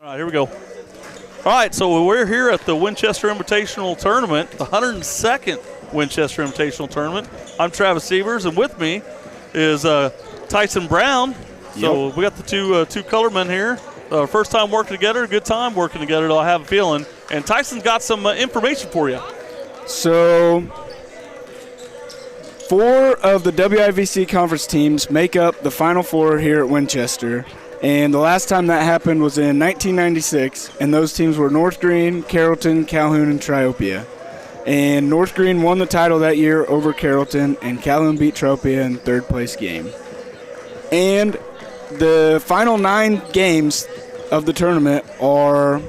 All right, here we go. All right, so we're here at the Winchester Invitational Tournament, the 102nd Winchester Invitational Tournament. I'm Travis Sievers, and with me is Tyson Brown. So we got the two colormen here. First time working together, good time working together, I have a feeling. And Tyson's got some information for you. So 4 of the WIVC conference teams make up the Final Four here at Winchester. And the last time that happened was in 1996, and those teams were North Green, Carrollton, Calhoun, and Triopia. And North Green won the title that year over Carrollton, and Calhoun beat Triopia in third-place game. And the final 9 games of the tournament are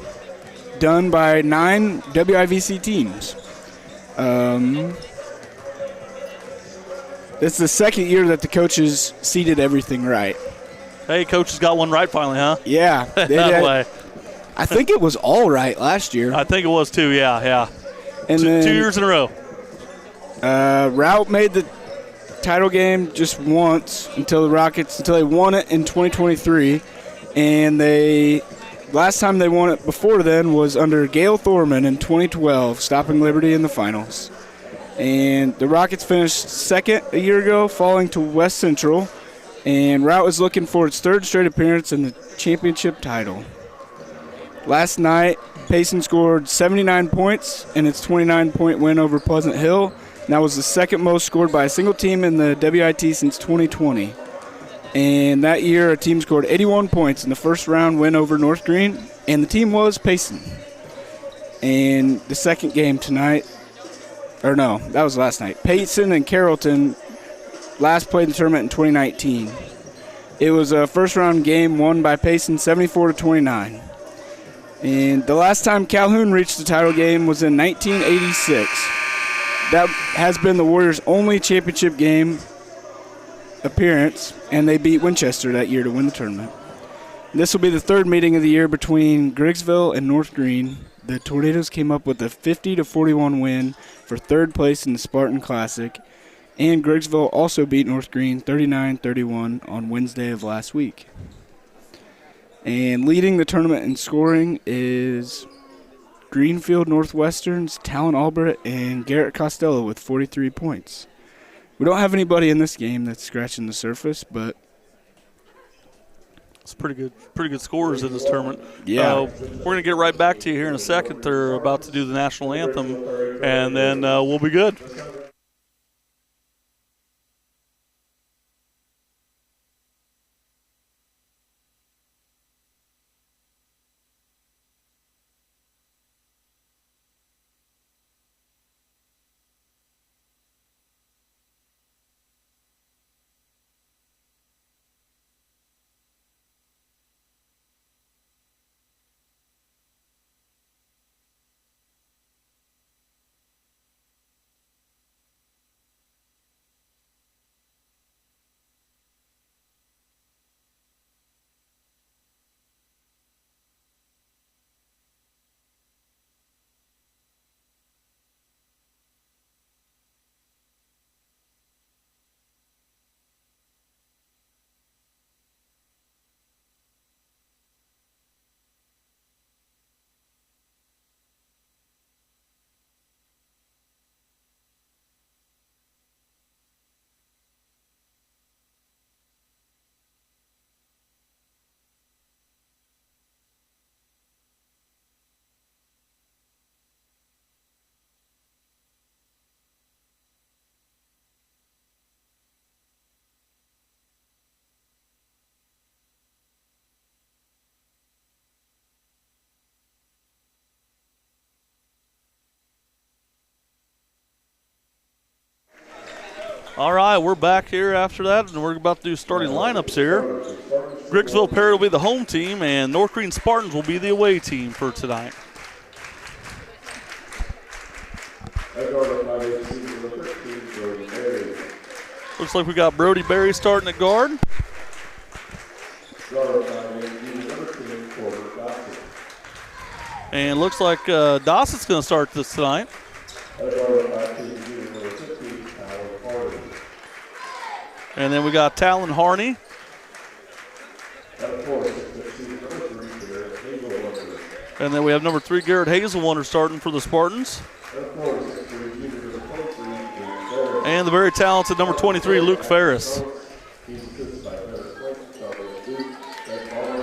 done by 9 WIVC teams. It's the second year that the coaches seeded everything right. Hey, coaches got one right finally, huh? Yeah. That way. I think it was all right last year. I think it was too, yeah. And 2 years in a row. Route made the title game just once until they won it in 2023. And last time they won it before then was under Gail Thorman in 2012, stopping Liberty in the finals. And the Rockets finished second a year ago, falling to West Central. And Route is looking for its 3rd straight appearance in the championship title. Last night, Payson scored 79 points in its 29-point win over Pleasant Hill. And that was the second most scored by a single team in the WIT since 2020. And that year, a team scored 81 points in the first round win over North Green, and the team was Payson. And the second game tonight, or no, that was last night. Payson and Carrollton last played the tournament in 2019. It was a first-round game won by Payson 74-29. And the last time Calhoun reached the title game was in 1986. That has been the Warriors' only championship game appearance, and they beat Winchester that year to win the tournament. This will be the 3rd meeting of the year between Griggsville and North Green. The Tornadoes came up with a 50-41 win for 3rd place in the Spartan Classic. And Griggsville also beat North Green 39-31 on Wednesday of last week. And leading the tournament in scoring is Greenfield Northwestern's Talon Albrecht and Garrett Costello with 43 points. We don't have anybody in this game that's scratching the surface, but it's pretty good scores in this tournament. Yeah. We're going to get right back to you here in a second. They're about to do the national anthem, and then we'll be good. All right, we're back here after that, and we're about to do starting lineups here. Griggsville Perry will be the home team, and North Green Spartans will be the away team for tonight. Looks like we got Brody Berry starting at guard. And looks like Dawson's going to start this tonight. And then we got Talon Harney. And then we have number 3, Garrett Hazelwater, starting for the Spartans. And the very talented number 23, Luke Ferris.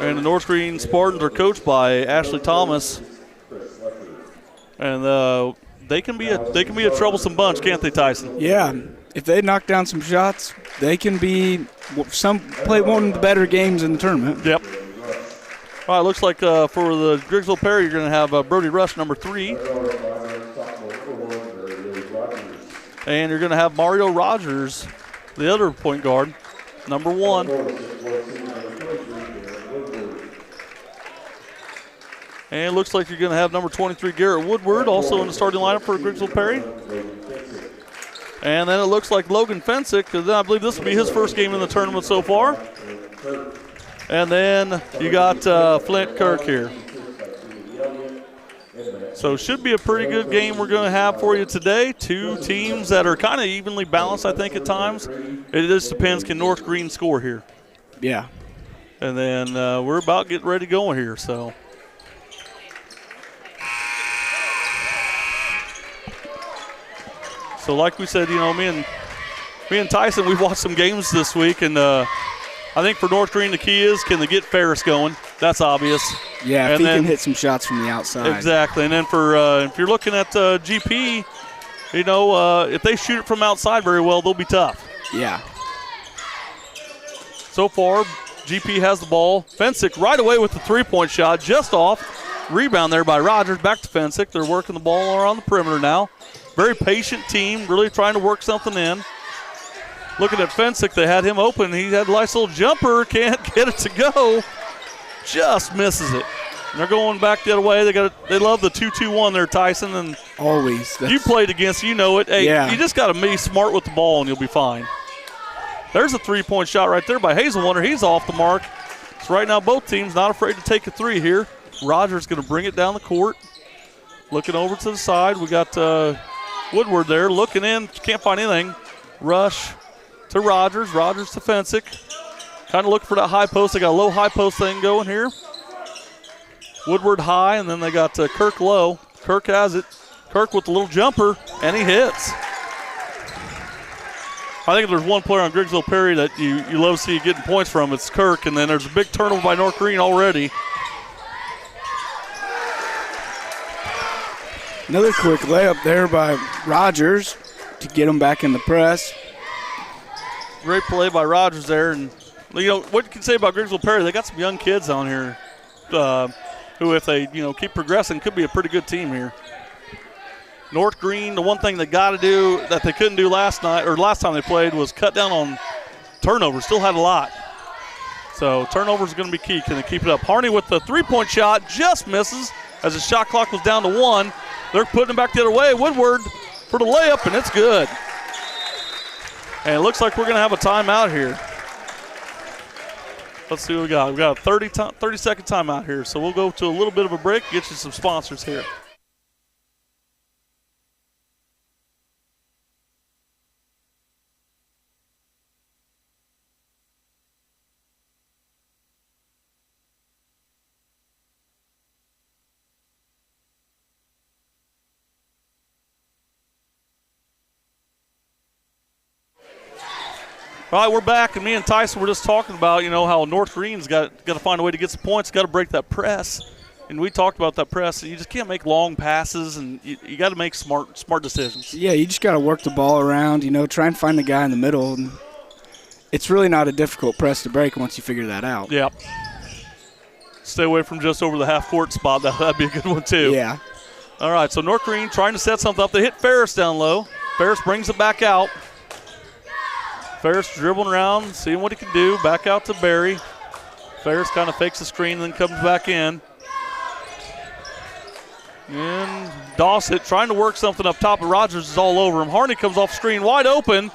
And the North Green Spartans are coached by Ashley Thomas. And they can be a troublesome bunch, can't they, Tyson? Yeah. If they knock down some shots, they can play one of the better games in the tournament. Yep. All right, looks like for the Grigsville Perry, you're going to have Brody Rush, number 3. And you're going to have Mario Rogers, the other point guard, number 1. And it looks like you're going to have number 23, Garrett Woodward, also in the starting lineup for Grigsville Perry. And then it looks like Logan Fensick, because I believe this will be his first game in the tournament so far. And then you got Flint Kirk here. So should be a pretty good game we're going to have for you today. 2 teams that are kind of evenly balanced, I think, at times. It just depends, can North Green score here? Yeah. And then we're about getting ready to go here, so. So like we said, me and Tyson, we've watched some games this week, and I think for North Green the key is, can they get Ferris going? That's obvious. Yeah, if he can hit some shots from the outside. Exactly. And then for if you're looking at GP, if they shoot it from outside very well, they'll be tough. Yeah. So far, GP has the ball. Fensick right away with the three-point shot, just off. Rebound there by Rogers. Back to Fensick. They're working the ball around the perimeter now. Very patient team, really trying to work something in. Looking at Fensick, they had him open. He had a nice little jumper, can't get it to go. Just misses it. And they're going back the other way. They love the 2-2-1 there, Tyson. And always. You played against, you know it. Hey, yeah. You just got to be smart with the ball and you'll be fine. There's a three-point shot right there by Hazelwater. He's off the mark. So right now both teams not afraid to take a 3 here. Rogers going to bring it down the court. Looking over to the side. We got Woodward there looking in. Can't find anything. Rush to Rogers. Rogers to Fensick. Kind of looking for that high post. They got a low high post thing going here. Woodward high, and then they got Kirk low. Kirk has it. Kirk with the little jumper, and he hits. I think if there's one player on Grigsville Perry that you love to see getting points from, it's Kirk, and then there's a big turnover by North Green already. Another quick layup there by Rogers to get him back in the press. Great play by Rogers there. And, what you can say about Grigsville Perry, they got some young kids on here who, if they, keep progressing, could be a pretty good team here. North Green, the one thing they got to do that they couldn't do last time they played was cut down on turnovers. Still had a lot. So turnovers are going to be key. Can they keep it up? Harney with the three-point shot just misses as the shot clock was down to 1. They're putting it back the other way. Woodward for the layup, and it's good. And it looks like we're going to have a timeout here. Let's see what we got. We got a 30-second timeout here. So we'll go to a little bit of a break, get you some sponsors here. All right, we're back, and me and Tyson were just talking about, how North Green's got to find a way to get some points, got to break that press. And we talked about that press. You just can't make long passes, and you got to make smart decisions. Yeah, you just got to work the ball around, try and find the guy in the middle. And it's really not a difficult press to break once you figure that out. Yep. Stay away from just over the half-court spot. That'd be a good one, too. Yeah. All right, so North Green trying to set something up. They hit Ferris down low. Ferris brings it back out. Ferris dribbling around, seeing what he can do. Back out to Barry. Ferris kind of fakes the screen and then comes back in. And Dawsett trying to work something up top, but Rogers is all over him. Harney comes off screen, wide open.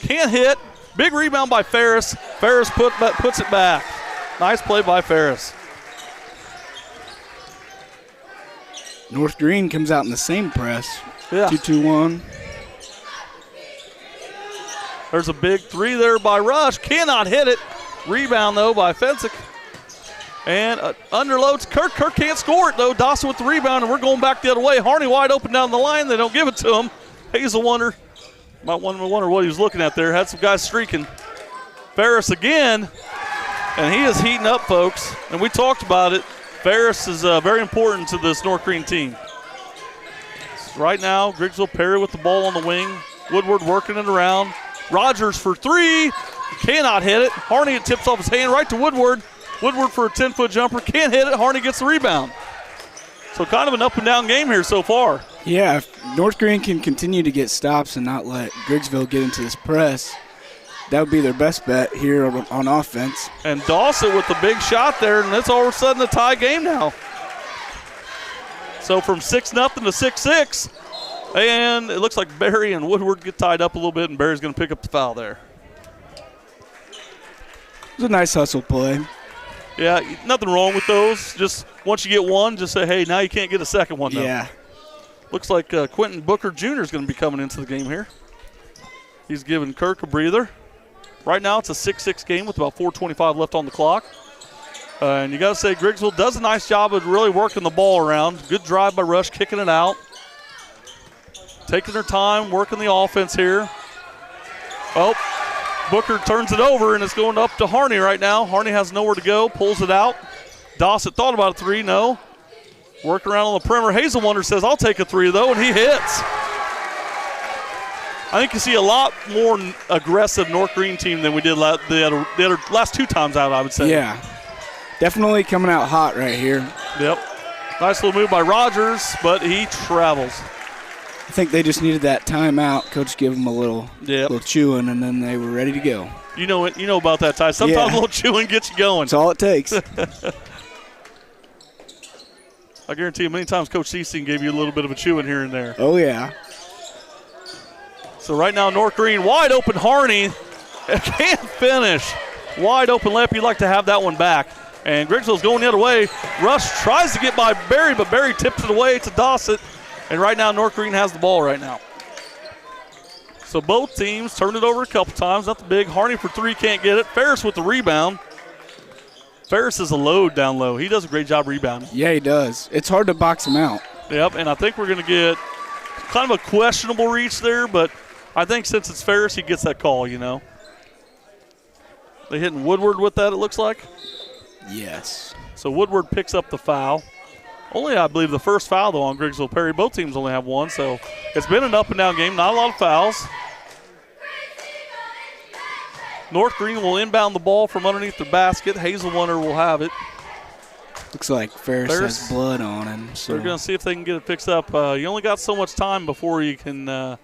Can't hit. Big rebound by Ferris. Ferris puts it back. Nice play by Ferris. North Green comes out in the same press. Yeah. 2-2-1. There's a big 3 there by Rush. Cannot hit it. Rebound, though, by Fensick. And underloads Kirk. Kirk can't score it, though. Dawson with the rebound, and we're going back the other way. Harney wide open down the line. They don't give it to him. Hazel wonder. Might wonder what he was looking at there. Had some guys streaking. Ferris again, and he is heating up, folks. And we talked about it. Ferris is very important to this North Green team. Right now, Griggsville Perry with the ball on the wing. Woodward working it around. Rogers for three. Cannot hit it. Harney, it tips off his hand right to Woodward. Woodward for a 10-foot jumper. Can't hit it. Harney gets the rebound. So kind of an up-and-down game here so far. Yeah, if North Green can continue to get stops and not let Griggsville get into this press, that would be their best bet here on offense. And Dawson with the big shot there, and it's all of a sudden a tie game now. So from 6-0 to 6-6, and it looks like Barry and Woodward get tied up a little bit, and Barry's going to pick up the foul there. It was a nice hustle play. Yeah, nothing wrong with those. Just once you get one, just say, hey, now you can't get a second one, though. Yeah. Looks like Quentin Booker Jr. is going to be coming into the game here. He's giving Kirk a breather. Right now it's a 6-6 game with about 4:25 left on the clock. And you got to say Griggsville does a nice job of really working the ball around. Good drive by Rush, kicking it out. Taking their time, working the offense here. Oh, Booker turns it over, and it's going up to Harney right now. Harney has nowhere to go, pulls it out. Dawson thought about a three, no. Working around on the perimeter. Hazel Wonder says, I'll take a three, though, and he hits. I think you see a lot more aggressive North Green team than we did the other last two times out, I would say. Yeah. Definitely coming out hot right here. Yep. Nice little move by Rogers, but he travels. I think they just needed that timeout. Coach gave them a little chewing, and then they were ready to go. You know it. You know about that, Ty. Sometimes a little chewing gets you going. That's all it takes. I guarantee you many times Coach Ceasing gave you a little bit of a chewing here and there. Oh, yeah. So right now North Green wide open. Harney can't finish. Wide open layup. You'd like to have that one back. And Griggsville's going the other way. Rush tries to get by Barry, but Barry tips it away to Dawson. And right now North Green has the ball right now. So both teams turned it over a couple times. Not the big. Harney for three, can't get it. Ferris with the rebound. Ferris is a load down low. He does a great job rebounding. Yeah, he does. It's hard to box him out. Yep, and I think we're going to get kind of a questionable reach there, but I think since it's Ferris, he gets that call, you know. They hitting Woodward with that, it looks like. Yes. So Woodward picks up the foul. Only, I believe, the first foul, though, on Griggsville Perry. Both teams only have one, so it's been an up-and-down game. Not a lot of fouls. North Green will inbound the ball from underneath the basket. Hazelwunner will have it. Looks like Ferris has blood on him. So they're going to see if they can get it fixed up. You only got so much time before you can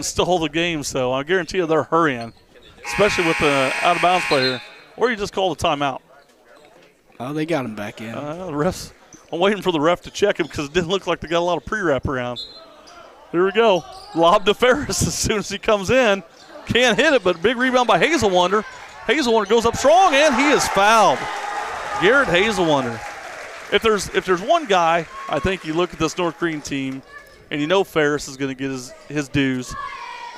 stall the game, so I guarantee you they're hurrying, especially with the out-of-bounds player. Or you just call the timeout. Oh, they got him back in. The refs. I'm waiting for the ref to check him because it didn't look like they got a lot of pre-wrap around. Here we go. Lob to Ferris as soon as he comes in. Can't hit it, but big rebound by Hazelwunder. Hazelwunder goes up strong, and he is fouled. Garrett Hazelwunder. If there's one guy, I think you look at this North Green team, and you know Ferris is going to get his dues.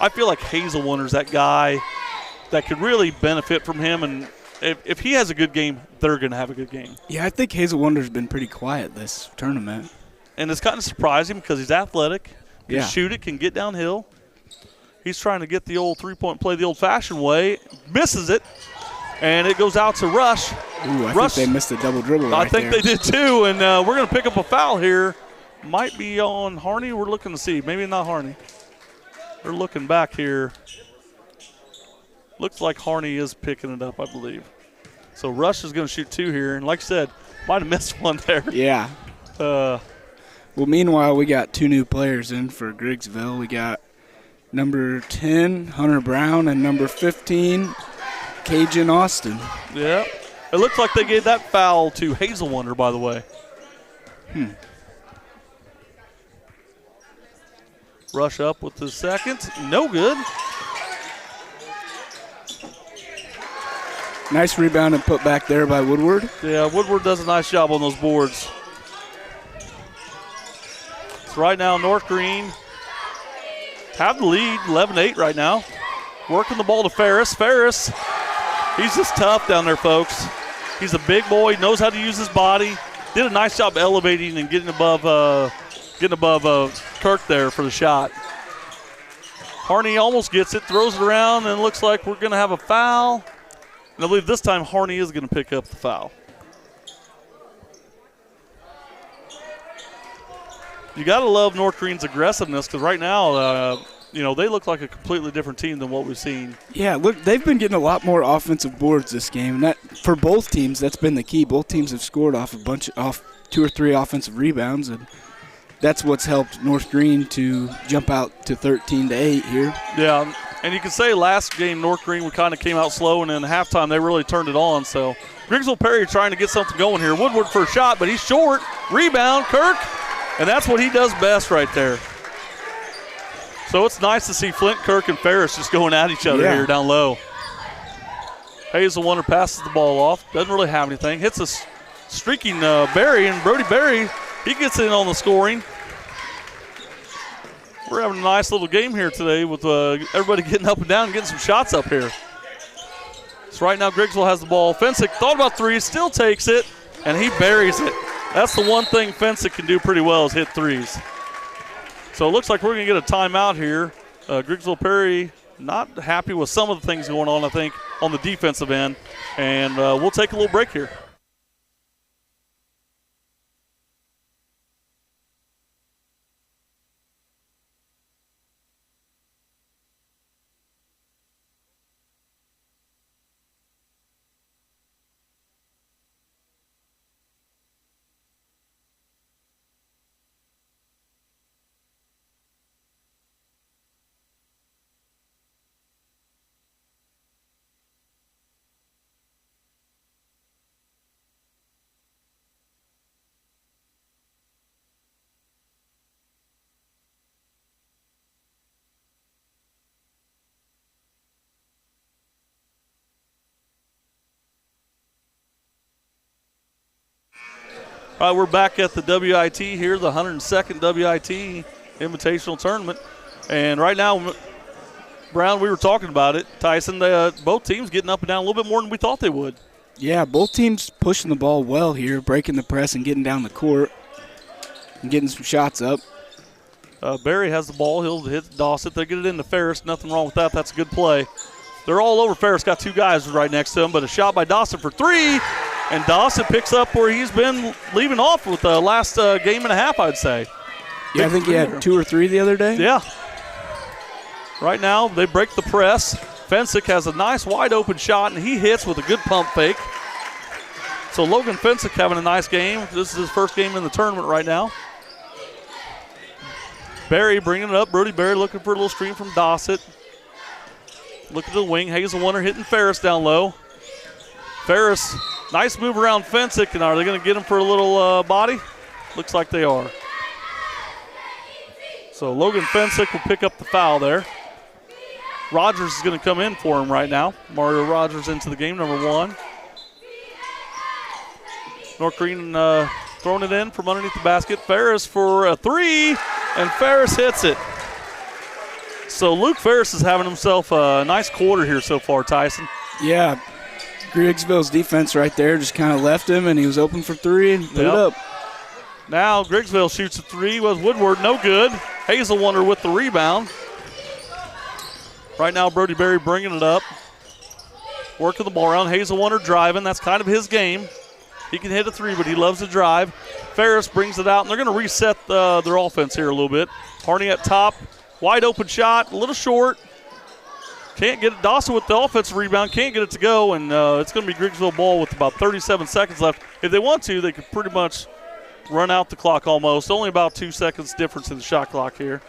I feel like Hazelwunder's that guy that could really benefit from him, and if he has a good game, they're going to have a good game. Yeah, I think Hazelwunder's been pretty quiet this tournament. And it's kind of surprising because he's athletic, can Yeah. shoot it, can get downhill. He's trying to get the old three-point play the old-fashioned way, misses it, and it goes out to Rush. Ooh, I Rush, think they missed a double dribble right I think there. they did too, and we're going to pick up a foul here. Might be on Harney. We're looking to see. Maybe not Harney. We're looking back here. Looks like Harney is picking it up, I believe. So Rush is going to shoot two here, and like I said, might have missed one there. Yeah. Well, meanwhile, we got two new players in for Griggsville. We got number 10, Hunter Brown, and number 15, Cajun Austin. Yeah. It looks like they gave that foul to Hazelwunder, by the way. Rush up with the second. No good. Nice rebound and put back there by Woodward. Yeah, Woodward does a nice job on those boards. So right now, North Green have the lead, 11-8 right now. Working the ball to Ferris. Ferris, he's just tough down there, folks. He's a big boy, knows how to use his body. Did a nice job elevating and getting above Kirk there for the shot. Harney almost gets it, throws it around, and it looks like we're going to have a foul. And I believe this time Harney is going to pick up the foul. You got to love North Green's aggressiveness because right now, they look like a completely different team than what we've seen. Yeah, look, they've been getting a lot more offensive boards this game. And that, for both teams, that's been the key. Both teams have scored off 2 or 3 offensive rebounds, and that's what's helped North Green to jump out to 13-8 here. Yeah, and you can say last game North Green kind of came out slow, and then halftime they really turned it on. So Griggsville Perry trying to get something going here. Woodward for a shot, but he's short. Rebound, Kirk, and that's what he does best right there. So it's nice to see Flint, Kirk, and Ferris just going at each other here down low. Hazelwonder passes the ball off. Doesn't really have anything. Hits a streaking Berry, and Brody Berry, he gets in on the scoring. We're having a nice little game here today with everybody getting up and down and getting some shots up here. So right now Griggsville has the ball. Fensick thought about 3, still takes it, and he buries it. That's the one thing Fensick can do pretty well is hit 3s. So it looks like we're going to get a timeout here. Griggsville Perry not happy with some of the things going on, I think, on the defensive end. And we'll take a little break here. All right, we're back at the WIT here, the 102nd WIT Invitational Tournament. And right now, Brown, we were talking about it. Tyson, both teams getting up and down a little bit more than we thought they would. Yeah, both teams pushing the ball well here, breaking the press and getting down the court and getting some shots up. Barry has the ball. He'll hit Dawson. They get it into Ferris. Nothing wrong with that. That's a good play. They're all over Ferris. Got 2 guys right next to him, but a shot by Dawson for 3. And Dawson picks up where he's been leaving off with the last game and a half, I'd say. Yeah, I think he had 2 or 3 the other day. Yeah. Right now, they break the press. Fensick has a nice wide-open shot, and he hits with a good pump fake. So Logan Fensick having a nice game. This is his first game in the tournament right now. Barry bringing it up. Brody Barry looking for a little screen from Dossett. Look at the wing. Hazelwonder hitting Ferris down low. Ferris, nice move around Fensick, and are they going to get him for a little body? Looks like they are. So Logan Fensick will pick up the foul there. Rogers is going to come in for him right now. Mario Rogers into the game, number 1. North Green throwing it in from underneath the basket. Ferris for a 3, and Ferris hits it. So Luke Ferris is having himself a nice quarter here so far, Tyson. Yeah. Griggsville's defense right there just kind of left him, and he was open for 3 and put it up. Now Griggsville shoots a 3 with Woodward, no good. Hazelwonder with the rebound. Right now Brody Berry bringing it up. Working the ball around. Hazelwonder driving. That's kind of his game. He can hit a 3, but he loves to drive. Ferris brings it out, and they're going to reset their offense here a little bit. Harney at top. Wide open shot, a little short. Can't get it. Dawson with the offensive rebound, can't get it to go, and it's going to be Griggsville ball with about 37 seconds left. If they want to, they could pretty much run out the clock almost. Only about 2 seconds difference in the shot clock here.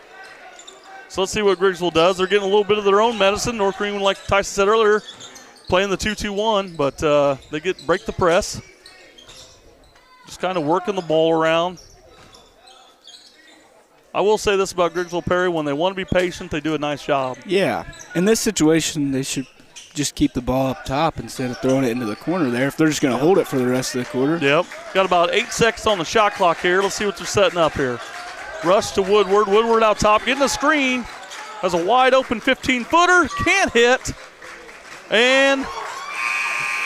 So let's see what Griggsville does. They're getting a little bit of their own medicine. North Green, like Tyson said earlier, playing the 2-2-1, but they break the press. Just kind of working the ball around. I will say this about Griggsville Perry. When they want to be patient, they do a nice job. Yeah. In this situation, they should just keep the ball up top instead of throwing it into the corner there if they're just going to hold it for the rest of the quarter. Yep. Got about 8 seconds on the shot clock here. Let's see what they're setting up here. Rush to Woodward. Woodward out top, getting a screen. Has a wide open 15-footer. Can't hit. And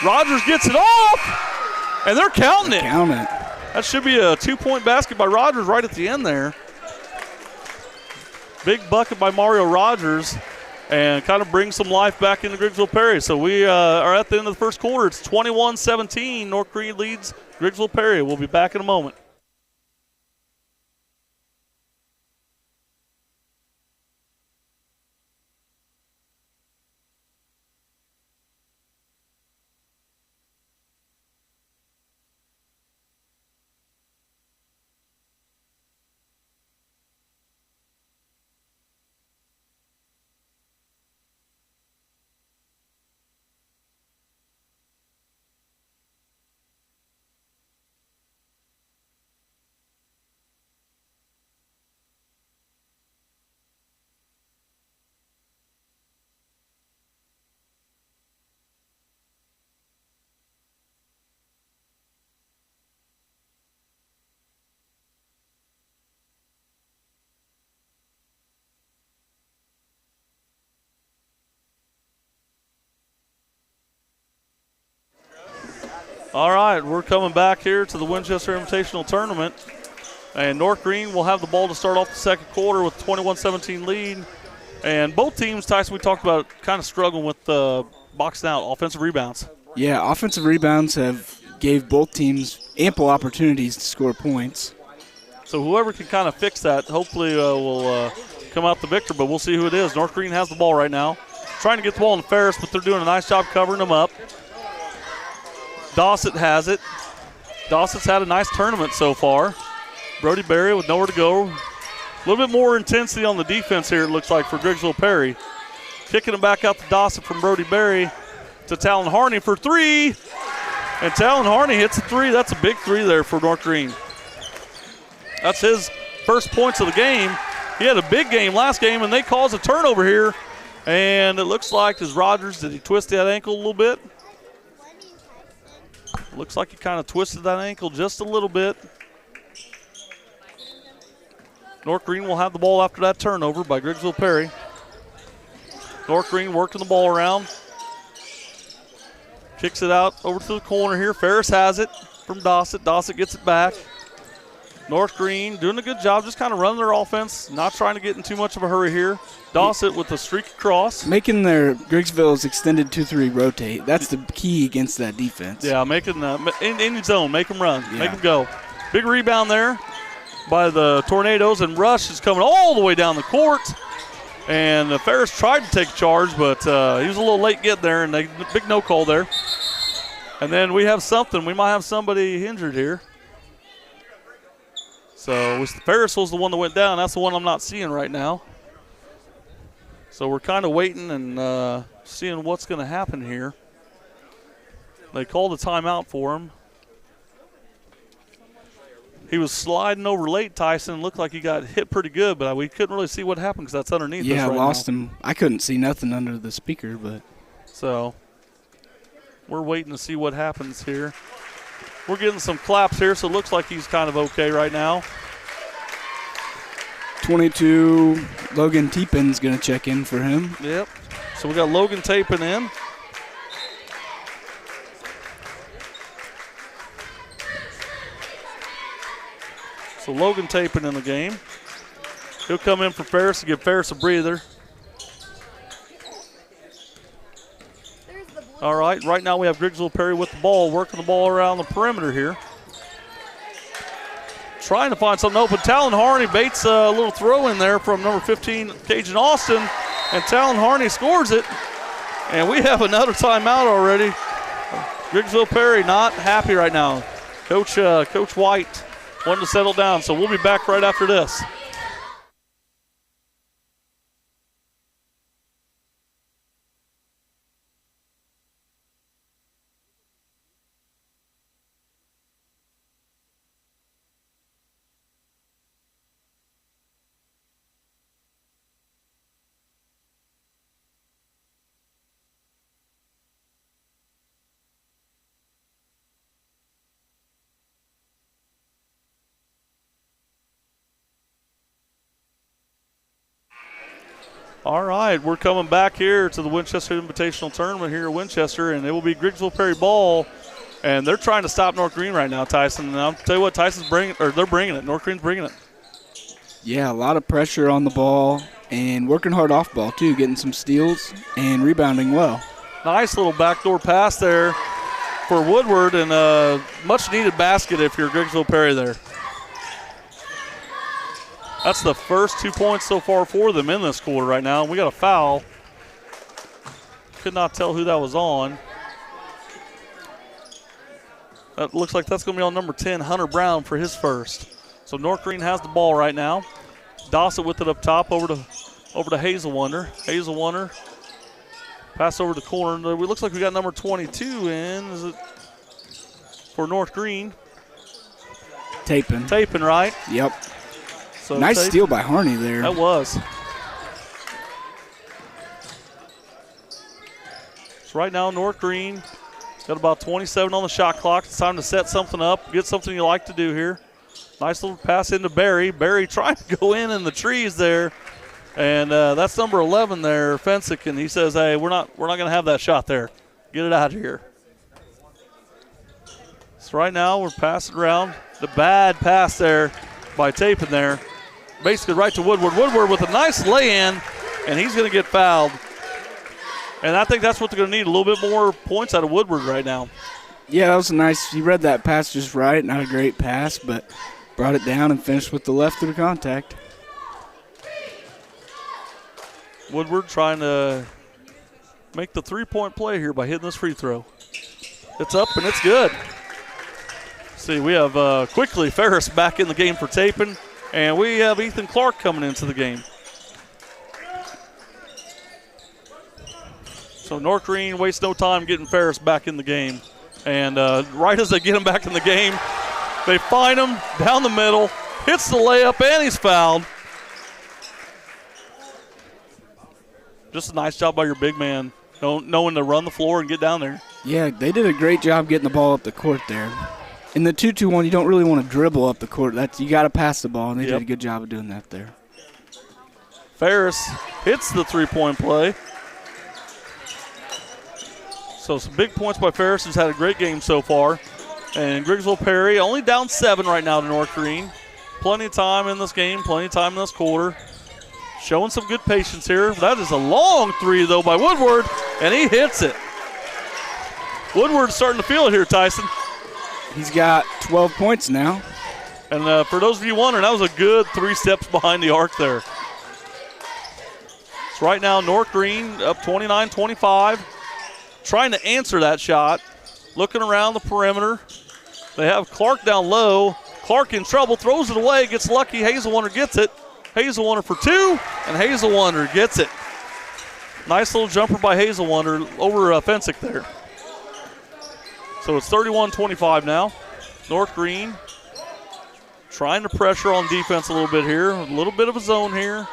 Rogers gets it off. And they're counting it. Count it. That should be a 2-point basket by Rogers right at the end there. Big bucket by Mario Rogers and kind of brings some life back into Griggsville Perry. So we are at the end of the first quarter. It's 21-17. North Green leads Griggsville Perry. We'll be back in a moment. All right, we're coming back here to the Winchester Invitational Tournament. And North Green will have the ball to start off the second quarter with a 21-17 lead. And both teams, Tyson, we talked about kind of struggling with boxing out, offensive rebounds. Yeah, offensive rebounds have gave both teams ample opportunities to score points. So whoever can kind of fix that, hopefully will come out the victor, but we'll see who it is. North Green has the ball right now. Trying to get the ball in Ferris, but they're doing a nice job covering them up. Dossett has it. Dossett's had a nice tournament so far. Brody Berry with nowhere to go. A little bit more intensity on the defense here, it looks like, for Griggsville Perry. Kicking it back out to Dossett from Brody Berry to Talon Harney for three. And Talon Harney hits a three. That's a big three there for North Green. That's his first points of the game. He had a big game last game, and they caused a turnover here. And it looks like, as Rogers, did he twist that ankle a little bit? Looks like he kind of twisted that ankle just a little bit. North Green will have the ball after that turnover by Griggsville Perry. North Green working the ball around. Kicks it out over to the corner here. Ferris has it from Dossett. Dossett gets it back. North Green doing a good job, just kind of running their offense, not trying to get in too much of a hurry here. Dossett with a streak across. Making their Griggsville's extended 2-3 rotate. That's the key against that defense. Yeah, making in the zone, make them run, yeah. Make them go. Big rebound there by the Tornadoes, and Rush is coming all the way down the court. And Ferris tried to take charge, but he was a little late getting there, and big no call there. And then we have something. We might have somebody injured here. So Ferris was the one that went down. That's the one I'm not seeing right now. So we're kind of waiting and seeing what's going to happen here. They called a timeout for him. He was sliding over late, Tyson. Looked like he got hit pretty good, but we couldn't really see what happened because that's underneath us right now. Yeah, lost him. I couldn't see nothing under the speaker, but. So we're waiting to see what happens here. We're getting some claps here, so it looks like he's kind of okay right now. 22, Logan Teepin's going to check in for him. Yep. So we got Logan Tapin in. So Logan Tapin in the game. He'll come in for Ferris to give Ferris a breather. All right, right now we have Griggsville Perry with the ball, working the ball around the perimeter here. Trying to find something open. Talon Harney baits a little throw in there from number 15, Cajun Austin, and Talon Harney scores it. And we have another timeout already. Griggsville Perry not happy right now. Coach White wanted to settle down, so we'll be back right after this. All right, we're coming back here to the Winchester Invitational Tournament here at Winchester, and it will be Griggsville Perry ball And they're trying to stop North Green right now, Tyson. And I'll tell you what, they're bringing it. North Green's bringing it. Yeah, a lot of pressure on the ball and working hard off ball, too, getting some steals and rebounding well. Nice little backdoor pass there for Woodward, and a much-needed basket if you're Griggsville Perry there. That's the first 2 points so far for them in this quarter right now. We got a foul. Could not tell who that was on. That looks like that's going to be on number 10, Hunter Brown, for his first. So North Green has the ball right now. Dossett with it up top over to Hazelwonder. Hazelwonder pass over the corner. It looks like we got number 22 in. Is it for North Green? Tapin, right? Yep. So nice steal by Harney there. That was. So right now North Green got about 27 on the shot clock. It's time to set something up, get something you like to do here. Nice little pass into Barry. Barry trying to go in the trees there. And that's number 11 there, Fensick, and he says, hey, we're not going to have that shot there. Get it out of here. So right now we're passing around. The bad pass there by Tapin there. Basically right to Woodward. Woodward with a nice lay-in, and he's going to get fouled. And I think that's what they're going to need, a little bit more points out of Woodward right now. Yeah, that was nice. He read that pass just right. Not a great pass, but brought it down and finished with the left through the contact. Woodward trying to make the three-point play here by hitting this free throw. It's up and it's good. See, we have quickly Ferris back in the game for Tapin, and we have Ethan Clark coming into the game. So North Green wastes no time getting Ferris back in the game. And right as they get him back in the game, they find him down the middle, hits the layup, and he's fouled. Just a nice job by your big man, knowing to run the floor and get down there. Yeah, they did a great job getting the ball up the court there. In the 2-2-1, you don't really want to dribble up the court. You got to pass the ball, and they did a good job of doing that there. Ferris hits the three-point play. So some big points by Ferris, who's had a great game so far. And Griggsville Perry only down 7 right now to North Green. Plenty of time in this game, plenty of time in this quarter. Showing some good patience here. That is a long three, though, by Woodward, and he hits it. Woodward's starting to feel it here, Tyson. He's got 12 points now. And for those of you wondering, that was a good 3 steps behind the arc there. So right now, North Green up 29-25. Trying to answer that shot. Looking around the perimeter. They have Clark down low. Clark in trouble, throws it away, gets lucky. Hazelwonder gets it. Hazelwonder for 2, and Hazelwonder gets it. Nice little jumper by Hazelwonder over Fensick there. So it's 31-25 now. North Green trying to pressure on defense a little bit here. A little bit of a zone here.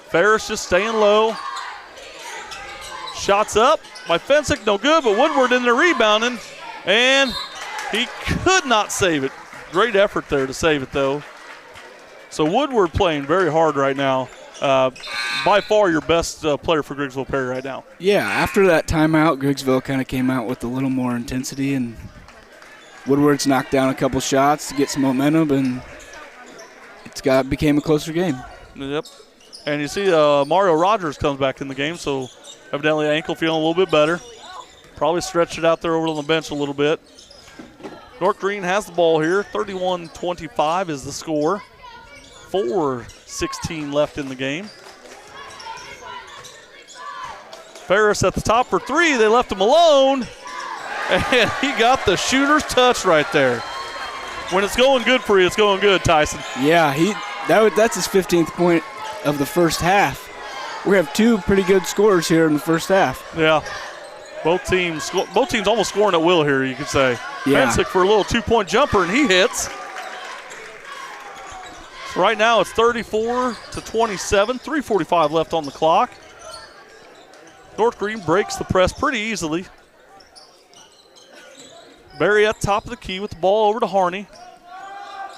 Ferris just staying low. Shots up by Fensick, no good, but Woodward in there rebounding, and he could not save it. Great effort there to save it, though. So Woodward playing very hard right now. By far your best player for Griggsville Perry right now. Yeah, after that timeout, Griggsville kind of came out with a little more intensity, and Woodward's knocked down a couple shots to get some momentum, and became a closer game. Yep. And you see Mario Rogers comes back in the game, so evidently ankle feeling a little bit better. Probably stretched it out there over on the bench a little bit. North Green has the ball here. 31-25 is the score. 4:16 left in the game. Ferris at the top for 3. They left him alone. And he got the shooter's touch right there. When it's going good for you, it's going good, Tyson. Yeah, that's his 15th point of the first half. We have 2 pretty good scorers here in the first half. Yeah. Both teams almost scoring at will here, you could say. Yeah. Fensick for a little 2-point jumper, and he hits. So right now it's 34-27, 3:45 left on the clock. North Green breaks the press pretty easily. Barry at the top of the key with the ball over to Harney.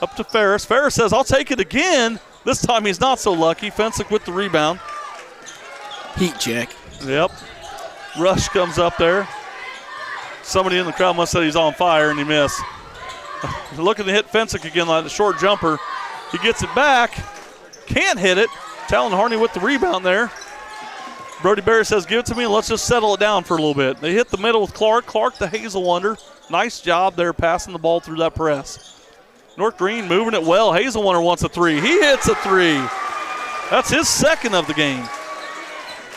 Up to Ferris. Ferris says, I'll take it again. This time he's not so lucky. Fensick with the rebound. Heat check. Yep. Rush comes up there. Somebody in the crowd must have said he's on fire, and he missed. Looking to hit Fensick again like the short jumper. He gets it back. Can't hit it. Talon Harney with the rebound there. Brody Berry says, give it to me and let's just settle it down for a little bit. They hit the middle with Clark. Clark to Hazel Wonder. Nice job there passing the ball through that press. North Green moving it well. Hazel Wonder wants a three. He hits a three. That's his second of the game.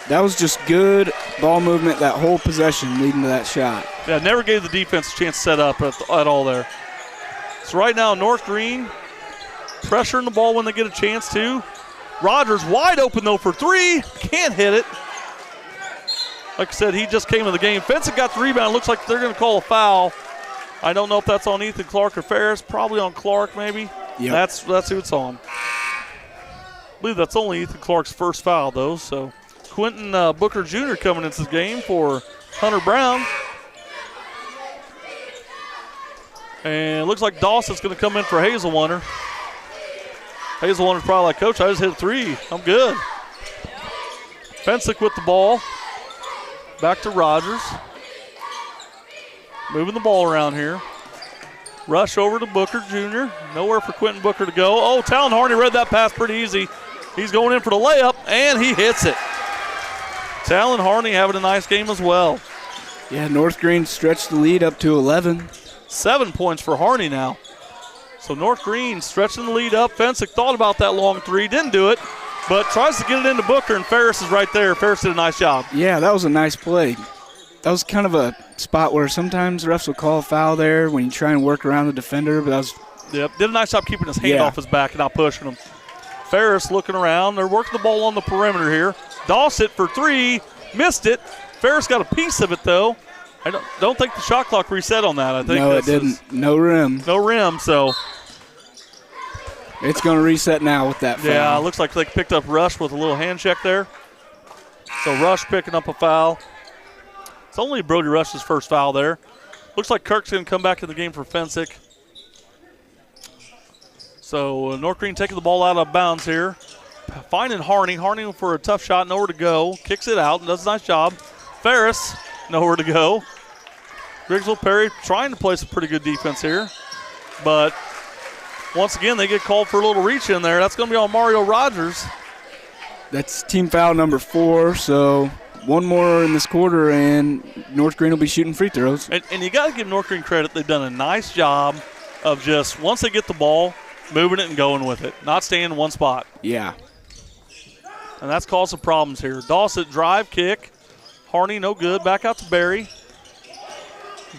That was just good ball movement that whole possession leading to that shot. Yeah, never gave the defense a chance to set up at all there. So right now, North Green pressuring the ball when they get a chance to. Rogers wide open, though, for three. Can't hit it. Like I said, he just came in the game. Fensick got the rebound. Looks like they're going to call a foul. I don't know if that's on Ethan Clark or Ferris. Probably on Clark, maybe. Yep. That's who it's on. I believe that's only Ethan Clark's first foul, though. So Quentin Booker Jr. coming into the game for Hunter Brown. And it looks like Dawson's going to come in for Hazel Wonder. Hazel Wonder's probably like, Coach, I just hit a three. I'm good. Fensick with the ball. Back to Rogers. Moving the ball around here. Rush over to Booker Jr. Nowhere for Quentin Booker to go. Oh, Talon Harney read that pass pretty easy. He's going in for the layup, and he hits it. Talon Harney having a nice game as well. Yeah, North Green stretched the lead up to 11. 7 points for Harney now. So North Green stretching the lead up. Fensick thought about that long three, didn't do it, but tries to get it into Booker, and Ferris is right there. Ferris did a nice job. Yeah, that was a nice play. That was kind of a spot where sometimes refs will call a foul there when you try and work around the defender, but that was... Yep, did a nice job keeping his hand off his back and not pushing him. Ferris looking around. They're working the ball on the perimeter here. Dawson for three, missed it. Ferris got a piece of it, though. I don't think the shot clock reset on that. I think no, it didn't. No rim. No rim, so... It's going to reset now with that foul. Yeah, it looks like they picked up Rush with a little hand check there. So Rush picking up a foul. It's only Brody Rush's first foul there. Looks like Kirk's going to come back in the game for Fensick. So North Green taking the ball out of bounds here. Finding Harney. Harney for a tough shot, nowhere to go. Kicks it out and does a nice job. Ferris, nowhere to go. Grigsville Perry trying to play some pretty good defense here. But once again, they get called for a little reach in there. That's going to be on Mario Rogers. That's team foul number 4, so one more in this quarter, and North Green will be shooting free throws. And you got to give North Green credit. They've done a nice job of just, once they get the ball, moving it and going with it, not staying in one spot. Yeah. And that's caused some problems here. Dawson drive, kick. Harney, no good. Back out to Barry.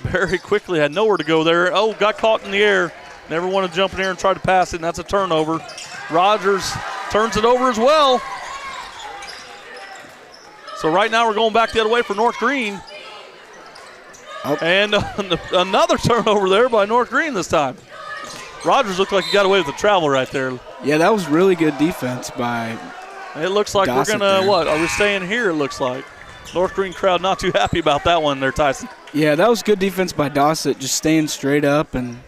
Barry quickly had nowhere to go there. Oh, got caught in the air. Never want to jump in there and try to pass it, and that's a turnover. Rogers turns it over as well. So right now we're going back the other way for North Green. Oh. And another turnover there by North Green this time. Rogers looked like he got away with the travel right there. Yeah, that was really good defense by It looks like Dawson we're going to, there. what, are we staying here, it looks like. North Green crowd not too happy about that one there, Tyson. Yeah, that was good defense by Dawson, just staying straight up and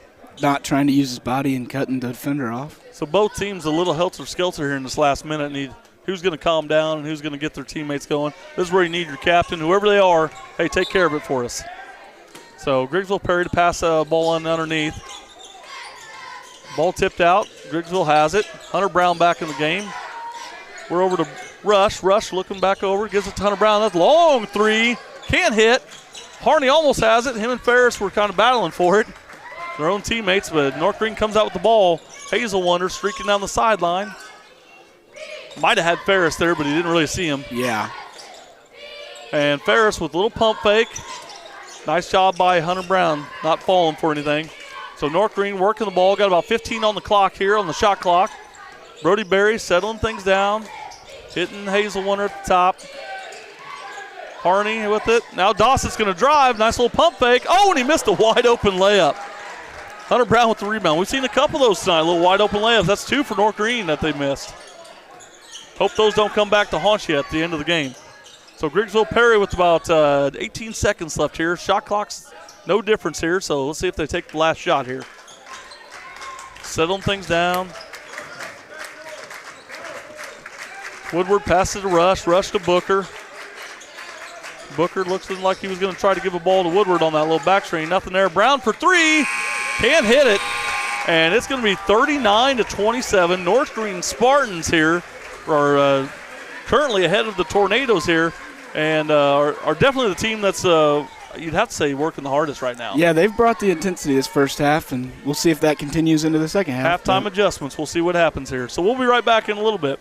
not trying to use his body and cutting the defender off. So both teams a little helter-skelter here in this last minute. Need who's going to calm down and who's going to get their teammates going. This is where you need your captain, whoever they are. Hey, take care of it for us. So Grigsville Perry to pass a ball on underneath. Ball tipped out. Grigsville has it. Hunter Brown back in the game. We're over to Rush. Rush looking back over. Gives it to Hunter Brown. That's long three. Can't hit. Harney almost has it. Him and Ferris were kind of battling for it. Their own teammates, but North Green comes out with the ball. Hazel Wonder streaking down the sideline. Might have had Ferris there, but he didn't really see him. Yeah. And Ferris with a little pump fake. Nice job by Hunter Brown, not falling for anything. So North Green working the ball. Got about 15 on the clock here, on the shot clock. Brody Berry settling things down. Hitting Hazel Wonder at the top. Harney with it. Now Dawson's going to drive. Nice little pump fake. Oh, and he missed a wide open layup. Hunter Brown with the rebound. We've seen a couple of those tonight, little wide open layups. That's 2 for North Green that they missed. Hope those don't come back to haunt you at the end of the game. So Grigsville Perry with about 18 seconds left here. Shot clock's no difference here, so let's see if they take the last shot here. Settling things down. Woodward passes to Rush. Rush to Booker. Booker looks like he was going to try to give a ball to Woodward on that little back screen. Nothing there. Brown for three. Can't hit it. And it's going to be 39-27. North Green Spartans here are currently ahead of the Tornadoes here, and are definitely the team that's, you'd have to say, working the hardest right now. Yeah, they've brought the intensity this first half, and we'll see if that continues into the second half. Halftime adjustments. We'll see what happens here. So we'll be right back in a little bit.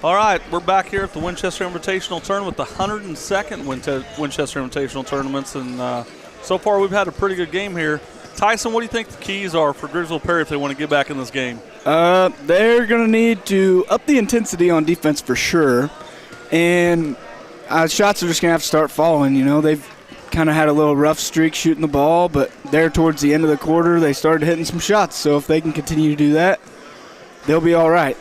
All right, we're back here at the Winchester Invitational Tournament, the 102nd Winchester Invitational Tournaments, and so far we've had a pretty good game here. Tyson, what do you think the keys are for Grigsville Perry if they want to get back in this game? They're going to need to up the intensity on defense for sure, and shots are just going to have to start falling. You know, they've kind of had a little rough streak shooting the ball, but there towards the end of the quarter they started hitting some shots, so if they can continue to do that, they'll be all right.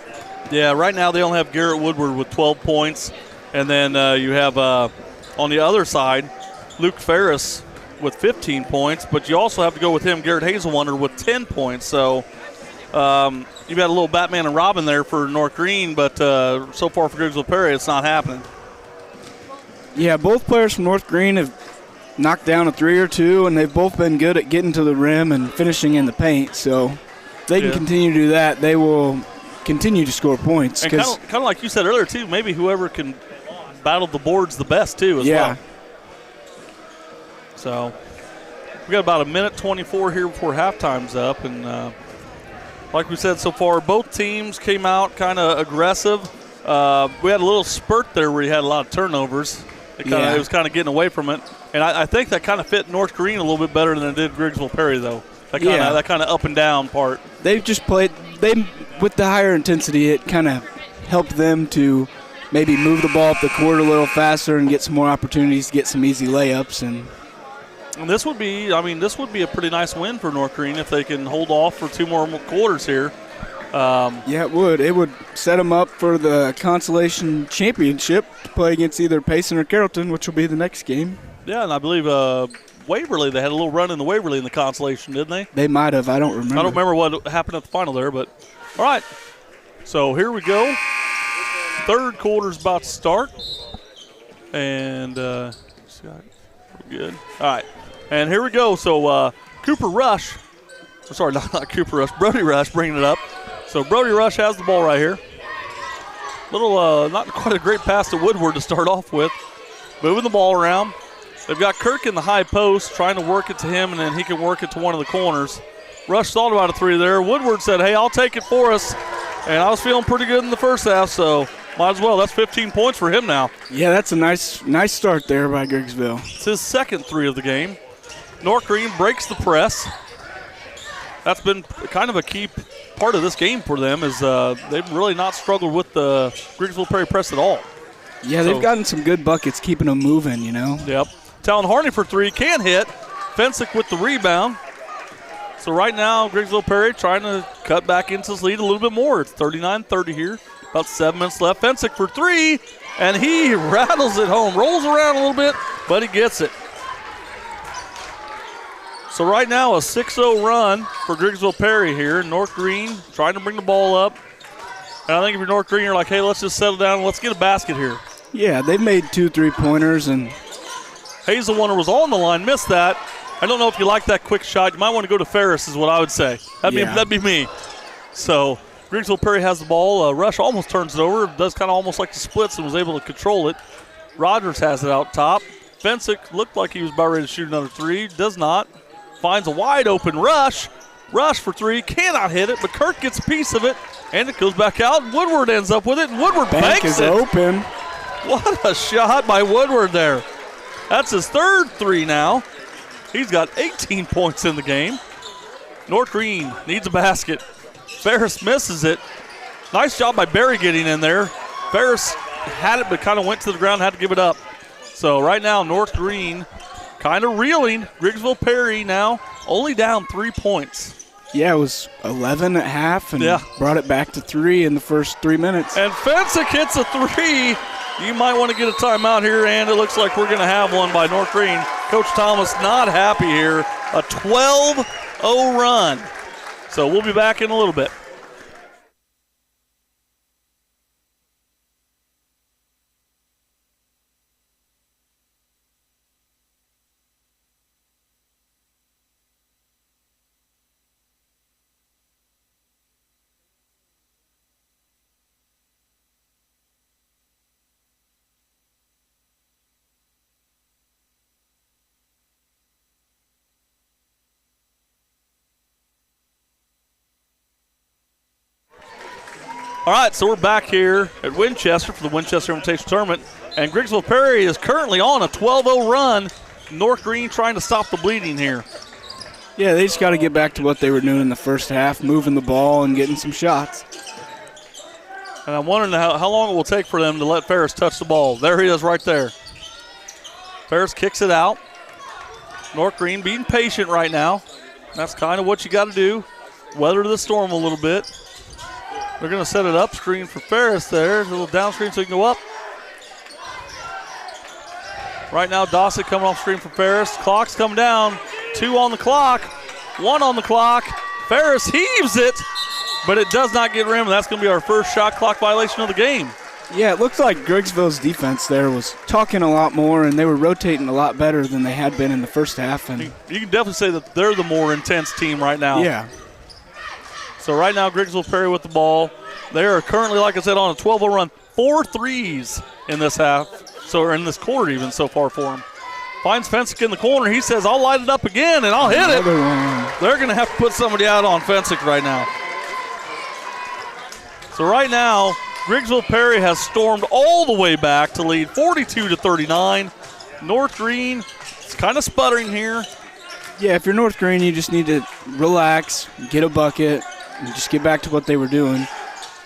Yeah, right now they only have Garrett Woodward with 12 points, and then you have on the other side Luke Ferris with 15 points, but you also have to go with him, Garrett Hazelwonder, with 10 points. So you've got a little Batman and Robin there for North Green, but so far for Grigsville Perry, it's not happening. Yeah, both players from North Green have knocked down a three or two, and they've both been good at getting to the rim and finishing in the paint. So if they can continue to do that, they will continue to score points. And kind of like you said earlier, too, maybe whoever can battle the boards the best, too, as well. So we got about a minute 24 here before halftime's up, and like we said so far, both teams came out kind of aggressive. We had a little spurt there where you had a lot of turnovers. It was kind of getting away from it, and I think that kind of fit North Green a little bit better than it did Grigsville Perry, though. That kind of up and down part. They've just played with the higher intensity. It kind of helped them to maybe move the ball up the court a little faster and get some more opportunities to get some easy layups. And this would be a pretty nice win for North Green if they can hold off for two more quarters here. It would. It would set them up for the consolation championship to play against either Payson or Carrollton, which will be the next game. Yeah, and I believe Waverly, they had a little run in the Waverly in the consolation, didn't they? They might have. I don't remember. I don't remember what happened at the final there, but all right. So here we go. Third quarter's about to start, and we're good. All right, and here we go. So Brody Rush bringing it up. So Brody Rush has the ball right here. Not quite a great pass to Woodward to start off with. Moving the ball around. They've got Kirk in the high post trying to work it to him, and then he can work it to one of the corners. Rush thought about a three there. Woodward said, hey, I'll take it for us. And I was feeling pretty good in the first half, so might as well. That's 15 points for him now. Yeah, that's a nice start there by Grigsville. It's his second three of the game. North Green breaks the press. That's been kind of a key part of this game for them, is they've really not struggled with the Grigsville Perry press at all. Yeah, they've gotten some good buckets keeping them moving, you know. Yep. Talon Harney for three, can hit. Fensick with the rebound. So right now, Grigsville Perry trying to cut back into his lead a little bit more. It's 39-30 here. About 7 minutes left. Fensick for three, and he rattles it home. Rolls around a little bit, but he gets it. So right now, a 6-0 run for Grigsville Perry here. North Green trying to bring the ball up. And I think if you're North Green, you're like, hey, let's just settle down and let's get a basket here. Yeah, they've made 2 3-pointers, and Hazelwonder was on the line, missed that. I don't know if you like that quick shot. You might want to go to Ferris is what I would say. That'd be me. So Grigsville Perry has the ball. Rush almost turns it over. Does kind of almost like the splits and was able to control it. Rogers has it out top. Fensick looked like he was about ready to shoot another three. Does not. Finds a wide open Rush. Rush for three. Cannot hit it, but Kirk gets a piece of it. And it goes back out. Woodward ends up with it. And Woodward banks is it. Open. What a shot by Woodward there. That's his third three now. He's got 18 points in the game. North Green needs a basket. Ferris misses it. Nice job by Barry getting in there. Ferris had it but kind of went to the ground, had to give it up. So right now North Green kind of reeling. Grigsville Perry now only down 3 points. Yeah, it was 11 at half and brought it back to 3 in the first 3 minutes. And Fensick hits a three. You might want to get a timeout here, and it looks like we're going to have one by North Green. Coach Thomas not happy here. A 12-0 run. So we'll be back in a little bit. All right, so we're back here at Winchester for the Winchester Invitational Tournament, and Griggsville Perry is currently on a 12-0 run. North Green trying to stop the bleeding here. Yeah, they just got to get back to what they were doing in the first half, moving the ball and getting some shots. And I'm wondering how long it will take for them to let Ferris touch the ball. There he is right there. Ferris kicks it out. North Green being patient right now. That's kind of what you got to do. Weather the storm a little bit. They're going to set it up screen for Ferris there. A little down screen so he can go up. Right now, Dossett coming off screen for Ferris. Clock's coming down. 2 on the clock. 1 on the clock. Ferris heaves it, but it does not get rim. That's going to be our first shot clock violation of the game. Yeah, it looked like Griggsville's defense there was talking a lot more, and they were rotating a lot better than they had been in the first half. And you can definitely say that they're the more intense team right now. Yeah. So right now, Griggsville Perry with the ball. They are currently, like I said, on a 12-0 run. 4 threes in this half, so in this quarter even so far for him. Finds Fensick in the corner. He says, I'll light it up again, and I'll hit it. They're going to have to put somebody out on Fensick right now. So right now, Griggsville Perry has stormed all the way back to lead 42-39. North Green is kind of sputtering here. Yeah, if you're North Green, you just need to relax, get a bucket, and just get back to what they were doing,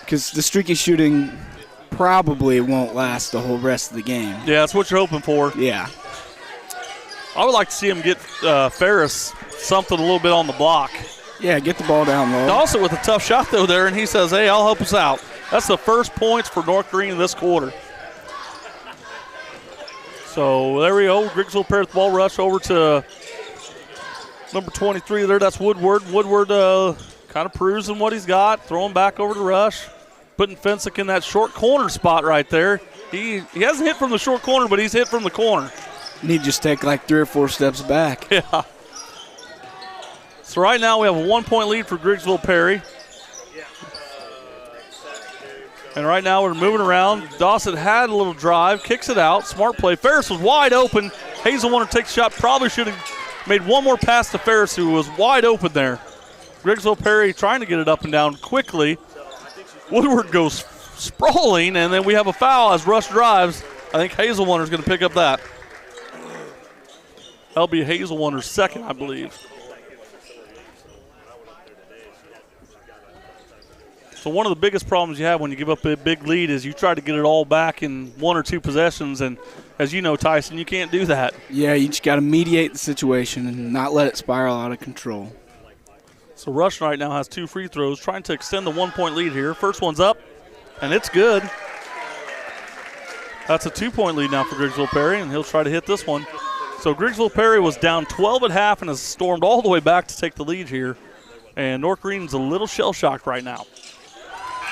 because the streaky shooting probably won't last the whole rest of the game. Yeah, that's what you're hoping for. Yeah. I would like to see him get Ferris something a little bit on the block. Yeah, get the ball down low. Also with a tough shot, though, there, and he says, hey, I'll help us out. That's the first points for North Green in this quarter. So there we go. Griggsville Perry with the ball rush over to number 23 there. That's Woodward. Woodward kind of perusing what he's got, throwing back over to Rush, putting Fensick in that short corner spot right there. He hasn't hit from the short corner, but he's hit from the corner. Need to just take like 3 or 4 steps back. Yeah. So right now we have a 1-point lead for Griggsville Perry. And right now we're moving around. Dossett had a little drive, kicks it out. Smart play. Ferris was wide open. Hazelwater takes a shot. Probably should have made one more pass to Ferris, who was wide open there. Griggsville Perry trying to get it up and down quickly. Woodward goes sprawling, and then we have a foul as Rush drives. I think Hazelwater's going to pick up that. That'll be Hazelwater's second, I believe. So one of the biggest problems you have when you give up a big lead is you try to get it all back in 1 or 2 possessions, and as you know, Tyson, you can't do that. Yeah, you just got to mediate the situation and not let it spiral out of control. So Rush right now has 2 free throws, trying to extend the 1-point lead here. First one's up, and it's good. That's a 2-point lead now for Griggsville Perry, and he'll try to hit this one. So Griggsville Perry was down 12 at half and has stormed all the way back to take the lead here. And North Green's a little shell-shocked right now.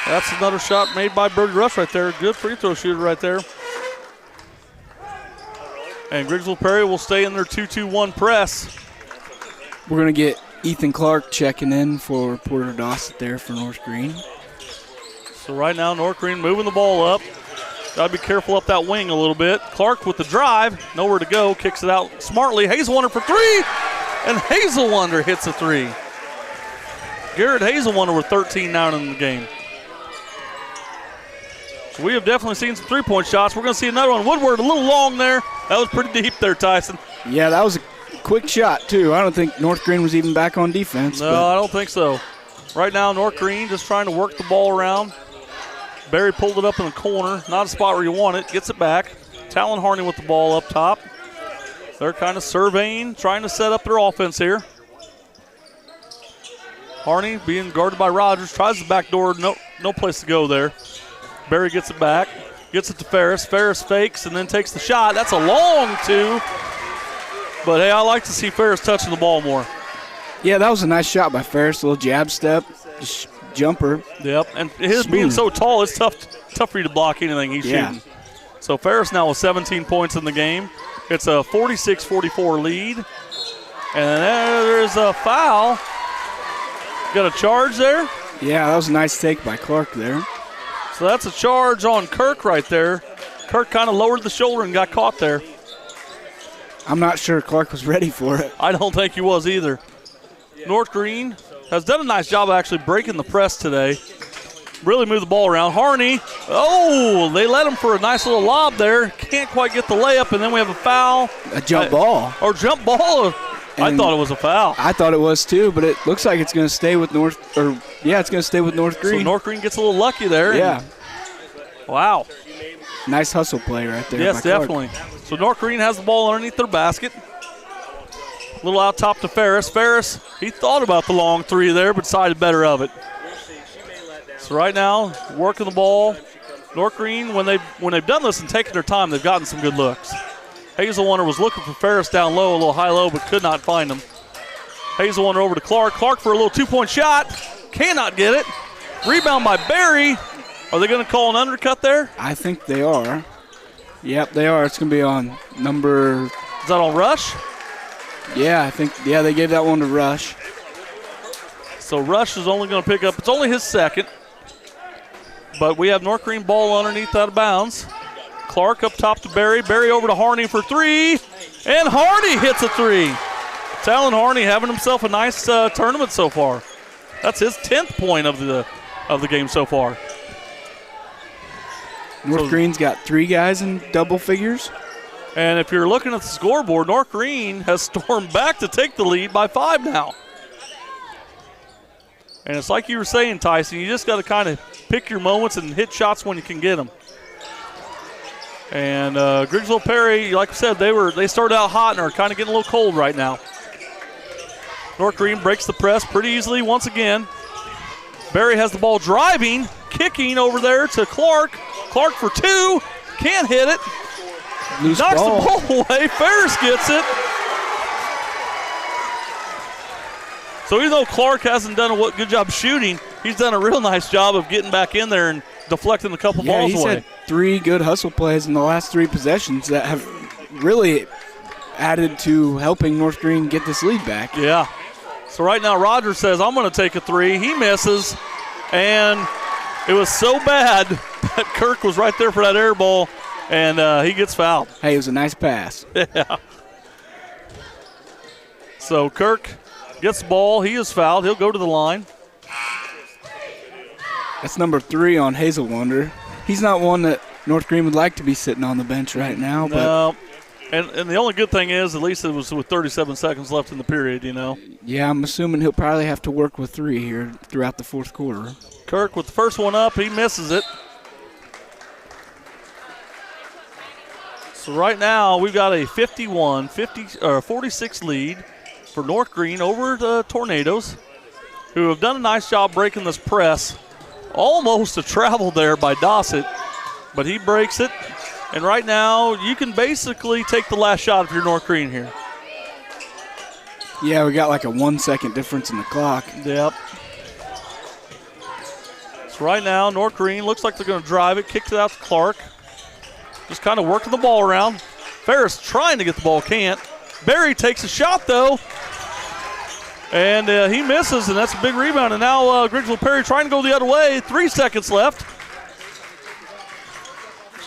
That's another shot made by Birdie Rush right there. Good free throw shooter right there. And Griggsville Perry will stay in their 2-2-1 press. We're going to get Ethan Clark checking in for Porter Dossett there for North Green. So right now North Green moving the ball up. Got to be careful up that wing a little bit. Clark with the drive, nowhere to go, kicks it out smartly. Hazelwater for 3, and Hazelwater hits a 3. Garrett Hazelwater with 13 now in the game. So we have definitely seen some 3-point shots. We're going to see another one. Woodward a little long there. That was pretty deep there, Tyson. Yeah, that was a quick shot, too. I don't think North Green was even back on defense. No, I don't think so. Right now, North Green just trying to work the ball around. Barry pulled it up in the corner. Not a spot where you want it. Gets it back. Talon Harney with the ball up top. They're kind of surveying, trying to set up their offense here. Harney being guarded by Rogers. Tries the back door. No place to go there. Barry gets it back. Gets it to Ferris. Ferris fakes and then takes the shot. That's a long 2. But, hey, I like to see Ferris touching the ball more. Yeah, that was a nice shot by Ferris. A little jab step. Just jumper. Yep, and his being so tall, it's tough for you to block anything he's shooting. So Ferris now with 17 points in the game. It's a 46-44 lead. And there's a foul. Got a charge there? Yeah, that was a nice take by Clark there. So that's a charge on Kirk right there. Kirk kind of lowered the shoulder and got caught there. I'm not sure Clark was ready for it. I don't think he was either. North Green has done a nice job of actually breaking the press today. really move the ball around. Harney, they let him for a nice little lob there. Can't quite get the layup, and then we have a foul. A jump ball. Or jump ball. I thought it was a foul. I thought it was too, but it looks like it's going to stay with North. It's going to stay with North Green. So North Green gets a little lucky there. Yeah. Wow. Nice hustle play right there. Yes, definitely. So North Green has the ball underneath their basket. A little out top to Ferris. Ferris, he thought about the long three there, but decided better of it. So right now, working the ball. North Green, when they've done this and taken their time, they've gotten some good looks. Hazelwonder was looking for Ferris down low, a little high-low, but could not find him. Hazelwonder over to Clark. Clark for a little two-point shot. Cannot get it. Rebound by Barry. Are they going to call an undercut there? I think they are. Yep, they are. It's going to be on number... Is that on Rush? Yeah, I think, they gave that one to Rush. So Rush is only going to pick up, it's only his second. But we have North Green ball underneath out of bounds. Clark up top to Barry. Barry over to Harney for three. And Harney hits a three. Talon Harney having himself a nice tournament so far. That's his 10th point of the game so far. North Green's got 3 guys in double figures. And if you're looking at the scoreboard, North Green has stormed back to take the lead by 5 now. And it's like you were saying, Tyson, you just got to kind of pick your moments and hit shots when you can get them. And Grigsville Perry, like I said, they started out hot and are kind of getting a little cold right now. North Green breaks the press pretty easily once again. Barry has the ball driving, kicking over there to Clark. Clark for 2, can't hit it. Loose Knocks ball. the ball away. Ferris gets it. So even though Clark hasn't done a good job shooting, he's done a real nice job of getting back in there and deflecting a couple balls he's away. had 3 good hustle plays in the last 3 possessions that have really added to helping North Green get this lead back. Yeah. So right now Rogers says, I'm going to take a 3. He misses, and it was so bad that Kirk was right there for that air ball, and he gets fouled. Hey, it was a nice pass. Yeah. So Kirk gets the ball. He is fouled. He'll go to the line. That's number 3 on Hazelwonder. He's not one that North Green would like to be sitting on the bench right now. No. And the only good thing is, at least it was with 37 seconds left in the period, you know. Yeah, I'm assuming he'll probably have to work with 3 here throughout the 4th quarter. Kirk with the first one up. He misses it. So right now we've got a 46 lead for North Green over the Tornadoes, who have done a nice job breaking this press. Almost a travel there by Dossett, but he breaks it. And right now you can basically take the last shot if you're North Green here. Yeah, we got like a 1 second difference in the clock. Yep. So right now North Green looks like they're going to drive it, kicks it out to Clark. Just kind of working the ball around. Ferris trying to get the ball, can't. Barry takes a shot, though. And he misses, and that's a big rebound. And now Grigsville Perry trying to go the other way. 3 seconds left.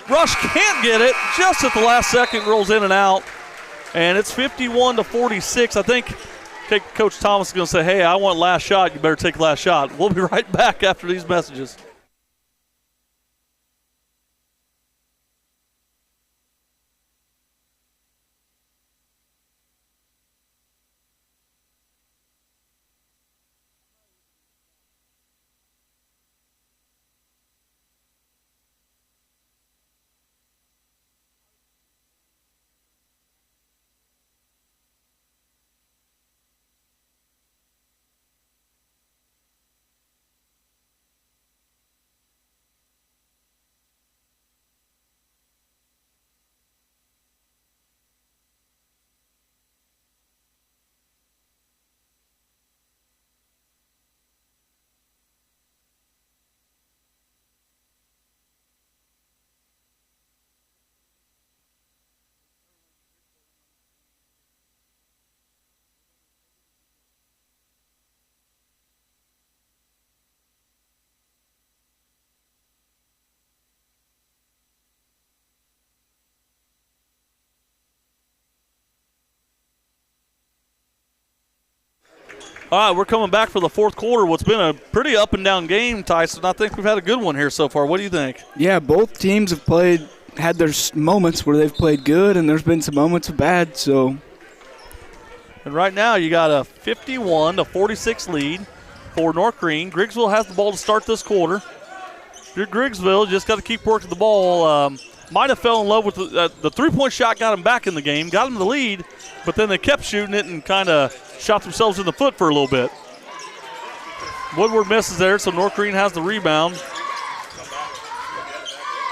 Rush can't get it. Just at the last second, rolls in and out. And it's 51-46. I think Coach Thomas is going to say, hey, I want last shot. You better take the last shot. We'll be right back after these messages. All right, we're coming back for the fourth quarter. What's been a pretty up and down game, Tyson. I think we've had a good one here so far. What do you think? Yeah, both teams have had their moments where they've played good, and there's been some moments of bad. So, and right now you got a 51-46 lead for North Green. Griggsville has the ball to start this quarter. Griggsville just got to keep working the ball. Might have fell in love with the three-point shot, got him back in the game, got him the lead, but then they kept shooting it and kind of shot themselves in the foot for a little bit. Woodward misses there, so North Green has the rebound.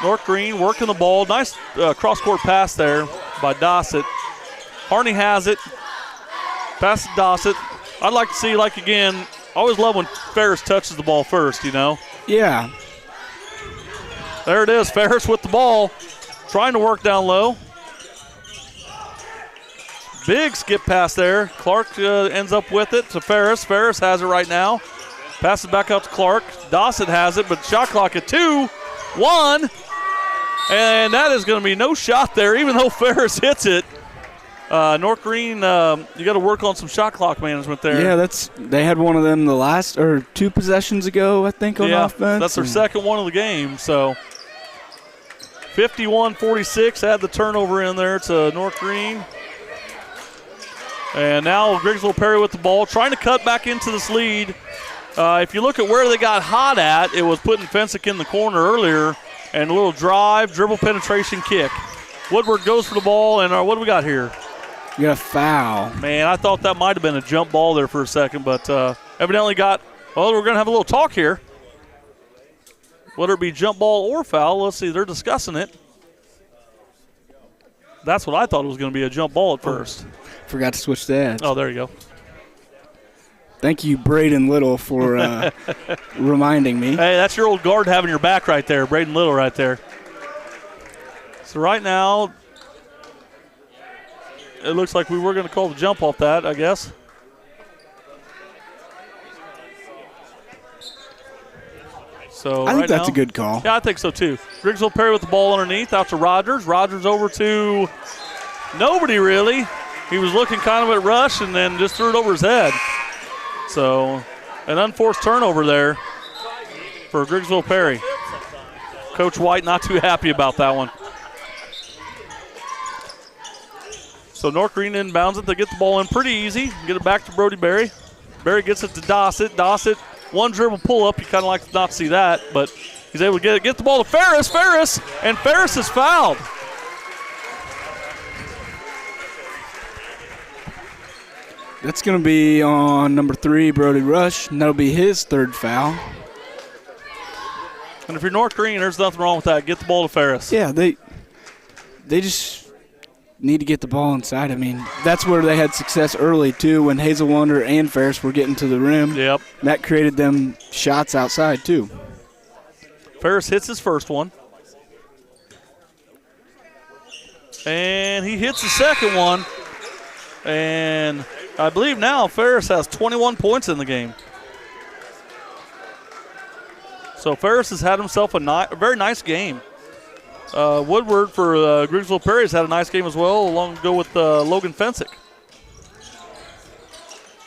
North Green working the ball. Nice cross-court pass there by Dossett. Harney has it. Pass to Dossett. I'd like to see, again, I always love when Ferris touches the ball first, Yeah. There it is, Ferris with the ball. Trying to work down low. Big skip pass there. Clark ends up with it to Ferris. Ferris has it right now. Passes back out to Clark. Dawson has it, but shot clock at 2-1. And that is going to be no shot there, even though Ferris hits it. North Green, you got to work on some shot clock management there. Yeah, they had one of them the last or 2 possessions ago, I think, on offense. That's their second one of the game. So 51-46, add the turnover in there to North Green. And now Griggsville Perry with the ball, trying to cut back into this lead. If you look at where they got hot at, it was putting Fensick in the corner earlier, and a little drive, dribble penetration kick. Woodward goes for the ball, and what do we got here? You got a foul. Man, I thought that might have been a jump ball there for a second, but evidently we're going to have a little talk here. Whether it be jump ball or foul, let's see, they're discussing it. That's what I thought it was going to be, a jump ball at first. Forgot to switch that. Oh, there you go. Thank you, Braden Little, for reminding me. Hey, that's your old guard having your back right there, Braden Little right there. So right now, it looks like we were going to call the jump off that, I guess. So I think that's a good call. Yeah, I think so too. Griggsville Perry with the ball underneath, out to Rogers. Rogers over to nobody really. He was looking kind of at Rush and then just threw it over his head. So an unforced turnover there for Griggsville Perry. Coach White not too happy about that one. So North Green inbounds it. They get the ball in pretty easy. Get it back to Brody Berry. Berry gets it to Dossett. Dossett, one dribble pull up. You kind of like to not see that, but he's able to get the ball to Ferris. And Ferris is fouled. That's going to be on number 3, Brody Rush, and that'll be his 3rd foul. And if you're North Green, there's nothing wrong with that. Get the ball to Ferris. Yeah, they just need to get the ball inside. I mean, that's where they had success early, too, when Hazel Wonder and Ferris were getting to the rim. Yep. That created them shots outside, too. Ferris hits his first one. And he hits the second one. And I believe now Ferris has 21 points in the game. So Ferris has had himself a very nice game. Woodward for Griggsville Perry has had a nice game as well, along to go with Logan Fensick.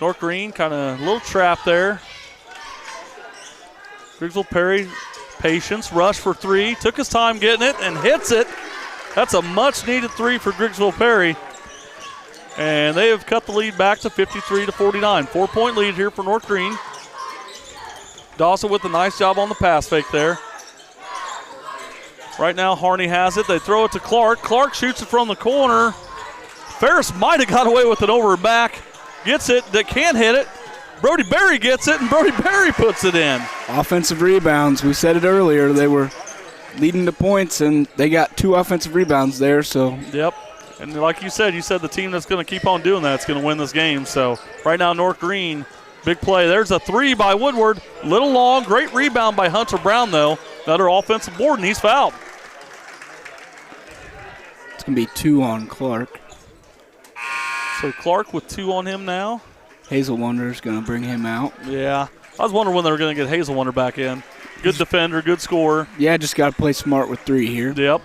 North Green kind of a little trap there. Griggsville Perry, patience, rush for 3, took his time getting it and hits it. That's a much-needed 3 for Griggsville Perry. And they have cut the lead back to 53-49. 4-point lead here for North Green. Dawson with a nice job on the pass fake there. Right now, Harney has it. They throw it to Clark. Clark shoots it from the corner. Ferris might have got away with it over her back. Gets it. They can't hit it. Brody Berry gets it, and Brody Berry puts it in. Offensive rebounds. We said it earlier. They were leading the points, and they got 2 offensive rebounds there. So. Yep. And like you said the team that's going to keep on doing that is going to win this game. So right now, North Green, big play. There's a 3 by Woodward. Little long, great rebound by Hunter Brown, though. Another offensive board, and he's fouled. It's going to be 2 on Clark. So Clark with 2 on him now. Hazel Wonder's going to bring him out. Yeah. I was wondering when they were going to get Hazel Wonder back in. Good defender, good scorer. Yeah, just got to play smart with 3 here. Yep.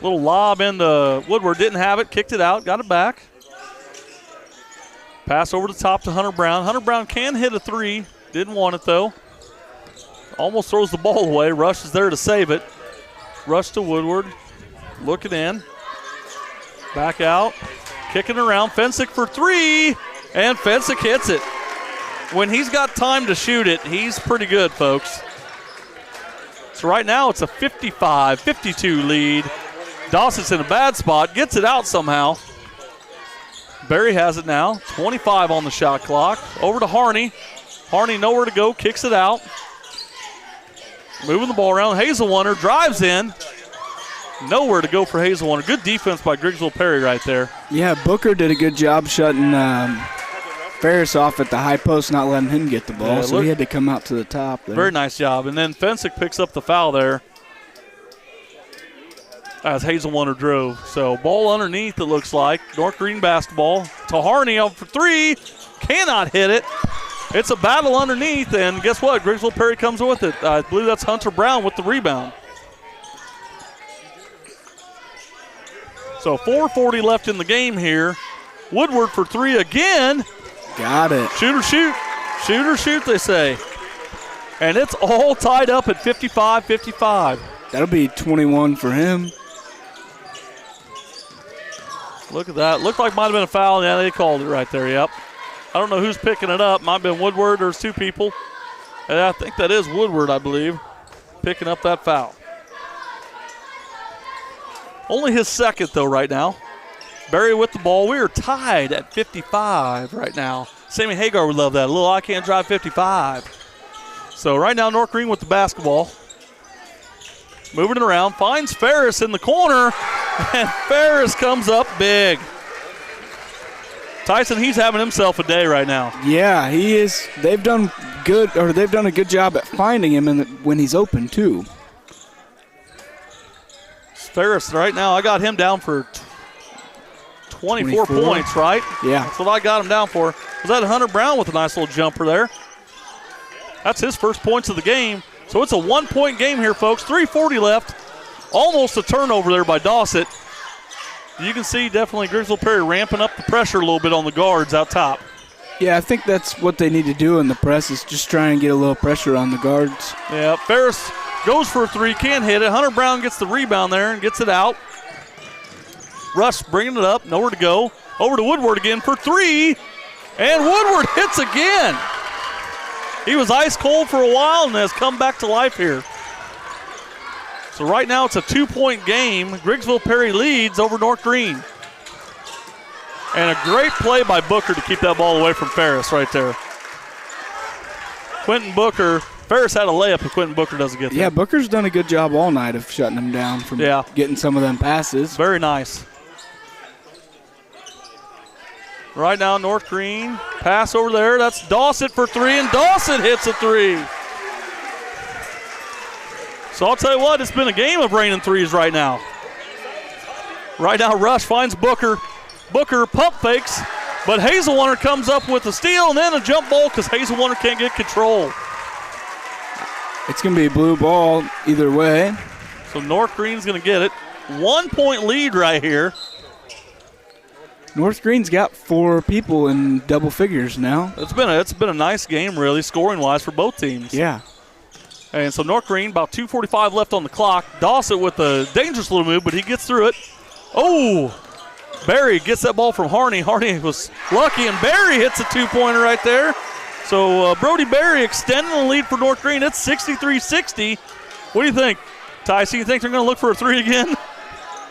Little lob into Woodward, didn't have it, kicked it out, got it back. Pass over the top to Hunter Brown. Hunter Brown can hit a three. Didn't want it, though. Almost throws the ball away. Rush is there to save it. Rush to Woodward. Looking in. Back out. Kicking around. Fensick for three. And Fensick hits it. When he's got time to shoot it, he's pretty good, folks. So right now it's a 55-52 lead. Dawson's in a bad spot. Gets it out somehow. Barry has it now. 25 on the shot clock. Over to Harney. Harney nowhere to go. Kicks it out. Moving the ball around. Hazelwater drives in. Nowhere to go for Hazelwater. Good defense by Grigsville Perry right there. Yeah, Booker did a good job shutting Ferris off at the high post, not letting him get the ball, so he had to come out to the top there. Very nice job. And then Fensick picks up the foul there as Hazelwater drove. So ball underneath, it looks like. North Green basketball to Harney up for three. Cannot hit it. It's a battle underneath, and guess what? Grigsville Perry comes with it. I believe that's Hunter Brown with the rebound. So 4:40 left in the game here. Woodward for three again. Got it. Shoot or shoot. Shoot or shoot, they say. And it's all tied up at 55-55. That'll be 21 for him. Look at that. Looked like might have been a foul. Yeah, they called it right there, yep. I don't know who's picking it up. Might have been Woodward. There's two people. And I think that is Woodward, I believe, picking up that foul. Only his second, though, right now. Barry with the ball. We are tied at 55 right now. Sammy Hagar would love that. A little I can't drive 55. So right now, North Green with the basketball. Moving it around. Finds Ferris in the corner. And Ferris comes up big. Tyson, he's having himself a day right now. Yeah, he is. They've done a good job at finding him when he's open, too. Ferris right now, I got him down for 24 points, right? Yeah. That's what I got him down for. Was that Hunter Brown with a nice little jumper there? That's his first points of the game. So it's a 1-point game here, folks. 3:40 left. Almost a turnover there by Dawson. You can see definitely Grigsville Perry ramping up the pressure a little bit on the guards out top. Yeah, I think that's what they need to do in the press is just try and get a little pressure on the guards. Yeah, Ferris goes for a three, can't hit it. Hunter Brown gets the rebound there and gets it out. Rush bringing it up, nowhere to go. Over to Woodward again for three, and Woodward hits again. He was ice cold for a while and has come back to life here. So right now it's a 2-point game. Grigsville Perry leads over North Green. And a great play by Booker to keep that ball away from Ferris right there. Quentin Booker, Ferris had a layup and Quentin Booker doesn't get there. Yeah, Booker's done a good job all night of shutting him down from getting some of them passes. Very nice. Right now, North Green, pass over there. That's Dawson for three, and Dawson hits a three. So I'll tell you what, it's been a game of raining threes right now. Right now, Rush finds Booker. Booker pump fakes, but Hazelwater comes up with a steal and then a jump ball because Hazelwater can't get control. It's going to be a blue ball either way. So North Green's going to get it. 1-point lead right here. North Green's got 4 people in double figures now. It's been a nice game, really, scoring-wise for both teams. Yeah. And so North Green, about 2:45 left on the clock. Dawson with a dangerous little move, but he gets through it. Oh, Barry gets that ball from Harney. Harney was lucky, and Barry hits a 2-pointer right there. So Brody Barry extending the lead for North Green. It's 63-60. What do you think, Tyson? You think they're going to look for a three again?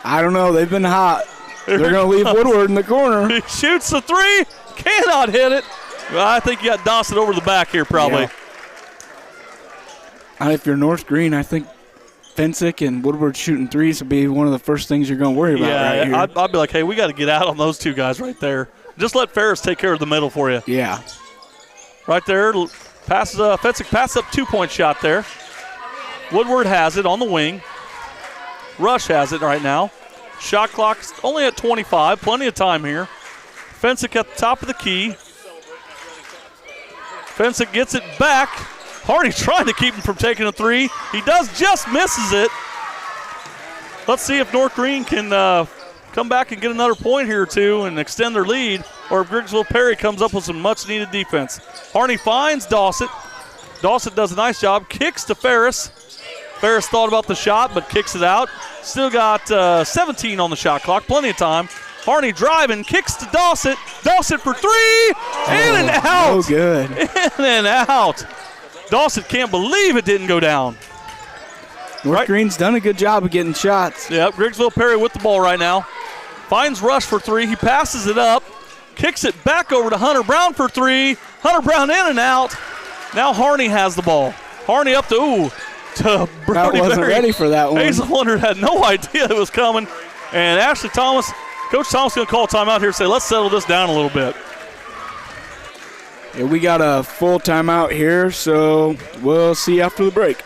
I don't know. They've been hot. They're going to leave Woodward in the corner. He shoots the three. Cannot hit it. Well, I think you got Dawson over the back here probably. Yeah. If you're North Green, I think Fensick and Woodward shooting threes would be one of the first things you're going to worry about right here. I'd be like, hey, we got to get out on those two guys right there. Just let Ferris take care of the middle for you. Yeah. Right there, passes Fensick passes up 2-point shot there. Woodward has it on the wing. Rush has it right now. Shot clock's only at 25. Plenty of time here. Fensick at the top of the key. Fensick gets it back. Hardy's trying to keep him from taking a three. He does, just misses it. Let's see if North Green can come back and get another point here or two and extend their lead, or if Griggsville Perry comes up with some much-needed defense. Harney finds Dawson. Dawson does a nice job, kicks to Ferris. Ferris thought about the shot, but kicks it out. Still got 17 on the shot clock, plenty of time. Harney driving, kicks to Dawson. Dawson for three, in and out. Oh, good. In and out. Dawson can't believe it didn't go down. North Green's done a good job of getting shots. Yep, Griggsville Perry with the ball right now. Finds Rush for three. He passes it up, kicks it back over to Hunter Brown for three. Hunter Brown in and out. Now Harney has the ball. Harney up to Brody wasn't Berry. ready for that one. Hazel Wonder had no idea it was coming. And Ashley Thomas, Coach Thomas going to call timeout here and say, let's settle this down a little bit. Yeah, we got a full timeout here, so we'll see you after the break.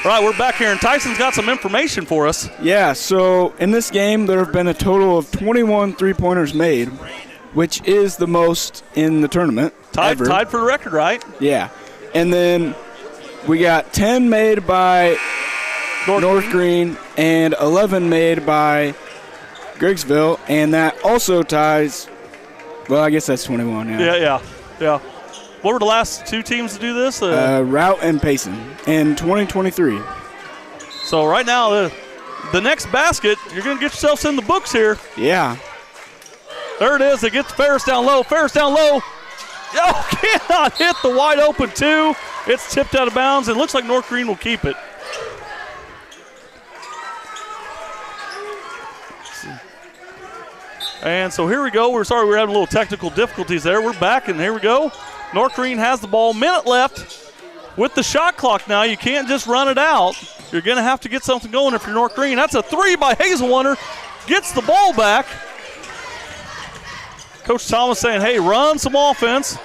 All right, we're back here, and Tyson's got some information for us. Yeah, so in this game, there have been a total of 21 three-pointers made, which is the most in the tournament. Tied for the record, right? Yeah. And then we got 10 made by North Green and 11 made by Griggsville, and that also ties, well, I guess that's 21, Yeah. What were the last two teams to do this? Route and Payson in 2023. So right now, the next basket, you're going to get yourselves in the books here. Yeah. There it is. It gets Ferris down low. Ferris down low. Oh, cannot hit the wide open two. It's tipped out of bounds. It looks like North Green will keep it. And so here we go. We're sorry we're having a little technical difficulties there. We're back, and here we go. North Green has the ball. Minute left with the shot clock now. You can't just run it out. You're going to have to get something going if you're North Green. That's a three by Hazelwonder. Gets the ball back. Coach Thomas saying, hey, run some offense.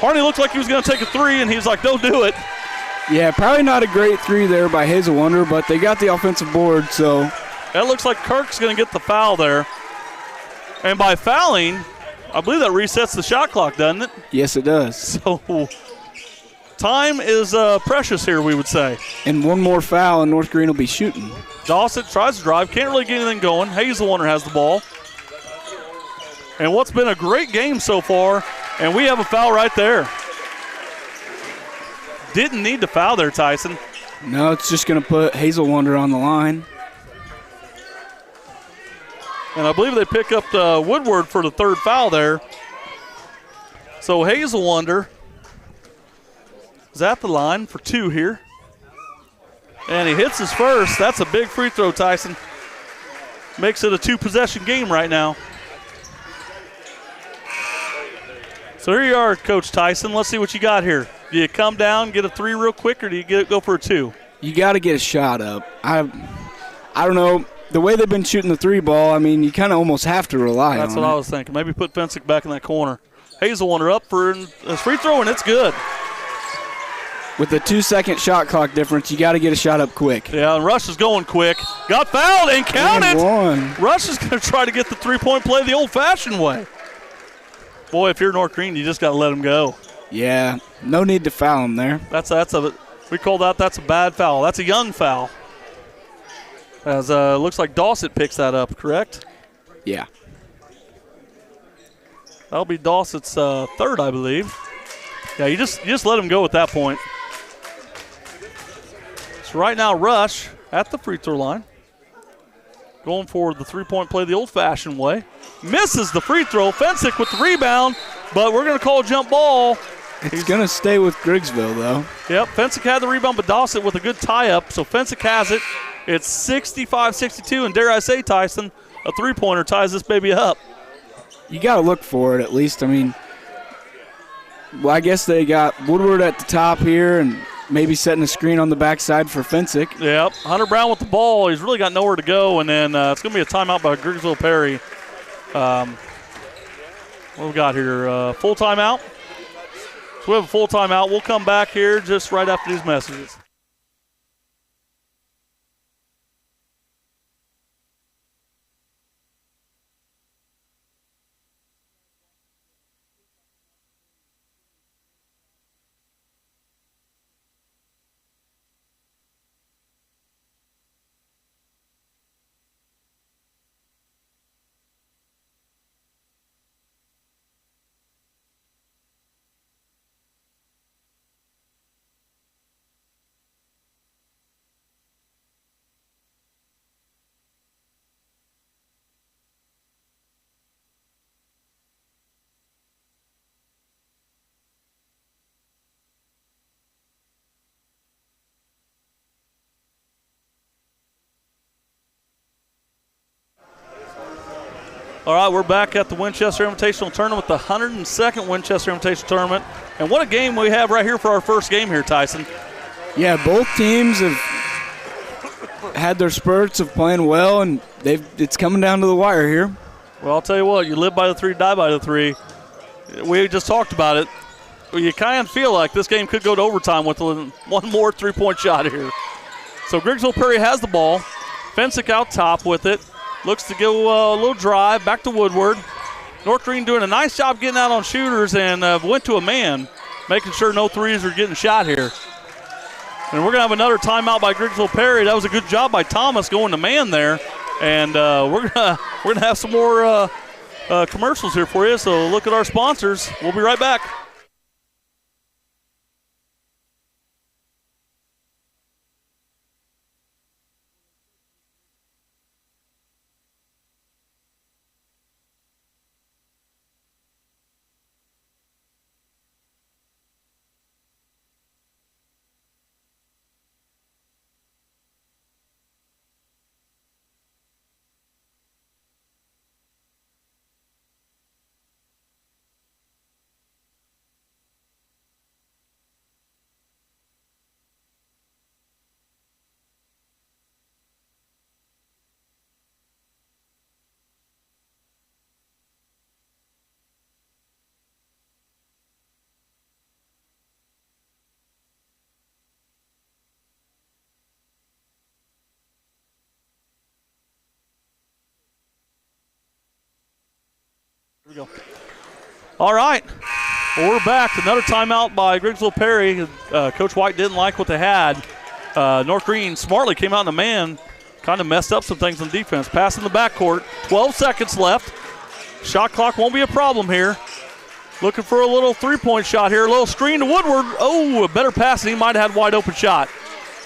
Harney looked like he was going to take a three, and he was like, don't do it. Yeah, probably not a great three there by Hazelwonder, but they got the offensive board, so. That looks like Kirk's going to get the foul there. And by fouling, I believe that resets the shot clock, doesn't it? Yes, it does. So time is precious here, we would say. And one more foul, and North Green will be shooting. Dawson tries to drive, can't really get anything going. Hazelwonder has the ball. And what's been a great game so far, and we have a foul right there. Didn't need to foul there, Tyson. No, it's just going to put Hazelwonder on the line. And I believe they pick up Woodward for the third foul there. So Hazelwonder is at the line for two here. And he hits his first. That's a big free throw, Tyson. Makes it a two-possession game right now. So here you are, Coach Tyson. Let's see what you got here. Do you come down, get a three real quick, or do you go for a two? You got to get a shot up. I don't know. The way they've been shooting the three ball, I mean, you kind of almost have to rely on it. That's what I was thinking. Maybe put Fensick back in that corner. Hazelwonder up for a free throw, and it's good. With the 2-second shot clock difference, you got to get a shot up quick. Yeah, and Rush is going quick. Got fouled and counted. And one. Rush is going to try to get the three-point play the old-fashioned way. Boy, if you're North Green, you just got to let him go. Yeah, no need to foul him there. We called out that's a bad foul. That's a young foul. As looks like Dawson picks that up, correct? Yeah. That'll be Dawson's third, I believe. Yeah, you just let him go at that point. So right now, Rush at the free throw line. Going for the three-point play the old-fashioned way. Misses the free throw. Fensick with the rebound, but we're going to call a jump ball. He's going to stay with Griggsville, though. Yep, Fensick had the rebound, but Dawson with a good tie-up, so Fensick has it. It's 65-62, and dare I say, Tyson, a three-pointer ties this baby up. You got to look for it at least. I mean, well, I guess they got Woodward at the top here and maybe setting a screen on the backside for Fensick. Yep, Hunter Brown with the ball. He's really got nowhere to go, and then it's going to be a timeout by Griggsville Perry. What we got here? Full timeout. So we have a full timeout. We'll come back here just right after these messages. All right, we're back at the Winchester Invitational Tournament, the 102nd Winchester Invitational Tournament. And what a game we have right here for our first game here, Tyson. Yeah, both teams have had their spurts of playing well, and it's coming down to the wire here. Well, I'll tell you what, you live by the three, die by the three. We just talked about it. You kind of feel like this game could go to overtime with one more three-point shot here. So Griggsville Perry has the ball. Fensick out top with it. Looks to go a little drive, back to Woodward. North Green doing a nice job getting out on shooters and went to a man, making sure no threes are getting shot here. And we're going to have another timeout by Griggsville Perry. That was a good job by Thomas going to man there. And we're gonna have some more commercials here for you, so look at our sponsors. We'll be right back. Here we go. All right. Well, we're back. Another timeout by Griggsville Perry. Coach White didn't like what they had. North Green smartly came out in a man, kind of messed up some things on defense. Pass in the backcourt. 12 seconds left. Shot clock won't be a problem here. Looking for a little three-point shot here. A little screen to Woodward. Oh, a better pass, and he might have had a wide open shot.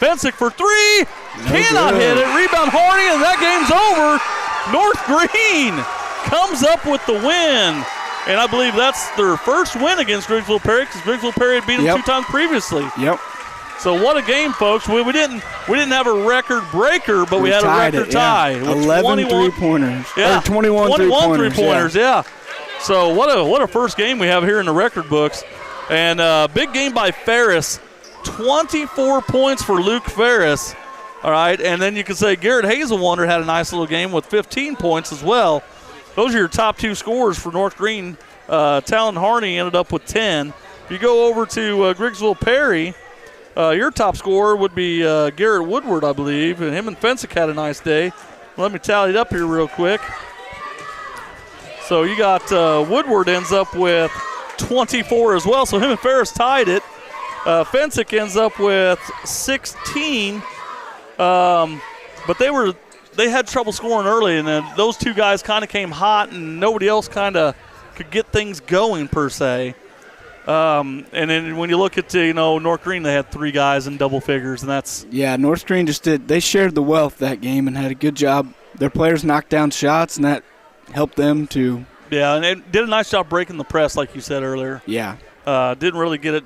Fensick for three. Cannot hit it. Rebound Harney, and that game's over. North Green comes up with the win. And I believe that's their first win against Griggsville Perry because Griggsville Perry had beat them 2 times previously. Yep. So what a game, folks. We didn't have a record breaker, but we had a record tie. 11 three-pointers. Yeah. 21 three-pointers, yeah. So what a first game we have here in the record books. And big game by Ferris. 24 points for Luke Ferris. All right, and then you can say Garrett Hazelwander had a nice little game with 15 points as well. Those are your top two scorers for North Green. Talon Harney ended up with 10. If you go over to Griggsville Perry, your top scorer would be Garrett Woodward, I believe. And him and Fensick had a nice day. Let me tally it up here real quick. So you got Woodward ends up with 24 as well. So him and Ferris tied it. Fensick ends up with 16. But they had trouble scoring early, and then those two guys kind of came hot, and nobody else kind of could get things going per se. And then when you look at North Green, they had 3 guys in double figures, and that's North Green they shared the wealth that game and had a good job. Their players knocked down shots, and that helped them to. Yeah, and they did a nice job breaking the press, like you said earlier. Yeah, didn't really get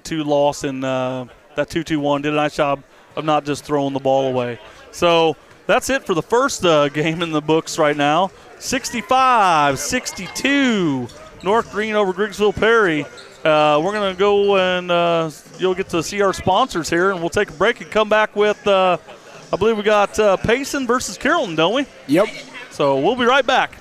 too lost in that 2-2-1. Did a nice job of not just throwing the ball away. So that's it for the first game in the books right now. 65-62, North Green over Griggsville Perry. We're going to go and you'll get to see our sponsors here, and we'll take a break and come back with, I believe we got Payson versus Carrollton, don't we? Yep. So we'll be right back.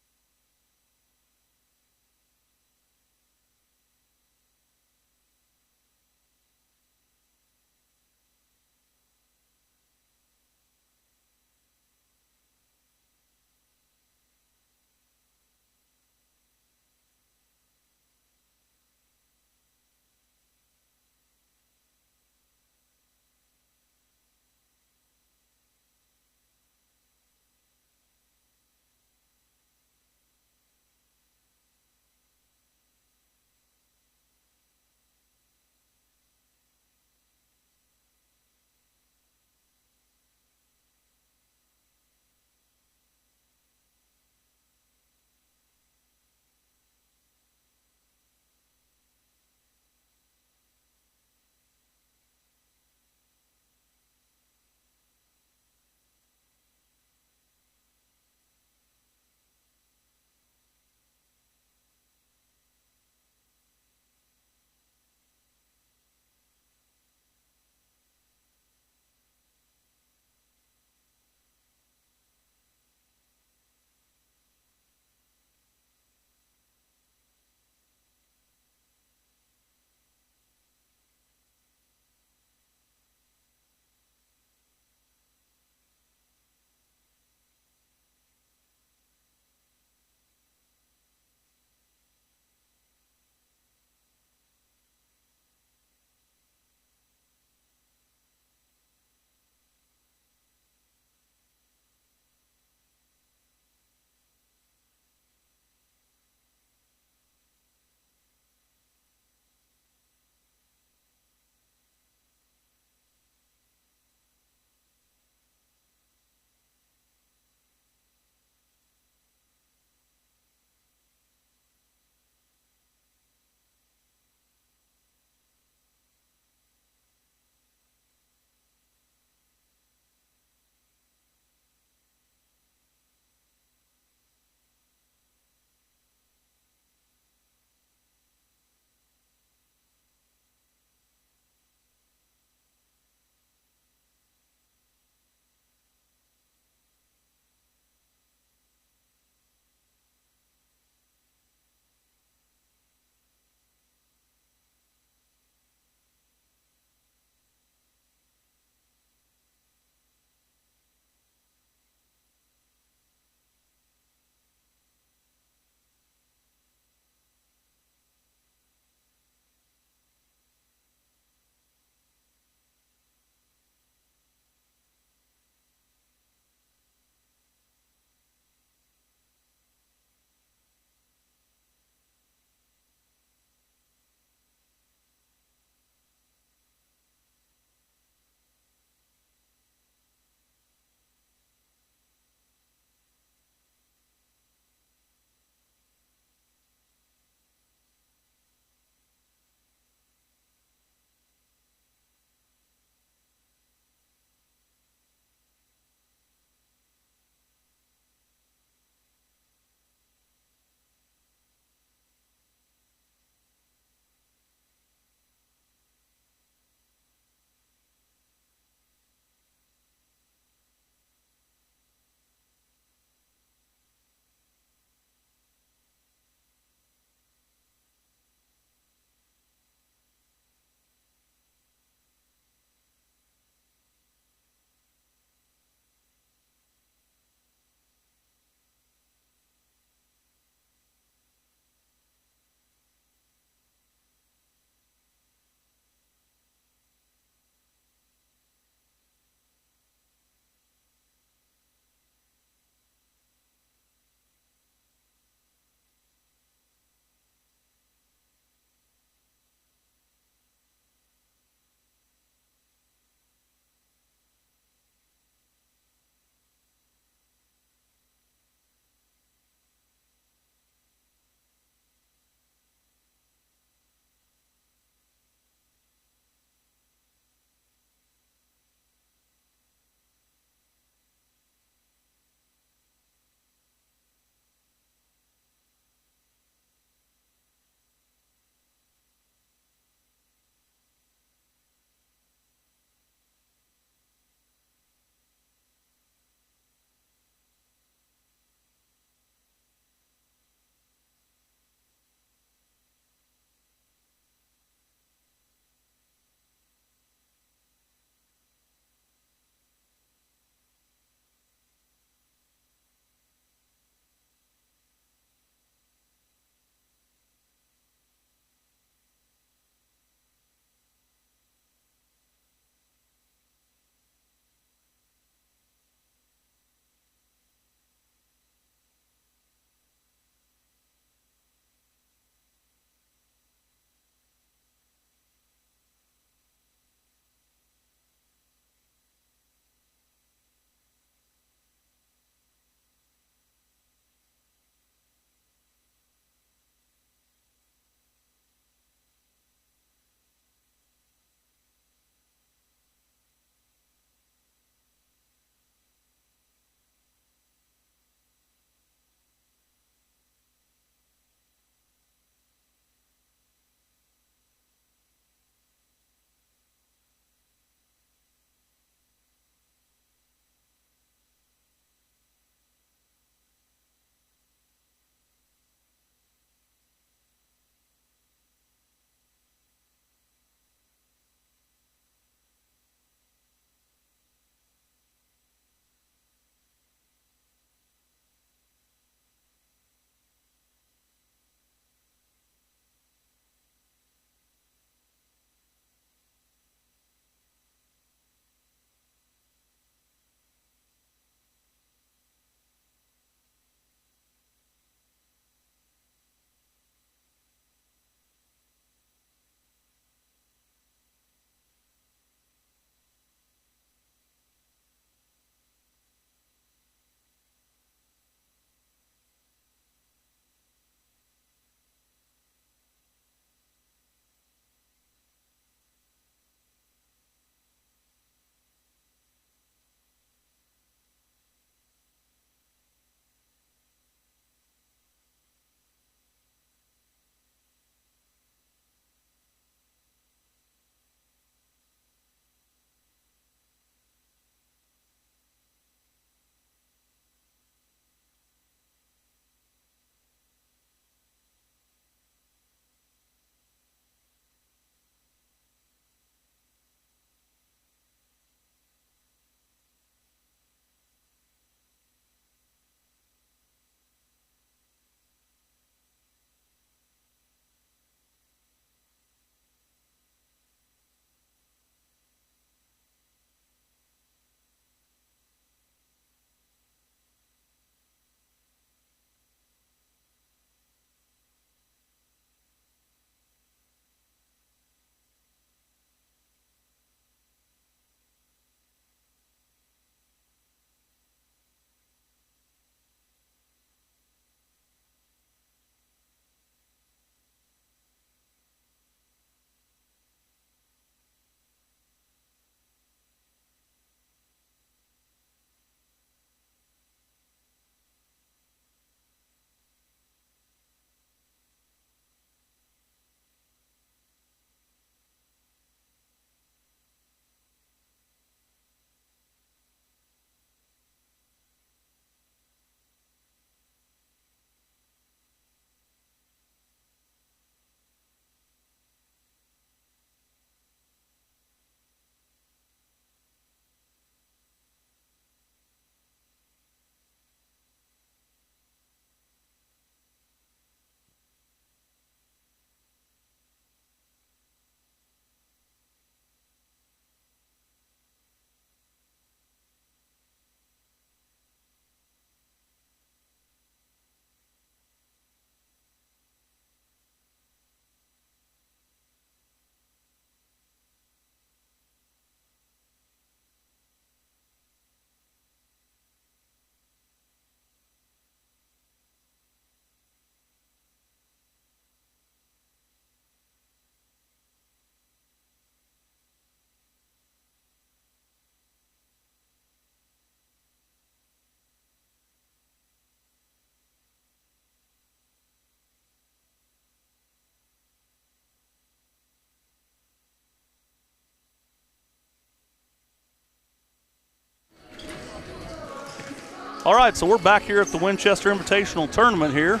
All right, so we're back here at the Winchester Invitational Tournament here,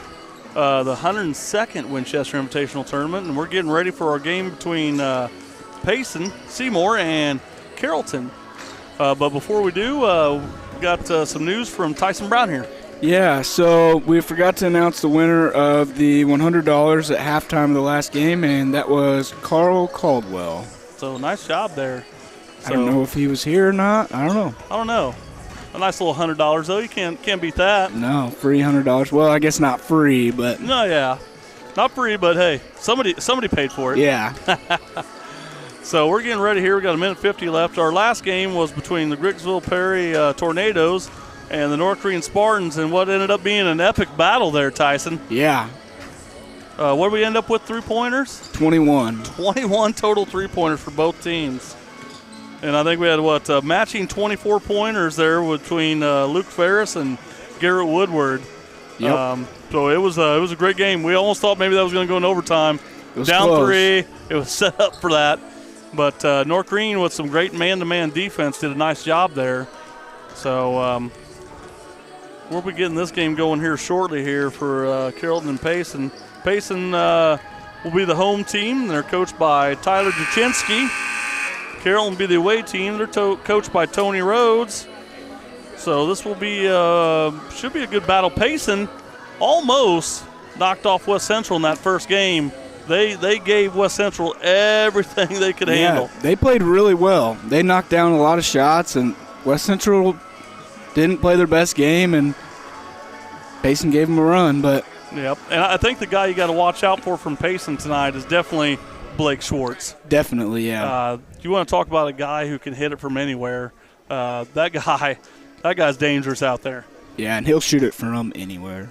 the 102nd Winchester Invitational Tournament, and we're getting ready for our game between Payson, Seymour, and Carrollton. But before we do, we got some news from Tyson Brown here. Yeah, so we forgot to announce the winner of the $100 at halftime of the last game, and that was Carl Caldwell. So nice job there. I don't know if he was here or not. I don't know. A nice little $100 though. You can't beat that. No, free $100. Well, I guess not free, but no, yeah, not free, but hey, somebody paid for it. Yeah. So we're getting ready here. We got a minute 50 left. Our last game was between the Grigsville Perry Tornadoes and the North Korean Spartans, and what ended up being an epic battle there, Tyson. Yeah. What did we end up with? 3-pointers? 21. 21 total 3-pointers for both teams. And I think we had, matching 24-pointers there between Luke Ferris and Garrett Woodward. Yep. So it was a great game. We almost thought maybe that was going to go in overtime. Down close. 3. It was set up for that. But North Green, with some great man-to-man defense, did a nice job there. So we'll be getting this game going here shortly here for Carrollton and Payson. Payson will be the home team. They're coached by Tyler Duchinski. Carrollton will be the away team. They're coached by Tony Rhodes. So this will be should be a good battle. Payson almost knocked off West Central in that first game. They gave West Central everything they could handle. They played really well. They knocked down a lot of shots, and West Central didn't play their best game, and Payson gave them a run. But yep, and I think the guy you got to watch out for from Payson tonight is definitely Blake Schwartz. Definitely, yeah. You want to talk about a guy who can hit it from anywhere. That guy's dangerous out there. Yeah, and he'll shoot it from anywhere.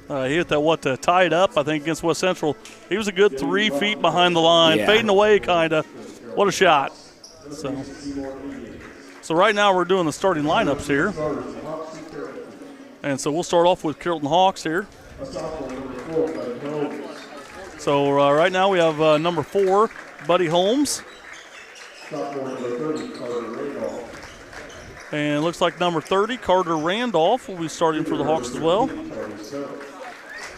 He hit that, tied up, I think, against West Central. He was a good 3 feet behind the line, fading away kind of. What a shot. So right now we're doing the starting lineups here. And so we'll start off with Carrollton Hawks here. So right now we have number 4, Buddy Holmes. And it looks like number 30, Carter Randolph, will be starting for the Hawks as well.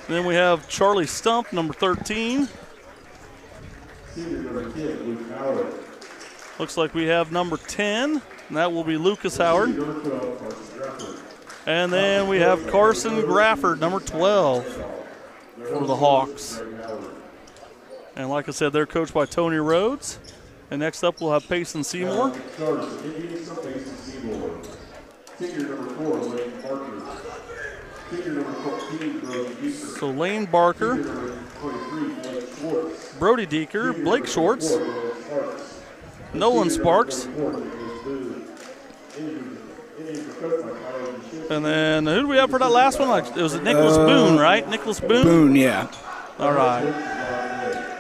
Then we have Charlie Stump, number 13. Looks like we have number 10, and that will be Lucas Howard. And then we have Carson Grafford, number 12, for the Hawks. And like I said, they're coached by Tony Rhodes. And next up, we'll have Payson Seymour. So Lane Barker, Brody Deeker, Blake Schwartz, Nolan Sparks, and then who do we have for that last one? It was Nicholas Boone, right? Nicholas Boone? Boone, yeah. All right.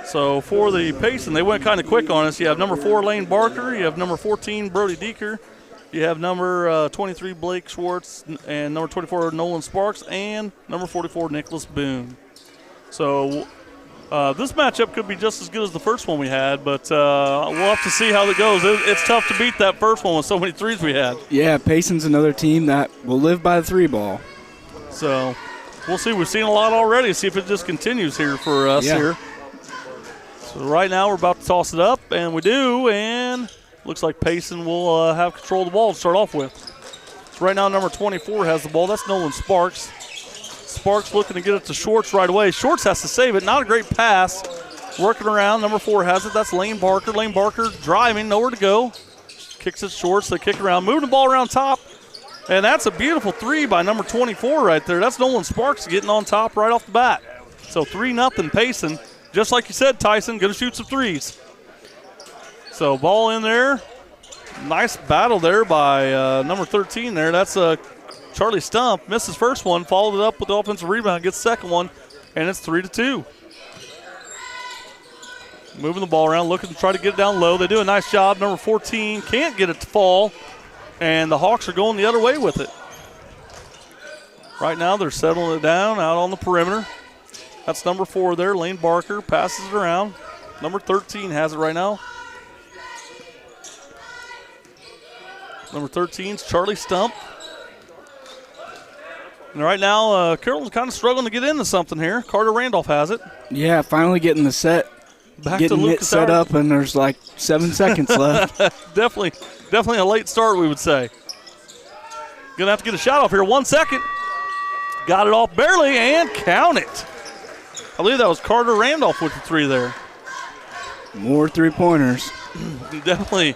So for the Payson, they went kind of quick on us. You have number 4, Lane Barker. You have number 14, Brody Deeker. You have number 23, Blake Schwartz, and number 24, Nolan Sparks, and number 44, Nicholas Boone. So this matchup could be just as good as the first one we had, but we'll have to see how it goes. It's tough to beat that first one with so many threes we had. Yeah, Payson's another team that will live by the 3 ball. So we'll see. We've seen a lot already. See if it just continues here for us here. So right now we're about to toss it up, and we do, and looks like Payson will have control of the ball to start off with. So right now number 24 has the ball. That's Nolan Sparks. Sparks looking to get it to Schwartz right away. Schwartz has to save it. Not a great pass. Working around. Number 4 has it. That's Lane Barker. Lane Barker driving. Nowhere to go. Kicks it Schwartz. They kick around. Moving the ball around top. And that's a beautiful 3 by number 24 right there. That's Nolan Sparks getting on top right off the bat. So 3-0 Payson. Just like you said, Tyson, going to shoot some threes. So ball in there. Nice battle there by number 13 there. That's Charlie Stump. Misses first one, followed it up with the offensive rebound, gets second one, and it's 3-2. Moving the ball around, looking to try to get it down low. They do a nice job. Number 14 can't get it to fall, and the Hawks are going the other way with it. Right now they're settling it down out on the perimeter. That's number 4 there, Lane Barker, passes it around. Number 13 has it right now. Number 13's Charlie Stump. And right now, Carrollton's kind of struggling to get into something here. Carter Randolph has it. Yeah, finally getting the set. Back getting to it Lucas set Howard. up, and there's like 7 seconds left. Definitely a late start, we would say. Going to have to get a shot off here. 1 second. Got it off barely and count it. I believe that was Carter Randolph with the 3 there. More 3-pointers. Definitely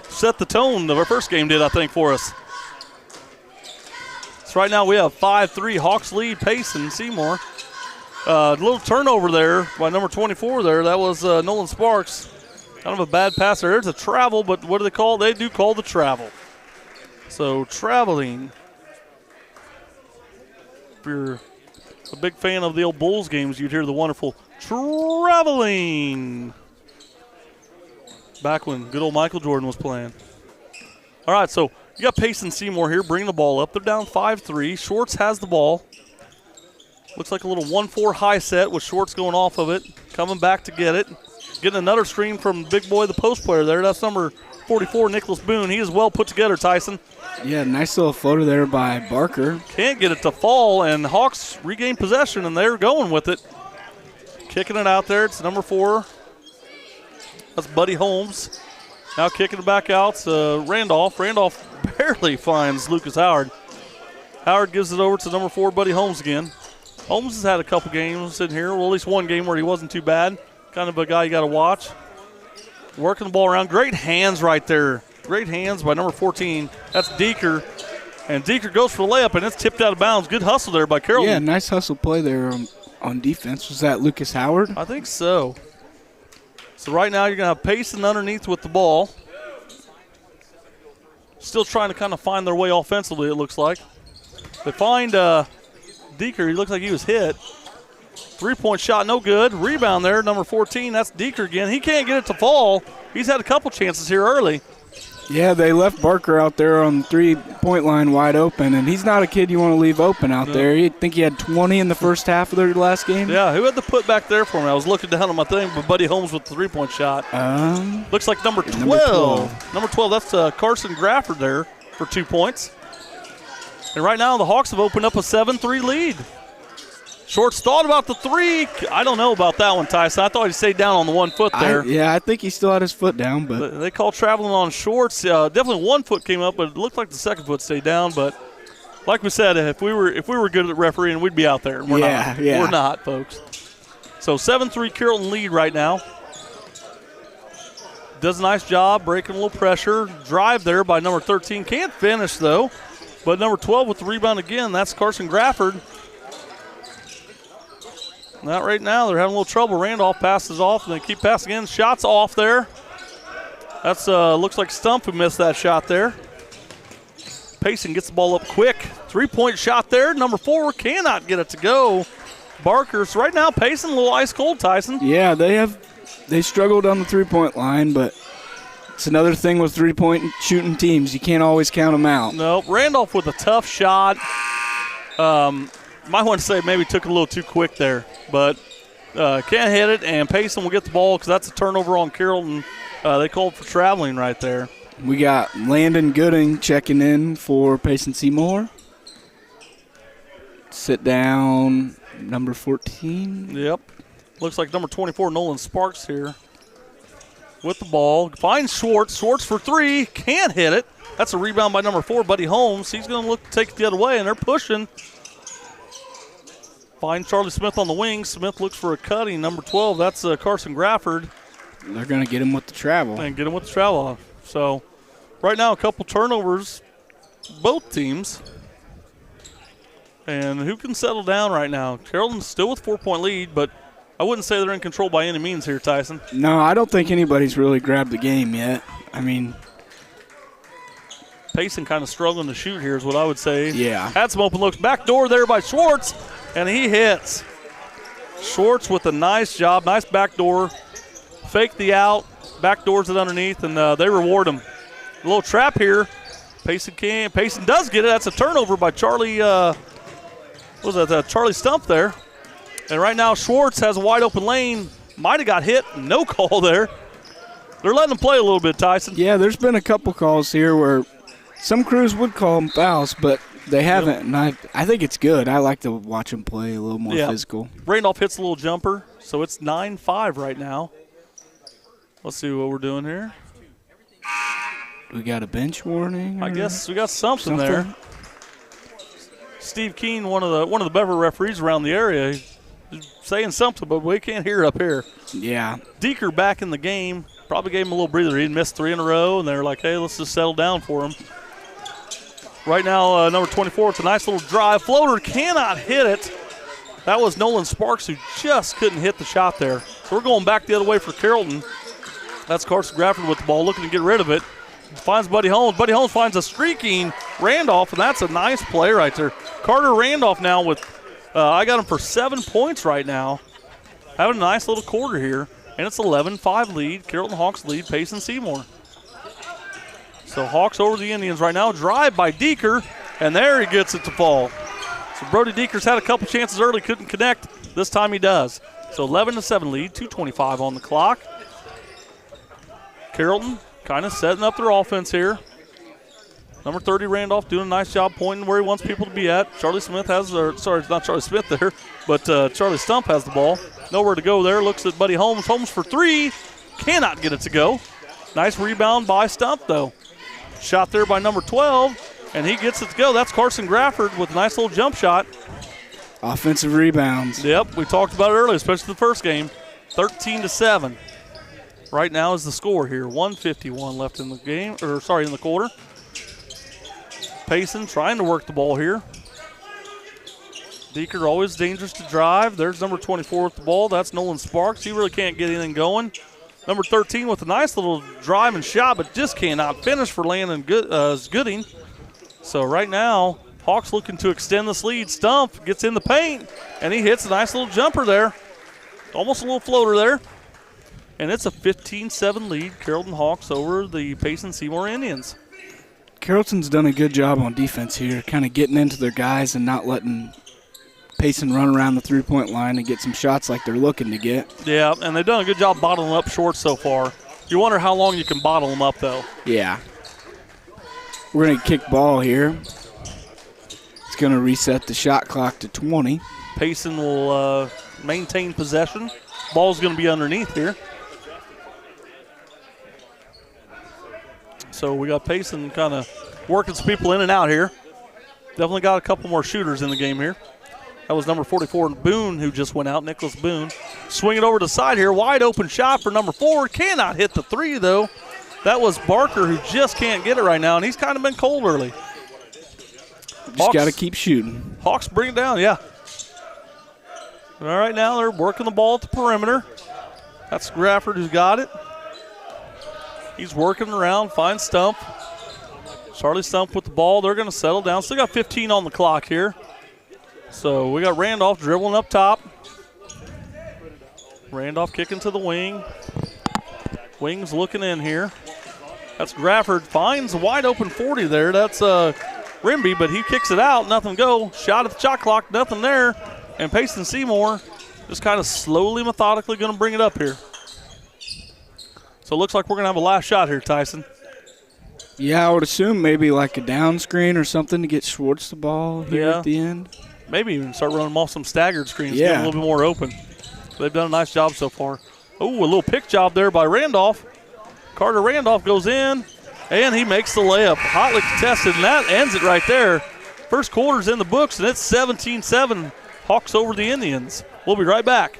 set the tone of our first game did, I think, for us. So right now we have 5-3 Hawks lead Payson Seymour. Little turnover there by number 24 there. That was Nolan Sparks. Kind of a bad pass there. There's a travel, but what do they call it? They do call the travel. So traveling. If you're a big fan of the old Bulls games, you'd hear the wonderful traveling. Back when good old Michael Jordan was playing. All right, so you got Payson Seymour here bringing the ball up. They're down 5-3. Shorts has the ball. Looks like a little 1-4 high set with Shorts going off of it. Coming back to get it. Getting another screen from big boy, the post player there. That's number 44, Nicholas Boone. He is well put together, Tyson. Yeah, nice little floater there by Barker. Can't get it to fall, and Hawks regain possession, and they're going with it. Kicking it out there. It's number 4. That's Buddy Holmes. Now kicking it back out to Randolph. Randolph barely finds Lucas Howard. Howard gives it over to number 4, Buddy Holmes again. Holmes has had a couple games in here, well, at least one game where he wasn't too bad. Kind of a guy you got to watch. Working the ball around. Great hands right there. Great hands by number 14. That's Deeker. And Deeker goes for the layup, and it's tipped out of bounds. Good hustle there by Carrollton. Yeah, nice hustle play there on defense. Was that Lucas Howard? I think so. So right now you're going to have Payson underneath with the ball. Still trying to kind of find their way offensively, it looks like. They find Deeker. He looks like he was hit. 3-point shot, no good. Rebound there, number 14. That's Deeker again. He can't get it to fall. He's had a couple chances here early. Yeah, they left Barker out there on the 3-point line wide open, and he's not a kid you want to leave open out there. You think he had 20 in the first half of their last game? Yeah, who had the put back there for me? I was looking down on my thing, but Buddy Holmes with the 3-point shot. Looks like number 12. Number 12, that's Carson Grafford there for 2 points. And right now the Hawks have opened up a 7-3 lead. Shorts thought about the 3. I don't know about that one, Tyson. I thought he stayed down on the 1 foot there. I think he still had his foot down. But they call traveling on Shorts. Definitely 1 foot came up, but it looked like the 2nd foot stayed down. But like we said, if we were good at refereeing, we'd be out there. We're not. Yeah. We're not, folks. So 7-3 Carrollton lead right now. Does a nice job breaking a little pressure. Drive there by number 13. Can't finish, though. But number 12 with the rebound again, that's Carson Grafford. Not right now. They're having a little trouble. Randolph passes off, and they keep passing in. Shots off there. That's looks like Stump who missed that shot there. Payson gets the ball up quick. 3-point shot there. Number 4 cannot get it to go. Barker's right now. Payson a little ice cold, Tyson. Yeah, they struggled on the 3-point line, but it's another thing with 3-point shooting teams. You can't always count them out. Nope. Randolph with a tough shot. Might want to say maybe took it a little too quick there, but can't hit it, and Payson will get the ball because that's a turnover on Carrollton. They called for traveling right there. We got Landon Gooding checking in for Payson Seymour. Sit down, number 14. Yep. Looks like number 24, Nolan Sparks here with the ball. Finds Schwartz. Schwartz for 3. Can't hit it. That's a rebound by number 4, Buddy Holmes. He's going to look to take it the other way, and they're pushing. Find Charlie Smith on the wing. Smith looks for a cutting. Number 12, that's Carson Grafford. They're going to get him with the travel. And get him with the travel off. So, right now, a couple turnovers, both teams. And who can settle down right now? Carrollton's still with 4-point lead, but I wouldn't say they're in control by any means here, Tyson. No, I don't think anybody's really grabbed the game yet. I mean, Payson kind of struggling to shoot here is what I would say. Yeah. Had some open looks. Back door there by Schwartz, and he hits. Schwartz with a nice job, nice back door. Fake the out, back doors it underneath, and they reward him. A little trap here. Payson does get it. That's a turnover by Charlie. Charlie Stump there. And right now Schwartz has a wide open lane. Might have got hit. No call there. They're letting him play a little bit, Tyson. Yeah, there's been a couple calls here where some crews would call them fouls, but They haven't, and I think it's good. I like to watch them play a little more physical. Randolph hits a little jumper, so it's 9-5 right now. Let's see what we're doing here. We got a bench warning. I guess we got something there. Steve Keene, one of the better referees around the area, is saying something, but we can't hear it up here. Yeah. Deeker back in the game. Probably gave him a little breather. He'd missed 3 in a row, and they were like, hey, let's just settle down for him. Right now, number 24, it's a nice little drive. Floater cannot hit it. That was Nolan Sparks who just couldn't hit the shot there. So we're going back the other way for Carrollton. That's Carson Grafford with the ball, looking to get rid of it. Finds Buddy Holmes. Buddy Holmes finds a streaking Randolph, and that's a nice play right there. Carter Randolph now with, I got him for 7 points right now. Having a nice little quarter here, and it's 11-5 lead. Carrollton Hawks lead Payson Seymour. So Hawks over the Indians right now. Drive by Deeker, and there he gets it to fall. So Brody Deeker's had a couple chances early, couldn't connect. This time he does. So 11-7 lead, 2:25 on the clock. Carrollton kind of setting up their offense here. Number 30, Randolph, doing a nice job pointing where he wants people to be at. Charlie Smith has, sorry, it's not Charlie Smith there, but Charlie Stump has the ball. Nowhere to go there. Looks at Buddy Holmes. Holmes for 3. Cannot get it to go. Nice rebound by Stump, though. Shot there by number 12, and he gets it to go. That's Carson Grafford with a nice little jump shot. Offensive rebounds. Yep, we talked about it earlier, especially the first game. 13-7. Right now is the score here. 1:51 left in the game, in the quarter. Payson trying to work the ball here. Deeker always dangerous to drive. There's number 24 with the ball. That's Nolan Sparks. He really can't get anything going. Number 13 with a nice little drive and shot, but just cannot finish for Landon Gooding. So right now, Hawks looking to extend this lead. Stump gets in the paint, and he hits a nice little jumper there. Almost a little floater there. And it's a 15-7 lead, Carrollton Hawks over the Payson Seymour Indians. Carrollton's done a good job on defense here, kind of getting into their guys and not letting Payson run around the three-point line and get some shots like they're looking to get. Yeah, and they've done a good job bottling up short so far. You wonder how long you can bottle them up, though. Yeah. We're going to kick ball here. It's going to reset the shot clock to 20. Payson will maintain possession. Ball's going to be underneath here. So we got Payson kind of working some people in and out here. Definitely got a couple more shooters in the game here. That was number 44, Boone, who just went out, Nicholas Boone. Swing it over to the side here. Wide open shot for number 4. Cannot hit the 3, though. That was Barker, who just can't get it right now, and he's kind of been cold early. Just got to keep shooting. Hawks bring it down, yeah. All right, now they're working the ball at the perimeter. That's Grafford who's got it. He's working around, finds Stump. Charlie Stump with the ball. They're going to settle down. Still got 15 on the clock here. So we got Randolph dribbling up top. Randolph kicking to the wing. Wings looking in here. That's Grafford. Finds a wide open 40 there. That's Rimby, but he kicks it out. Nothing go. Shot at the shot clock. Nothing there. And Payson Seymour just kind of slowly, methodically going to bring it up here. So it looks like we're going to have a last shot here, Tyson. Yeah, I would assume maybe like a down screen or something to get Schwartz the ball here at the end. Maybe even start running them off some staggered screens, yeah. Get a little bit more open. They've done a nice job so far. Oh, a little pick job there by Randolph. Carter Randolph goes in, and he makes the layup. Hotly contested, and that ends it right there. First quarter's in the books, and it's 17-7. Hawks over the Indians. We'll be right back.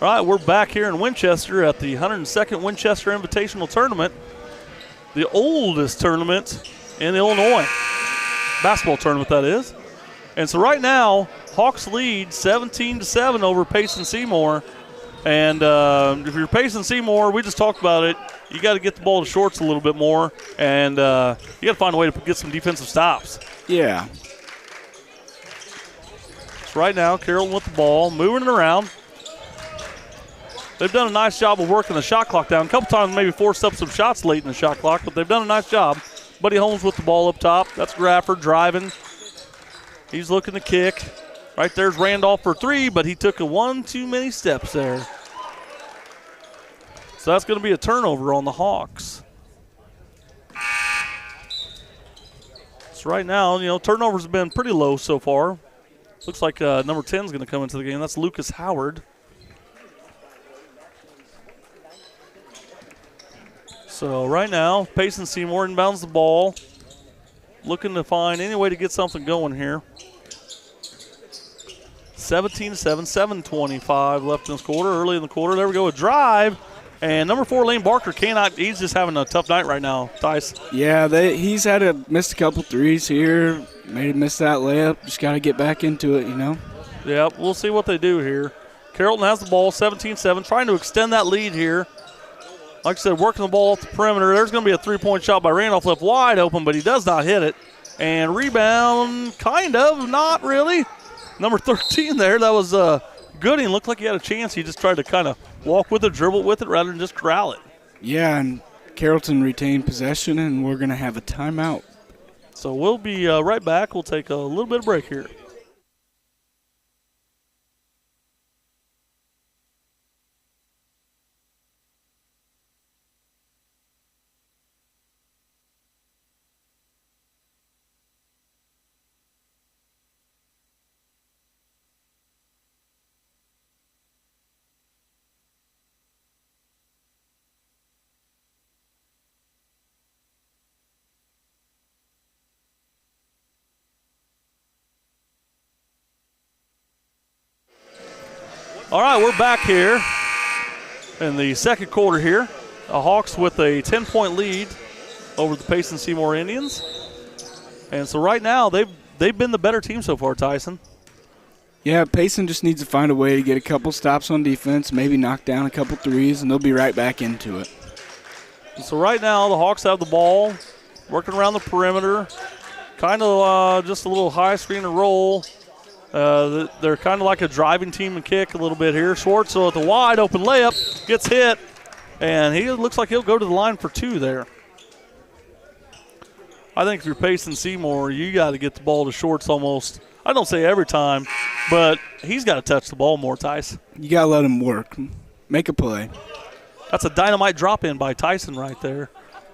All right, we're back here in Winchester at the 102nd Winchester Invitational Tournament, the oldest tournament in Illinois. Basketball tournament, that is. And so right now, Hawks lead 17-7 over Payson Seymour. And if you're Payson Seymour, we just talked about it, you got to get the ball to Shorts a little bit more, and you got to find a way to get some defensive stops. Yeah. So right now, Carrollton with the ball, moving it around. They've done a nice job of working the shot clock down. A couple times maybe forced up some shots late in the shot clock, but they've done a nice job. Buddy Holmes with the ball up top. That's Grafford driving. He's looking to kick. Right there's Randolph for three, but he took one too many steps there. So that's going to be a turnover on the Hawks. So right now, turnovers have been pretty low so far. Looks like number 10 is going to come into the game. That's Lucas Howard. So right now, Payson Seymour inbounds the ball, looking to find any way to get something going here. 17-7, 7:25 left in this quarter, early in the quarter. There we go, a drive. And number 4, Lane Barker, he's just having a tough night right now, Tice. Yeah, he's missed a couple threes here, maybe missed that layup. Just got to get back into it, Yeah, we'll see what they do here. Carrollton has the ball, 17-7, trying to extend that lead here. Like I said, working the ball off the perimeter. There's going to be a three-point shot by Randolph, left wide open, but he does not hit it. And rebound, kind of, not really. Number 13 there, that was Gooding. Looked like he had a chance. He just tried to kind of walk with it, dribble with it, rather than just corral it. Yeah, and Carrollton retained possession, and we're going to have a timeout. So we'll be right back. We'll take a little bit of break here. All right, we're back here in the second quarter here. The Hawks with a 10-point lead over the Payson Seymour Indians. And so right now, they've been the better team so far, Tyson. Yeah, Payson just needs to find a way to get a couple stops on defense, maybe knock down a couple threes, and they'll be right back into it. And so right now, the Hawks have the ball, working around the perimeter, kind of just a little high screen and roll. They're kind of like a driving team and kick a little bit here. Schwartz, so at the wide open layup, gets hit, and he looks like he'll go to the line for two there. I think if you're Payson Seymour, you got to get the ball to Schwartz almost. I don't say every time, but he's got to touch the ball more, Tyson. You got to let him work. Make a play. That's a dynamite drop-in by Tyson right there.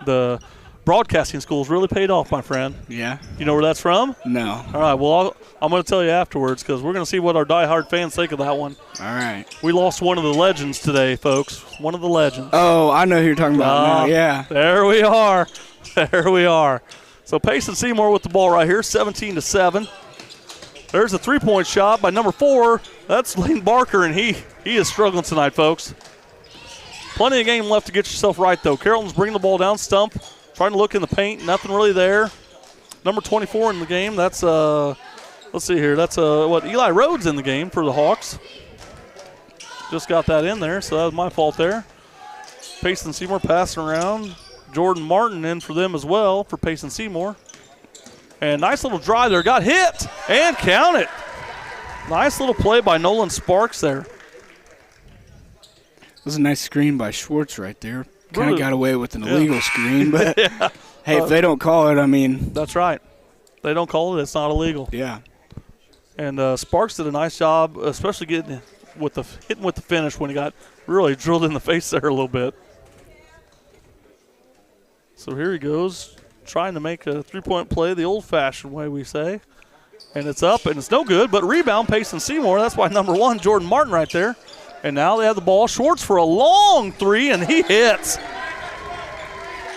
The broadcasting school's really paid off, my friend. Yeah. You know where that's from? No. All right, well, I'm going to tell you afterwards because we're going to see what our diehard fans think of that one. All right. We lost one of the legends today, folks. One of the legends. Oh, I know who you're talking about now, yeah. There we are. There we are. So Payson Seymour with the ball right here, 17-7. There's a three-point shot by number 4. That's Lane Barker, and he is struggling tonight, folks. Plenty of game left to get yourself right, though. Carrollton's bringing the ball down, stump, trying to look in the paint. Nothing really there. Number 24 in the game. That's, let's see here. That's, Eli Rhodes in the game for the Hawks. Just got that in there, so that was my fault there. Payson Seymour passing around. Jordan Martin in for them as well for Payson Seymour. And nice little drive there. Got hit and count it. Nice little play by Nolan Sparks there. That was a nice screen by Schwartz right there. Kind of got away with an illegal screen, but yeah. Hey, if they don't call it, I mean. That's right. They don't call it, it's not illegal. Yeah. And Sparks did a nice job, especially hitting with the finish when he got really drilled in the face there a little bit. So here he goes, trying to make a three-point play the old-fashioned way, we say. And it's up, and it's no good, but rebound, Payson Seymour. That's why number 1, Jordan Martin right there. And now they have the ball. Schwartz for a long three, and he hits.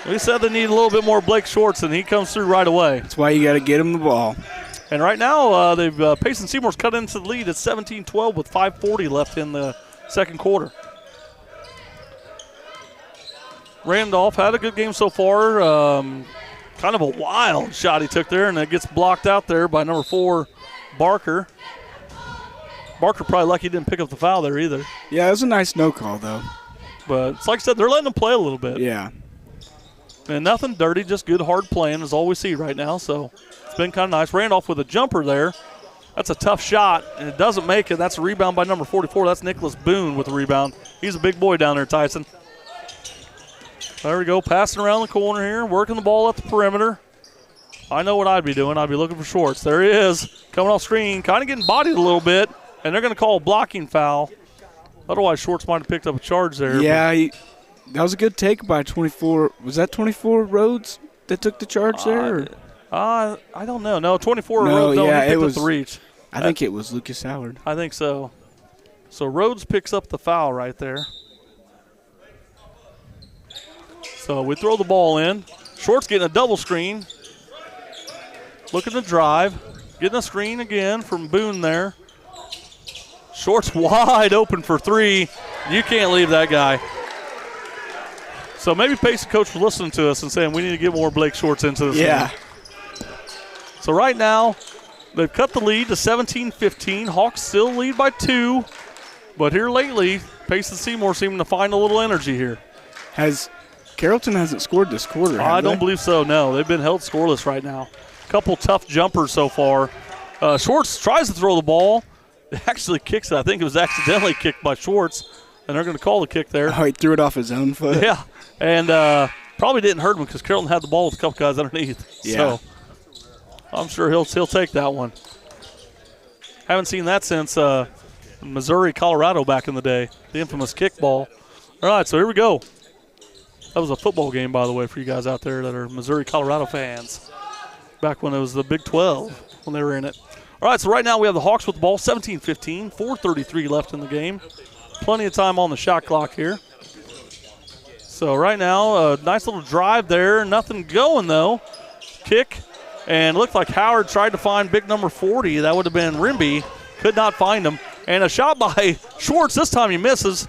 We said they need a little bit more Blake Schwartz, and he comes through right away. That's why you got to get him the ball. And right now, Payson Seymour's cut into the lead at 17-12 with 5:40 left in the second quarter. Randolph had a good game so far. Kind of a wild shot he took there, and it gets blocked out there by number 4, Barker. Barker probably lucky he didn't pick up the foul there either. Yeah, it was a nice no call, though. But it's like I said, they're letting them play a little bit. Yeah. And nothing dirty, just good hard playing is all we see right now. So it's been kind of nice. Randolph with a jumper there. That's a tough shot, and it doesn't make it. That's a rebound by number 44. That's Nicholas Boone with the rebound. He's a big boy down there, Tyson. There we go, passing around the corner here, working the ball at the perimeter. I know what I'd be doing. I'd be looking for Schwartz. There he is, coming off screen, kind of getting bodied a little bit, and they're going to call a blocking foul. Otherwise, Schwartz might have picked up a charge there. Yeah, that was a good take by 24. Was that 24 Rhodes that took the charge there? I don't know. No, 24 Rhodes. No, he picked up the reach. I think it was Lucas Howard. I think so. So Rhodes picks up the foul right there. So we throw the ball in. Schwartz getting a double screen. Looking to drive. Getting a screen again from Boone there. Schwartz wide open for 3. You can't leave that guy. So maybe Payson coach was listening to us and saying we need to get more Blake Schwartz into this game. So right now, they've cut the lead to 17-15. Hawks still lead by 2. But here lately, Payson Seymour seeming to find a little energy here. Carrollton hasn't scored this quarter, I don't believe so, no. They've been held scoreless right now. Couple tough jumpers so far. Schwartz tries to throw the ball. It actually kicks it. I think it was accidentally kicked by Schwartz, and they're going to call the kick there. Oh, he threw it off his own foot. Yeah, and probably didn't hurt him because Carrollton had the ball with a couple guys underneath. Yeah. So I'm sure he'll take that one. Haven't seen that since Missouri, Colorado back in the day, the infamous kickball. All right, so here we go. That was a football game, by the way, for you guys out there that are Missouri, Colorado fans. Back when it was the Big 12, when they were in it. All right, so right now we have the Hawks with the ball, 17-15, 4:33 left in the game. Plenty of time on the shot clock here. So right now, a nice little drive there. Nothing going, though. Kick, and looked like Howard tried to find big number 40. That would have been Rimby. Could not find him. And a shot by Schwartz. This time he misses.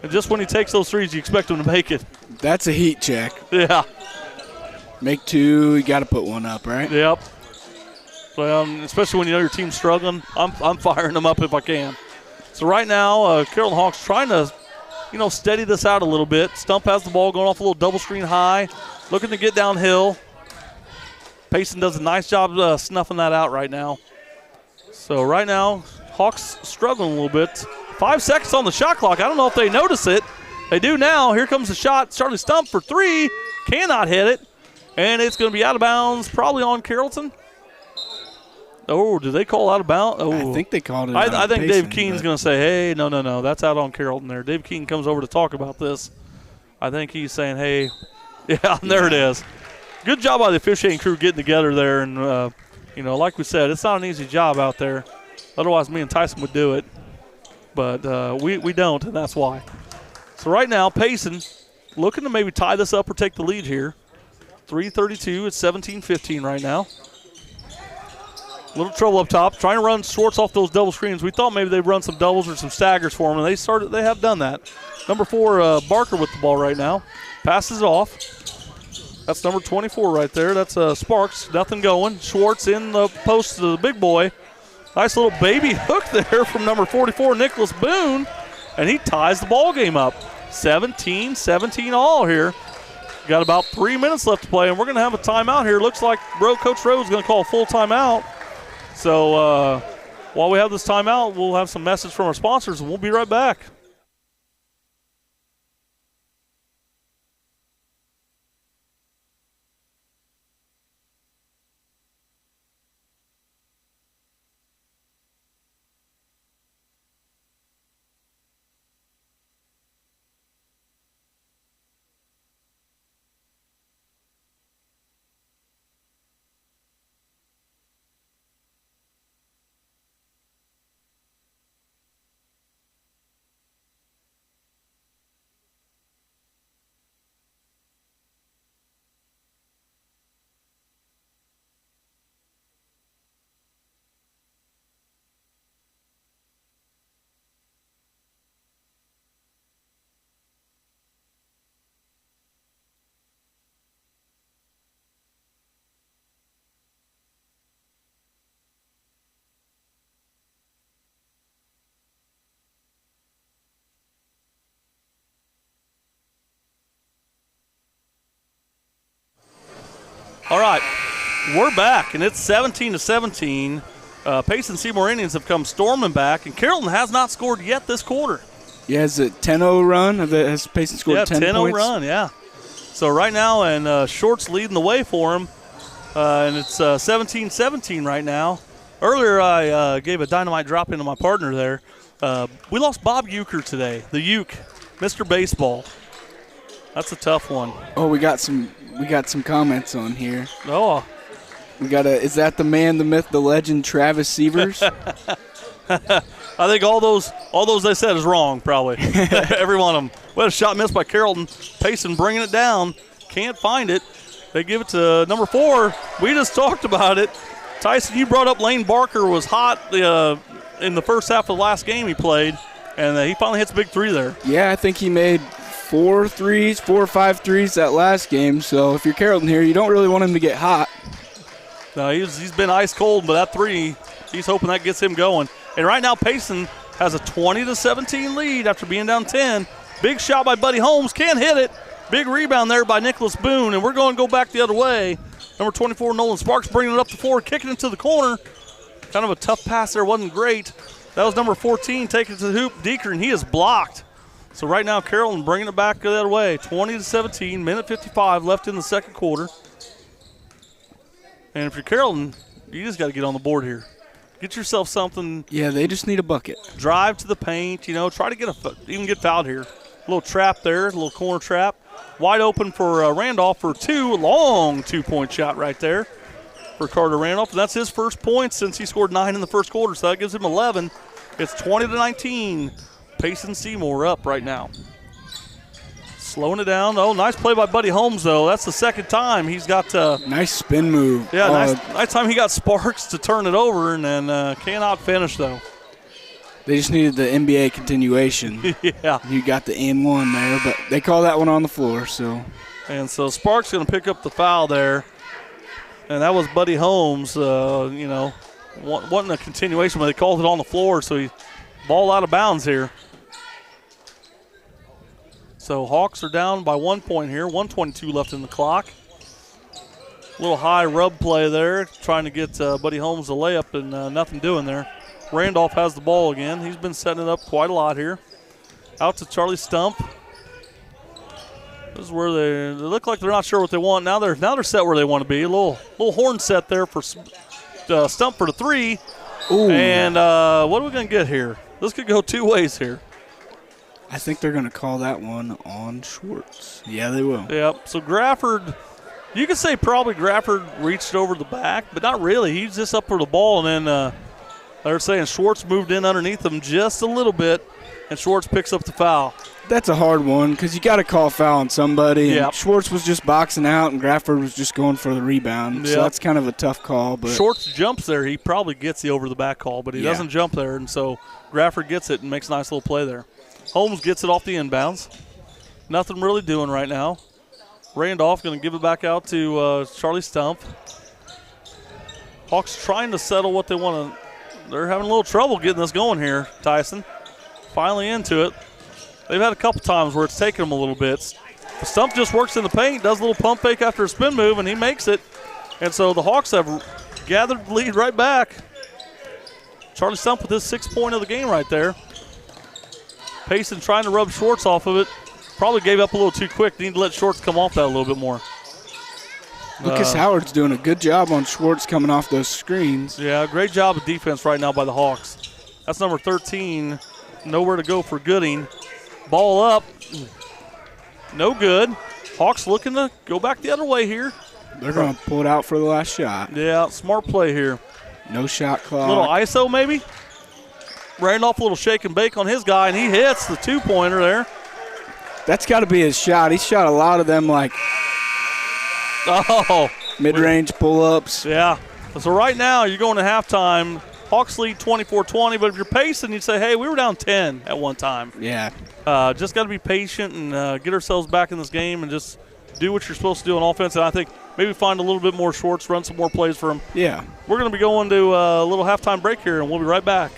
And just when he takes those threes, you expect him to make it. That's a heat check. Yeah. Make 2, you got to put 1 up, right? Yep. Well, especially when you know your team's struggling, I'm firing them up if I can. So right now, Carrollton Hawks trying to, steady this out a little bit. Stump has the ball going off a little double screen high, looking to get downhill. Payson does a nice job snuffing that out right now. So right now, Hawks struggling a little bit. 5 seconds on the shot clock. I don't know if they notice it. They do now. Here comes the shot. Charlie Stump for 3. Cannot hit it. And it's going to be out of bounds, probably on Carrollton. Oh, did they call out of bounds? Oh. I think they called it I think Dave Keene's going to say, hey, no, that's out on Carrollton there. Dave Keene comes over to talk about this. I think he's saying, hey, yeah, there it is. Good job by the officiating crew getting together there. And, like we said, it's not an easy job out there. Otherwise, me and Tyson would do it. But we don't, and that's why. So right now, Payson looking to maybe tie this up or take the lead here. 3:32, it's 17-15 right now. Little trouble up top, trying to run Schwartz off those double screens. We thought maybe they'd run some doubles or some staggers for him, and they have done that. Number 4, Barker with the ball right now. Passes it off. That's number 24 right there. That's Sparks, nothing going. Schwartz in the post to the big boy. Nice little baby hook there from number 44, Nicholas Boone, and he ties the ball game up. 17-17 all here. Got about 3 minutes left to play, and we're going to have a timeout here. Looks like Coach Rhodes is going to call a full timeout. So while we have this timeout, we'll have some message from our sponsors, and we'll be right back. All right, we're back, and it's 17-17. Payson Seymour Indians have come storming back, and Carrollton has not scored yet this quarter. Yeah, it's a 10-0 run. Has Payson scored 10 10-0 points? run, yeah. So right now, and Short's leading the way for him, and it's 17-17 right now. Earlier, I gave a dynamite drop into my partner there. We lost Bob Euchre today, the Uke, Mr. Baseball. That's a tough one. Oh, we got some comments on here. Oh, is that the man, the myth, the legend, Travis Sievers? I think all those they said is wrong, probably. Every one of them. Well, a shot missed by Carrollton. Payson bringing it down. Can't find it. They give it to number 4. We just talked about it. Tyson, you brought up Lane Barker was hot in the first half of the last game he played, and he finally hits a big 3 there. Yeah, I think he made 4 or 5 threes that last game. So if you're Carrollton here, you don't really want him to get hot. No, he's been ice cold, but that 3, he's hoping that gets him going. And right now, Payson has a 20-17 lead after being down 10. Big shot by Buddy Holmes, can't hit it. Big rebound there by Nicholas Boone, and we're going to go back the other way. Number 24, Nolan Sparks, bringing it up the floor, kicking it to the corner. Kind of a tough pass there, wasn't great. That was number 14, taking it to the hoop, Deeker, and he is blocked. So right now, Carrollton bringing it back the other way. 20-17, minute 55 left in the second quarter. And if you're Carrollton, you just got to get on the board here. Get yourself something. Yeah, they just need a bucket. Drive to the paint, try to even get fouled here. A little trap there, a little corner trap. Wide open for Randolph for 2. Long 2-point shot right there for Carter Randolph. And that's his first point since he scored 9 in the first quarter, so that gives him 11. It's 20-19. Payson Seymour up right now. Slowing it down. Oh, nice play by Buddy Holmes, though. That's the second time he's got nice spin move. Yeah, nice time he got Sparks to turn it over, and then cannot finish, though. They just needed the NBA continuation. Yeah. You got the and one there, but they call that one on the floor. And so Sparks going to pick up the foul there, and that was Buddy Holmes, wanting a continuation, but they called it on the floor, so he ball out of bounds here. So Hawks are down by 1 point here, 1:22 left in the clock. A little high rub play there, trying to get Buddy Holmes a layup, and nothing doing there. Randolph has the ball again. He's been setting it up quite a lot here. Out to Charlie Stump. This is where they look like they're not sure what they want. Now they're set where they want to be. A little horn set there for Stump for the 3. Ooh. And what are we going to get here? This could go 2 ways here. I think they're going to call that one on Schwartz. Yeah, they will. Yep. So Grafford, you could say probably Grafford reached over the back, but not really. He's just up for the ball, and then they're saying Schwartz moved in underneath him just a little bit, and Schwartz picks up the foul. That's a hard one because you got to call foul on somebody. Yep. And Schwartz was just boxing out, and Grafford was just going for the rebound. Yep. So that's kind of a tough call. But Schwartz jumps there. He probably gets the over-the-back call, but he doesn't jump there, and so Grafford gets it and makes a nice little play there. Holmes gets it off the inbounds. Nothing really doing right now. Randolph going to give it back out to Charlie Stump. Hawks trying to settle what they want to. They're having a little trouble getting this going here, Tyson. Finally into it. They've had a couple times where it's taken them a little bit. Stump just works in the paint, does a little pump fake after a spin move, and he makes it. And so the Hawks have gathered the lead right back. Charlie Stump with his 6th point of the game right there. Payson trying to rub Schwartz off of it. Probably gave up a little too quick. Need to let Schwartz come off that a little bit more. Lucas Howard's doing a good job on Schwartz coming off those screens. Yeah, great job of defense right now by the Hawks. That's number 13. Nowhere to go for Gooding. Ball up. No good. Hawks looking to go back the other way here. They're going to pull it out for the last shot. Yeah, smart play here. No shot clock. Little ISO maybe. Randolph a little shake and bake on his guy, and he hits the 2-pointer there. That's got to be his shot. He shot a lot of them like mid-range pull-ups. Yeah. So right now you're going to halftime. Hawks lead 24-20, but if you're pacing, you'd say, hey, we were down 10 at one time. Yeah. Just got to be patient and get ourselves back in this game and just do what you're supposed to do on offense. And I think maybe find a little bit more Schwartz, run some more plays for him. Yeah. We're going to be going to a little halftime break here, and we'll be right back.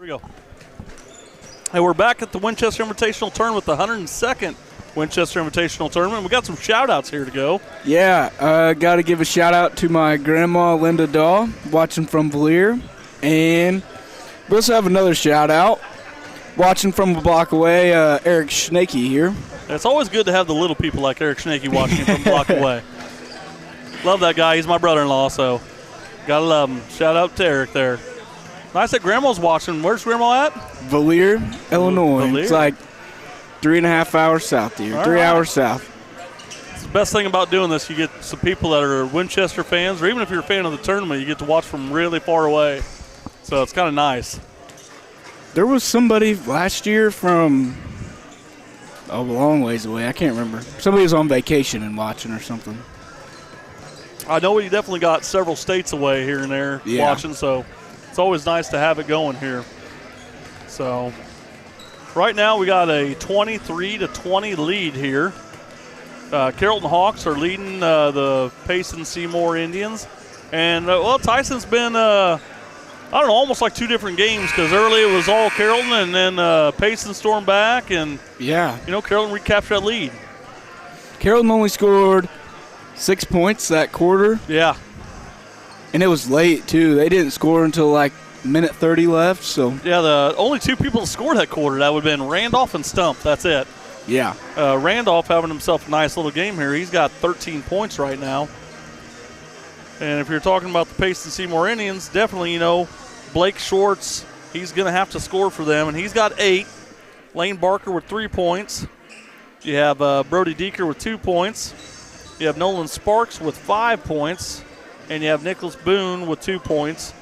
we go. Hey, we're back at the Winchester Invitational Tournament, the 102nd Winchester Invitational Tournament. We got some shout-outs here to go. Yeah, got to give a shout-out to my grandma, Linda Daw, watching from Valier. And we also have another shout-out, watching from a block away, Eric Schnakey here. It's always good to have the little people like Eric Schnakey watching from a block away. Love that guy. He's my brother-in-law, so got to love him. Shout-out to Eric there. Nice that Grandma's watching. Where's Grandma at? Valier, Illinois. Valier. It's like 3.5 hours south here. All 3 right. hours south. It's the best thing about doing this. You get some people that are Winchester fans, or even if you're a fan of the tournament, you get to watch from really far away. So it's kind of nice. There was somebody last year from a long ways away. I can't remember. Somebody was on vacation and watching or something. I know we definitely got several states away here and there watching, so it's always nice to have it going here. So right now we got a 23-20 lead here. Carrollton Hawks are leading the Payson Seymour Indians. And, Tyson's been, almost like two different games, because early it was all Carrollton, and then Payson stormed back, and, Carrollton recaptured that lead. Carrollton only scored 6 points that quarter. Yeah. And it was late, too. They didn't score until like minute 30 left. So yeah, the only two people that scored that quarter, that would have been Randolph and Stump. That's it. Yeah. Randolph having himself a nice little game here. He's got 13 points right now. And if you're talking about the Payson Seymour Indians, definitely, Blake Schwartz, he's going to have to score for them, and he's got 8. Lane Barker with 3 points. You have Brody Deeker with 2 points. You have Nolan Sparks with 5 points. And you have Nicholas Boone with 2 points.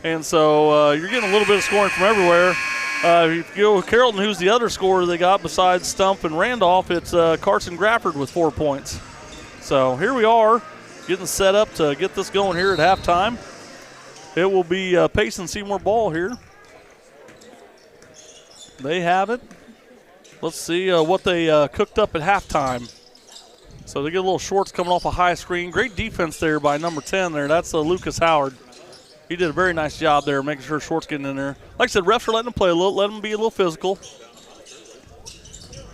And so you're getting a little bit of scoring from everywhere. If you go with Carrollton, who's the other scorer they got besides Stump and Randolph, it's Carson Grafford with 4 points. So here we are, getting set up to get this going here at halftime. It will be Payson Seymour ball here. They have it. Let's see what they cooked up at halftime. So they get a little Schwartz coming off a high screen. Great defense there by number 10 there. That's Lucas Howard. He did a very nice job there making sure Schwartz getting in there. Like I said, refs are letting them play a little, letting them be a little physical.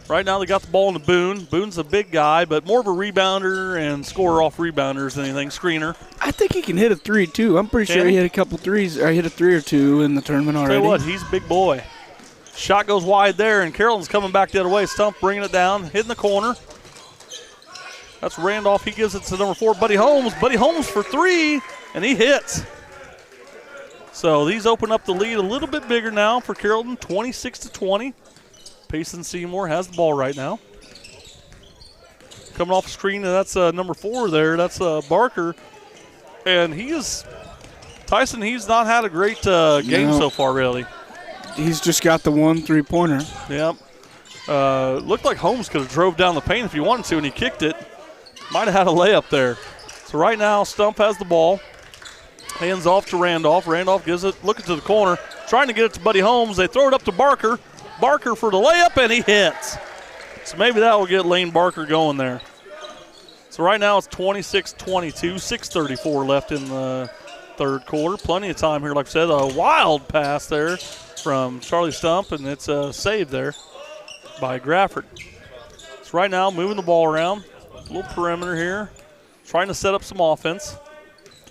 Right now they got the ball into Boone. Boone's a big guy, but more of a rebounder and scorer off rebounders than anything, screener. I think he can hit a 3, too. I'm pretty sure he hit a couple threes. Or hit a 3 or 2 in the tournament already. Tell you what, he's a big boy. Shot goes wide there, and Carrollton's coming back the other way. Stump bringing it down, hitting the corner. That's Randolph. He gives it to number 4, Buddy Holmes. Buddy Holmes for 3, and he hits. So these open up the lead a little bit bigger now for Carrollton, 26-20. Payson Seymour has the ball right now. Coming off the screen, and that's number 4 there. That's Barker. And Tyson, he's not had a great game so far, really. He's just got the 1 3-pointer. Yep. Looked like Holmes could have drove down the paint if he wanted to, and he kicked it. Might have had a layup there. So right now, Stump has the ball. Hands off to Randolph. Randolph gives it, looking to the corner, trying to get it to Buddy Holmes. They throw it up to Barker. Barker for the layup, and he hits. So maybe that will get Lane Barker going there. So right now it's 26-22, 6:34 left in the third quarter. Plenty of time here, like I said. A wild pass there from Charlie Stump, and it's a save there by Grafford. So right now, moving the ball around. A little perimeter here. Trying to set up some offense.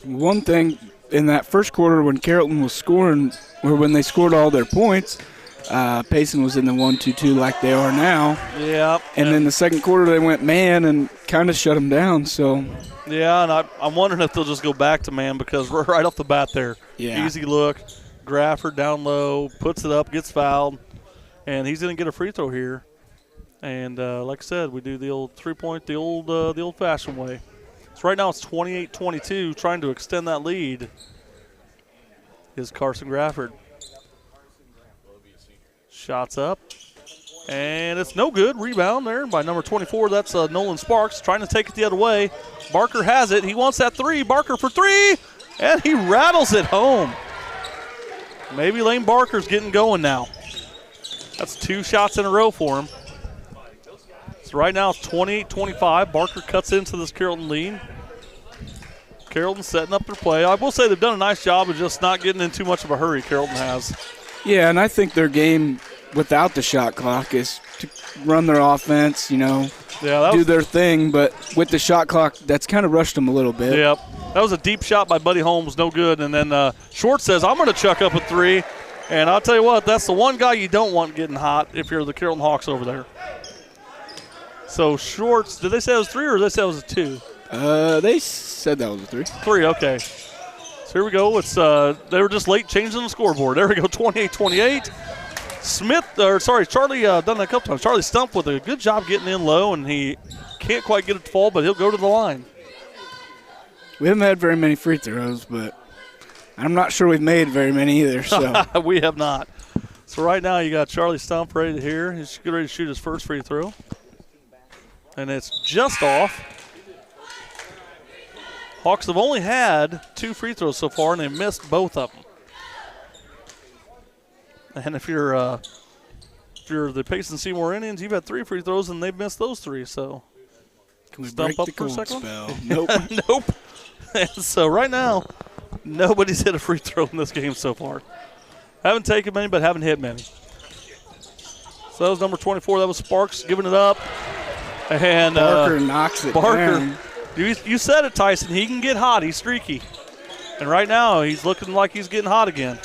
One thing, in that first quarter when Carrollton was scoring, or when they scored all their points, Payson was in the 1-2-2 like they are now. Yeah. And then the second quarter they went man and kind of shut them down. So. Yeah, and I'm wondering if they'll just go back to man, because we're right off the bat there. Yeah. Easy look. Grafford down low, puts it up, gets fouled, and he's going to get a free throw here. And like I said, we do the old 3-point, the old-fashioned way. So right now it's 28-22, trying to extend that lead is Carson Grafford. Shots up, and it's no good. Rebound there by number 24. That's Nolan Sparks trying to take it the other way. Barker has it. He wants that 3. Barker for 3, and he rattles it home. Maybe Lane Barker's getting going now. That's 2 shots in a row for him. So right now it's 28-25. Barker cuts into this Carrollton lead. Carrollton setting up their play. I will say they've done a nice job of just not getting in too much of a hurry, Carrollton has. Yeah, and I think their game without the shot clock is to run their offense, do their thing. But with the shot clock, that's kind of rushed them a little bit. Yep. That was a deep shot by Buddy Holmes, no good. And then Schwartz says, I'm going to chuck up a three. And I'll tell you what, that's the one guy you don't want getting hot if you're the Carrollton Hawks over there. So Schwartz, did they say it was 3 or did they say it was a 2? They said that was a 3. 3, okay. So here we go. It's they were just late changing the scoreboard. There we go, 28-28. Charlie done that a couple times. Charlie Stump with a good job getting in low, and he can't quite get it to fall, but he'll go to the line. We haven't had very many free throws, but I'm not sure we've made very many either. So we have not. So right now you got Charlie Stump ready to here. He's getting ready to shoot his first free throw. And it's just off. Hawks have only had 2 free throws so far, and they missed both of them. And if you're the Payson Seymour Indians, you've had 3 free throws, and they've missed those 3. So can we Stump break up the for a cold second spell? Nope. Nope. And so right now, nobody's hit a free throw in this game so far. Haven't taken many, but haven't hit many. So that was number 24. That was Sparks giving it up. And Barker knocks it down. You said it, Tyson. He can get hot. He's streaky. And right now, he's looking like he's getting hot again.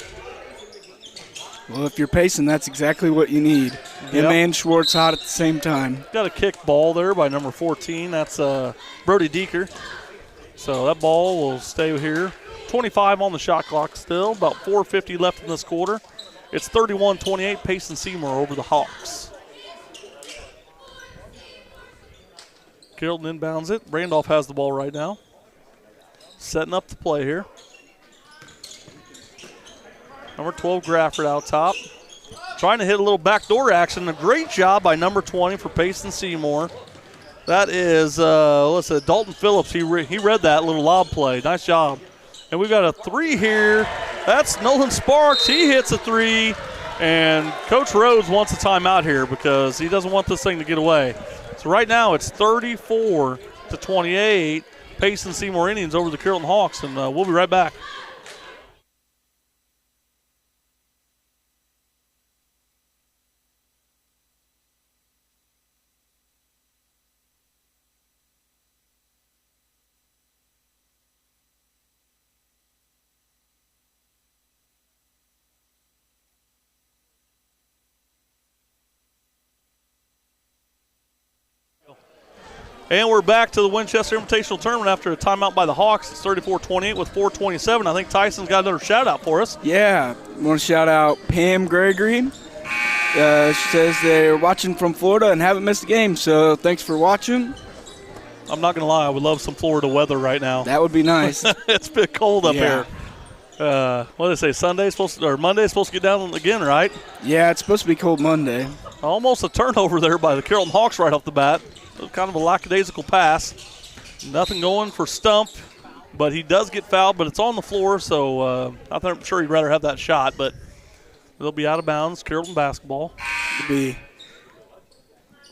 Well, if you're Payson, that's exactly what you need. Him and Schwartz hot at the same time. Got a kick ball there by number 14. That's Brody Deeker. So that ball will stay here. 25 on the shot clock still. About 4:50 left in this quarter. It's 31-28, Payson Seymour over the Hawks. Carrollton inbounds it. Randolph has the ball right now. Setting up the play here. Number 12, Grafford out top. Trying to hit a little backdoor action. A great job by number 20 for Payson Seymour. That is, Dalton Phillips. He read that little lob play. Nice job. And we've got a 3 here. That's Nolan Sparks. He hits a 3. And Coach Rhodes wants a timeout here because he doesn't want this thing to get away. So right now it's 34-28. Payson Seymour Indians over the Carrollton Hawks. And we'll be right back. And we're back to the Winchester Invitational Tournament after a timeout by the Hawks. It's 34-28 with 4:27. I think Tyson's got another shout-out for us. Yeah, I want to shout out Pam Gregory. She says they're watching from Florida and haven't missed a game, so thanks for watching. I'm not going to lie, I would love some Florida weather right now. That would be nice. It's a bit cold up here. What did they say, Monday's supposed to get down again, right? Yeah, it's supposed to be cold Monday. Almost a turnover there by the Carrollton Hawks right off the bat. Kind of a lackadaisical pass. Nothing going for Stump, but he does get fouled, but it's on the floor, so I'm sure he'd rather have that shot, but they'll be out of bounds. Carrollton basketball. It'll be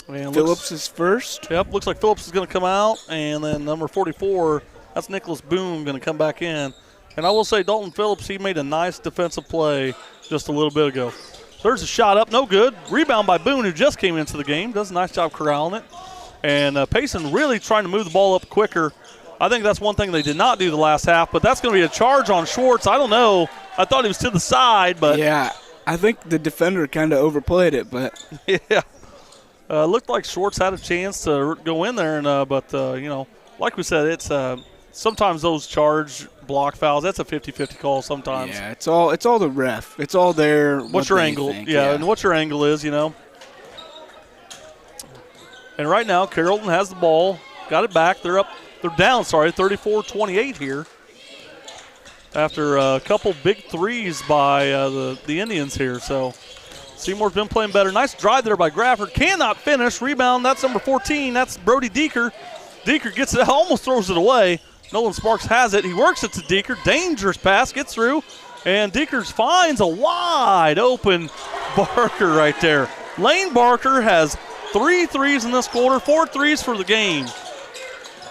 Phillips is first. Yep, looks like Phillips is going to come out, and then number 44, that's Nicholas Boone, going to come back in. And I will say Dalton Phillips, he made a nice defensive play just a little bit ago. There's a shot up, no good. Rebound by Boone, who just came into the game. Does a nice job corralling it. And Payson really trying to move the ball up quicker. I think that's one thing they did not do the last half, but that's going to be a charge on Schwartz. I don't know. I thought he was to the side, but. Yeah, I think the defender kind of overplayed it, but. Yeah. Looked like Schwartz had a chance to go in there, and but, like we said, it's sometimes those charge block fouls, that's a 50-50 call sometimes. Yeah, it's all the ref. It's all there. What's your angle? Yeah, and what your angle is, And right now, Carrollton has the ball, got it back. They're down, 34-28 here. After a couple big threes by the Indians here. So Seymour's been playing better. Nice drive there by Grafford. Cannot finish. Rebound, that's number 14. That's Brody Deeker. Deeker gets it, almost throws it away. Nolan Sparks has it. He works it to Deeker. Dangerous pass, gets through. And Deeker finds a wide open Barker right there. Lane Barker has 3 threes in this quarter, 4 threes for the game.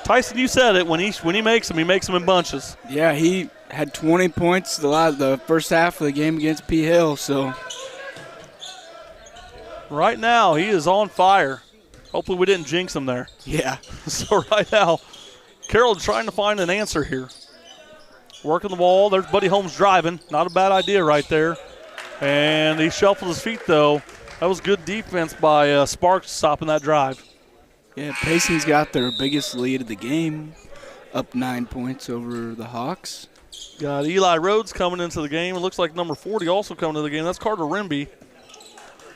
Tyson, you said it. When he makes them in bunches. Yeah, he had 20 points the first half of the game against P. Hill. So Right now, he is on fire. Hopefully we didn't jinx him there. Yeah. So right now, Carroll's trying to find an answer here. Working the ball. There's Buddy Holmes driving. Not a bad idea right there. And he shuffled his feet, though. That was good defense by Sparks stopping that drive. Yeah, Payson's got their biggest lead of the game, up 9 points over the Hawks. Got Eli Rhodes coming into the game. It looks like number 40 also coming to the game. That's Carter Rimby.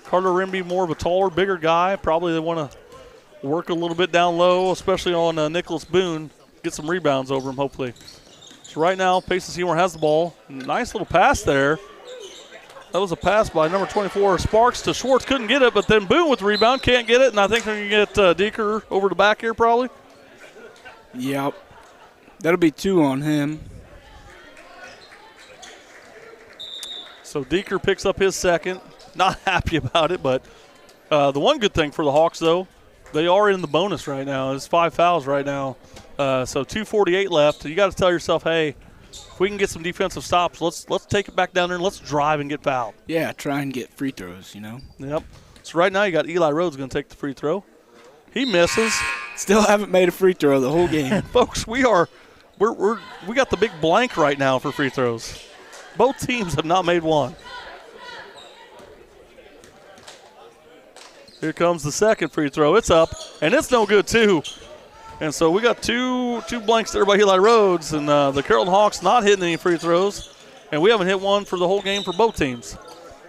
Carter Rimby, more of a taller, bigger guy. Probably they want to work a little bit down low, especially on Nicholas Boone. Get some rebounds over him, hopefully. So right now, Payson Seymour has the ball. Nice little pass there. That was a pass by number 24, Sparks to Schwartz. Couldn't get it, but then Boone with the rebound. Can't get it, and I think they're going to get Deeker over the back here probably. Yep. That'll be 2 on him. So Deeker picks up his second. Not happy about it, but the one good thing for the Hawks, though, they are in the bonus right now. It's 5 fouls right now. So 2:48 left. You got to tell yourself, hey, if we can get some defensive stops, let's take it back down there and let's drive and get fouled. Yeah, try and get free throws, you know. Yep. So right now you got Eli Rhodes going to take the free throw. He misses. Still haven't made a free throw the whole game. And folks, we got the big blank right now for free throws. Both teams have not made one. Here comes the second free throw. It's up, and it's no good, too. And so we got two blanks there by Eli Rhodes, and the Carrollton Hawks not hitting any free throws. And we haven't hit one for the whole game for both teams.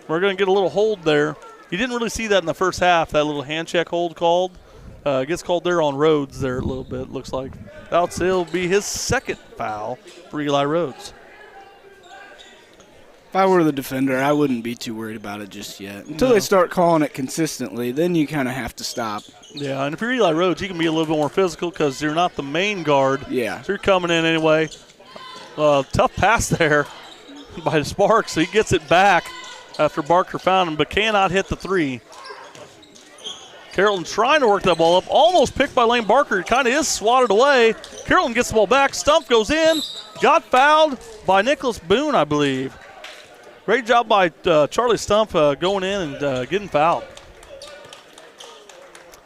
We're going to get a little hold there. You didn't really see that in the first half, that little hand check hold called. Gets called there on Rhodes there a little bit, looks like. It'll be his second foul for Eli Rhodes. If I were the defender, I wouldn't be too worried about it just yet. Until they start calling it consistently, then you kind of have to stop. Yeah, and if you're Eli Rhodes, you can be a little bit more physical because you're not the main guard. Yeah. So you're coming in anyway. Tough pass there by Sparks. He gets it back after Barker found him, but cannot hit the three. Carrollton trying to work that ball up. Almost picked by Lane Barker. It kind of is swatted away. Carrollton gets the ball back. Stump goes in. Got fouled by Nicholas Boone, I believe. Great job by Charlie Stump going in and getting fouled.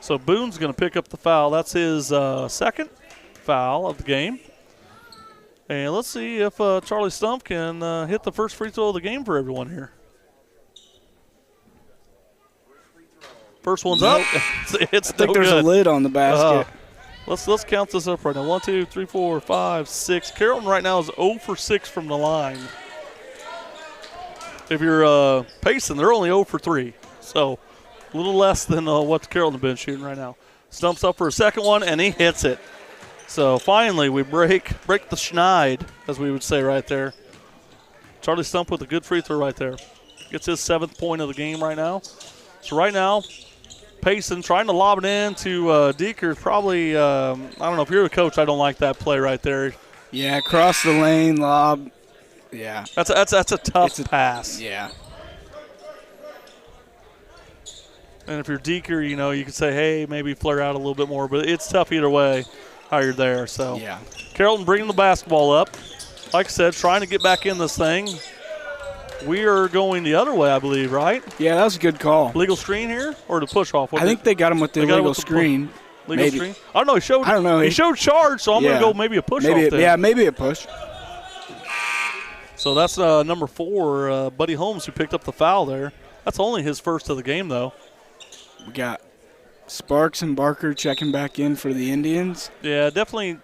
So Boone's going to pick up the foul. That's his second foul of the game. And let's see if Charlie Stump can hit the first free throw of the game for everyone here. First one's up. It's I think there's a lid on the basket. Let's count this up right now. 1, 2, 3, 4, 5, 6. Carrollton right now is 0 for 6 from the line. If you're Payson, they're only 0 for 3. So a little less than what Carrollton have been shooting right now. Stumps up for a second one, and he hits it. So finally we break the schneid, as we would say right there. Charlie Stump with a good free throw right there. Gets his 7th point of the game right now. So right now, Payson trying to lob it in to Deeker. Probably, I don't know, if you're a coach, I don't like that play right there. Yeah, cross the lane, lob. Yeah. That's a tough pass. Yeah. And if you're Deeker, you know, you could say, hey, maybe flare out a little bit more. But it's tough either way how you're there. So yeah. Carrollton bringing the basketball up. Like I said, trying to get back in this thing. We are going the other way, I believe, right? Yeah, that was a good call. Legal screen here or the push off? I think they got him with the illegal screen. Legal screen? I don't know. I don't know. He showed charge, so I'm going to go maybe a push off there. Yeah, maybe a push. So that's number 4, Buddy Holmes, who picked up the foul there. That's only his first of the game, though. We got Sparks and Barker checking back in for the Indians. Yeah, definitely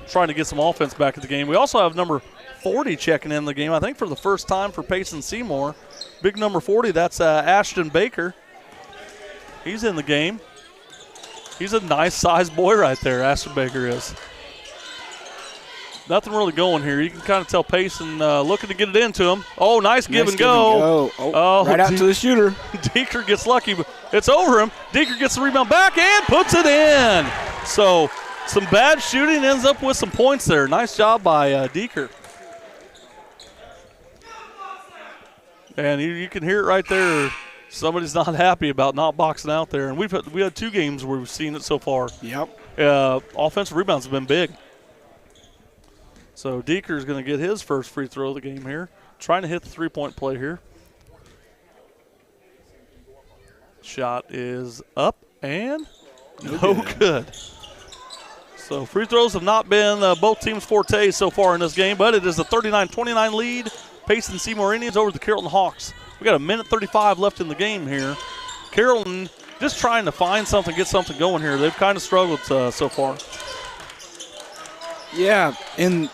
trying to get some offense back at the game. We also have number 40 checking in the game, I think for the first time for Payson Seymour. Big number 40, that's Ashton Baker. He's in the game. He's a nice-sized boy right there, Ashton Baker is. Nothing really going here. You can kind of tell Payson looking to get it into him. Oh, nice give and go. Oh, right out to the shooter. Deeker gets lucky, but it's over him. Deeker gets the rebound back and puts it in. So some bad shooting ends up with some points there. Nice job by Deeker. And you can hear it right there. Somebody's not happy about not boxing out there. And we had 2 games where we've seen it so far. Yep. Offensive rebounds have been big. So Deeker's going to get his first free throw of the game here. Trying to hit the 3-point play here. Shot is up and no good. So free throws have not been both teams' forte so far in this game, but it is a 39-29 lead. Payson Seymour Indians over the Carrollton Hawks. We got a minute 35 left in the game here. Carrollton just trying to find something, get something going here. They've kind of struggled so far. Yeah, and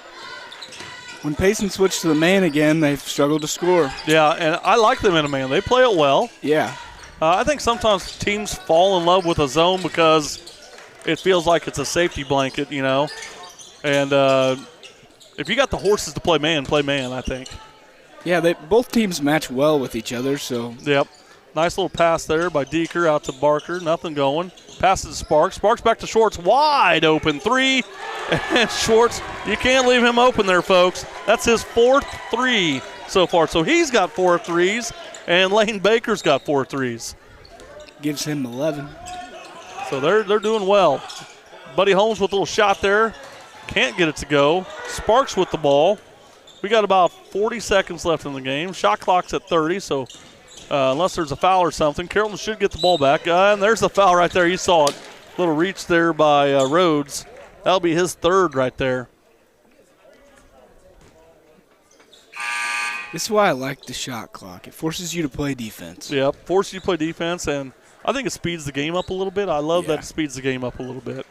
when Payson switched to the man again, they've struggled to score. Yeah, and I like them in a man. They play it well. Yeah. I think sometimes teams fall in love with a zone because it feels like it's a safety blanket, you know. And if you got the horses to play man, I think. Yeah, both teams match well with each other, so. Yep. Nice little pass there by Deeker out to Barker. Nothing going. Passes to Sparks. Sparks back to Schwartz. Wide open three. And Schwartz, you can't leave him open there, folks. That's his 4th three so far. So he's got 4 threes, and Lane Baker's got 4 threes. Gives him 11. So they're doing well. Buddy Holmes with a little shot there. Can't get it to go. Sparks with the ball. We got about 40 seconds left in the game. Shot clock's at 30, so unless there's a foul or something, Carrollton should get the ball back. And there's the foul right there. You saw it. Little reach there by Rhodes. That'll be his 3rd right there. This is why I like the shot clock. It forces you to play defense. Yep, forces you to play defense, and I think it speeds the game up a little bit. I love that it speeds the game up a little bit.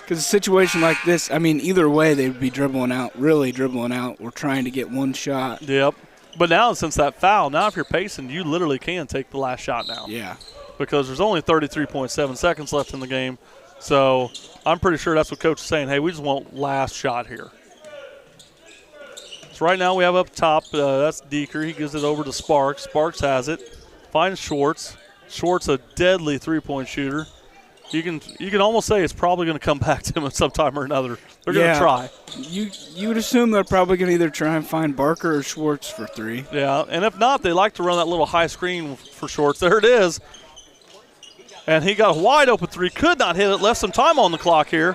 Because a situation like this, I mean, either way, they would be really dribbling out, or trying to get one shot. Yep. But now, since that foul, now if you're pacing, you literally can take the last shot now. Yeah. Because there's only 33.7 seconds left in the game. So I'm pretty sure that's what Coach is saying. Hey, we just want last shot here. So right now we have up top, that's Deeker. He gives it over to Sparks. Sparks has it. Finds Schwartz. Schwartz, a deadly three-point shooter. You can almost say it's probably going to come back to him at some time or another. They're going to try. You would assume they're probably going to either try and find Barker or Schwartz for 3. Yeah, and if not, they like to run that little high screen for Schwartz. There it is. And he got a wide open 3. Could not hit it. Left some time on the clock here.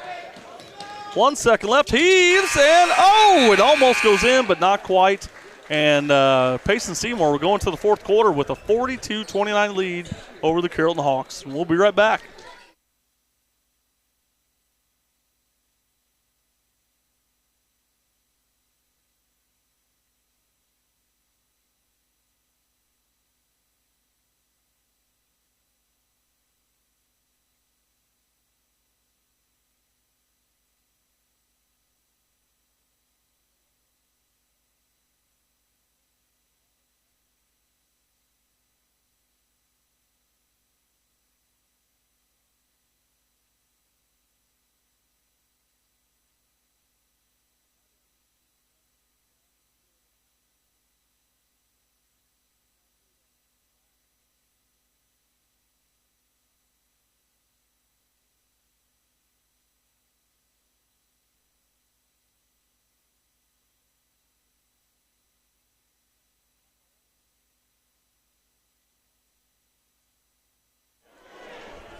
1 second left. Heaves, and it almost goes in, but not quite. And Payson Seymour, we're going to the 4th quarter with a 42-29 lead over the Carrollton Hawks. And we'll be right back.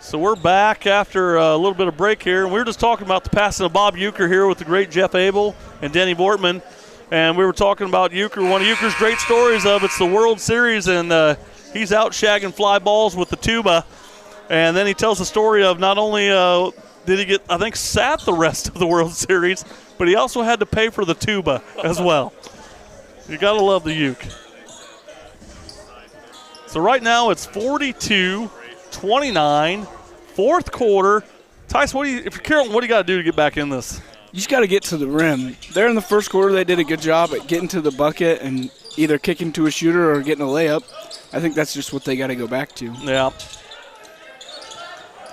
So we're back after a little bit of break here, and we were just talking about the passing of Bob Euchre here with the great Jeff Abel and Denny Bortman, and we were talking about Euchre. One of Euchre's great stories it's the World Series, and he's out shagging fly balls with the tuba, and then he tells the story of not only did he get, I think, sat the rest of the World Series, but he also had to pay for the tuba as well. You got to love the Euchre. So right now it's 42-29. 4th quarter. Tyson, if you're Carrollton, what do you got to do to get back in this? You just got to get to the rim. There in the 1st quarter, they did a good job at getting to the bucket and either kicking to a shooter or getting a layup. I think that's just what they got to go back to. Yeah.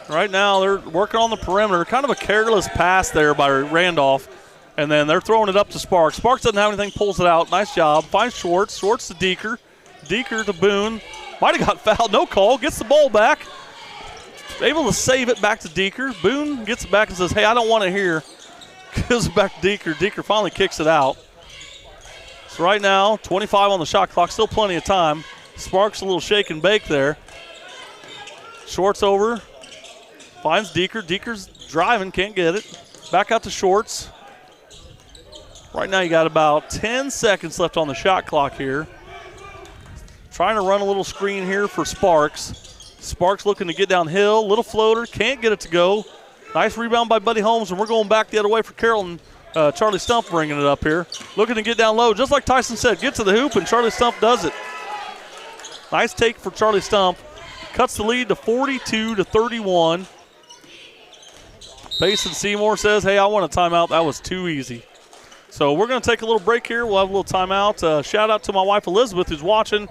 Right now, they're working on the perimeter. Kind of a careless pass there by Randolph. And then they're throwing it up to Sparks. Sparks doesn't have anything, pulls it out. Nice job. Finds Schwartz. Schwartz to Deeker. Deeker to Boone. Might have got fouled. No call. Gets the ball back. Able to save it back to Deeker. Boone gets it back and says, hey, I don't want it here. Gives it back to Deeker. Deeker finally kicks it out. So right now, 25 on the shot clock. Still plenty of time. Sparks a little shake and bake there. Schwartz over. Finds Deeker. Deeker's driving. Can't get it. Back out to Schwartz. Right now you got about 10 seconds left on the shot clock here. Trying to run a little screen here for Sparks. Sparks looking to get downhill. Little floater. Can't get it to go. Nice rebound by Buddy Holmes, and we're going back the other way for Carrollton. Charlie Stump bringing it up here. Looking to get down low, just like Tyson said. Get to the hoop, and Charlie Stump does it. Nice take for Charlie Stump. Cuts the lead to 42-31. Payson Seymour says, hey, I want a timeout. That was too easy. So we're going to take a little break here. We'll have a little timeout. Shout out to my wife, Elizabeth, who's watching,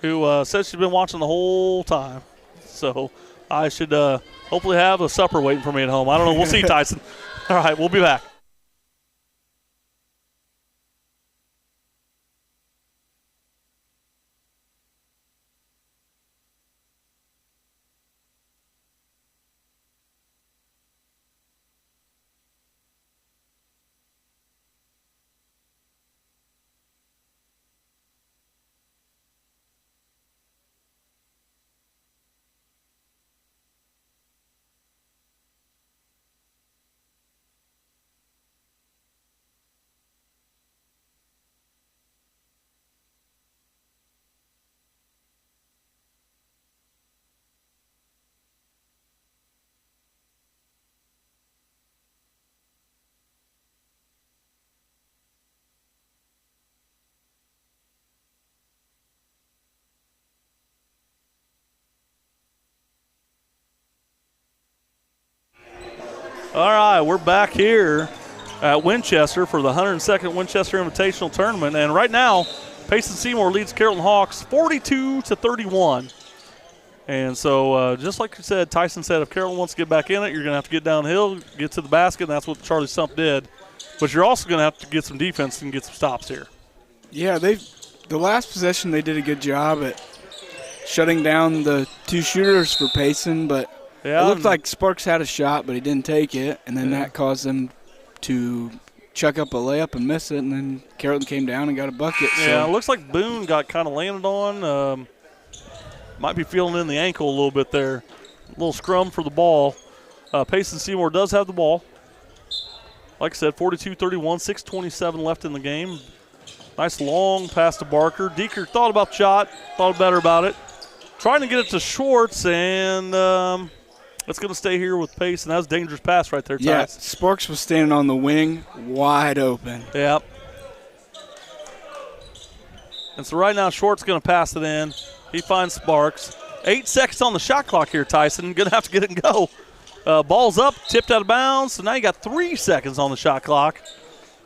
who says she's been watching the whole time. So I should hopefully have a supper waiting for me at home. I don't know. We'll see, Tyson. All right, we'll be back. All right, we're back here at Winchester for the 102nd Winchester Invitational Tournament. And right now, Payson Seymour leads Carrollton Hawks 42-31. And so just like you said, Tyson said, if Carrollton wants to get back in it, you're going to have to get downhill, get to the basket, and that's what Charlie Stump did. But you're also going to have to get some defense and get some stops here. Yeah, the last possession they did a good job at shutting down the two shooters for Payson, but it looked like Sparks had a shot, but he didn't take it, and then that caused them to chuck up a layup and miss it, and then Carrollton came down and got a bucket. Yeah, it looks like Boone got kind of landed on. Might be feeling in the ankle a little bit there. A little scrum for the ball. Payson Seymour does have the ball. Like I said, 42-31, 6:27 left in the game. Nice long pass to Barker. Deeker thought about the shot, thought better about it. Trying to get it to Schwartz, and it's going to stay here with Payson. That was a dangerous pass right there, Ty. Yeah, Sparks was standing on the wing, wide open. Yep. And so right now, Schwartz going to pass it in. He finds Sparks. 8 seconds on the shot clock here, Tyson. Going to have to get it and go. Ball's up, tipped out of bounds. So now you got 3 seconds on the shot clock.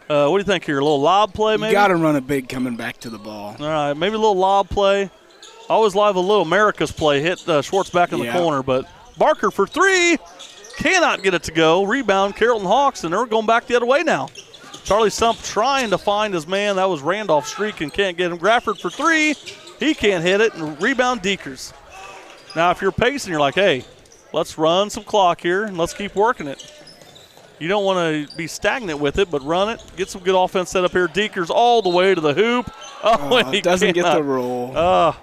What do you think here? A little lob play maybe? You got to run it big coming back to the ball. All right, maybe a little lob play. I always love a little America's play. Hit Schwartz back in the corner, but Barker for three. Cannot get it to go. Rebound, Carrollton Hawks, and they're going back the other way now. Charlie Stump trying to find his man. That was Randolph Streak and can't get him. Grafford for three. He can't hit it, and rebound Deekers. Now, if you're Payson, you're like, hey, let's run some clock here, and let's keep working it. You don't want to be stagnant with it, but run it. Get some good offense set up here. Deekers all the way to the hoop. He doesn't get the roll.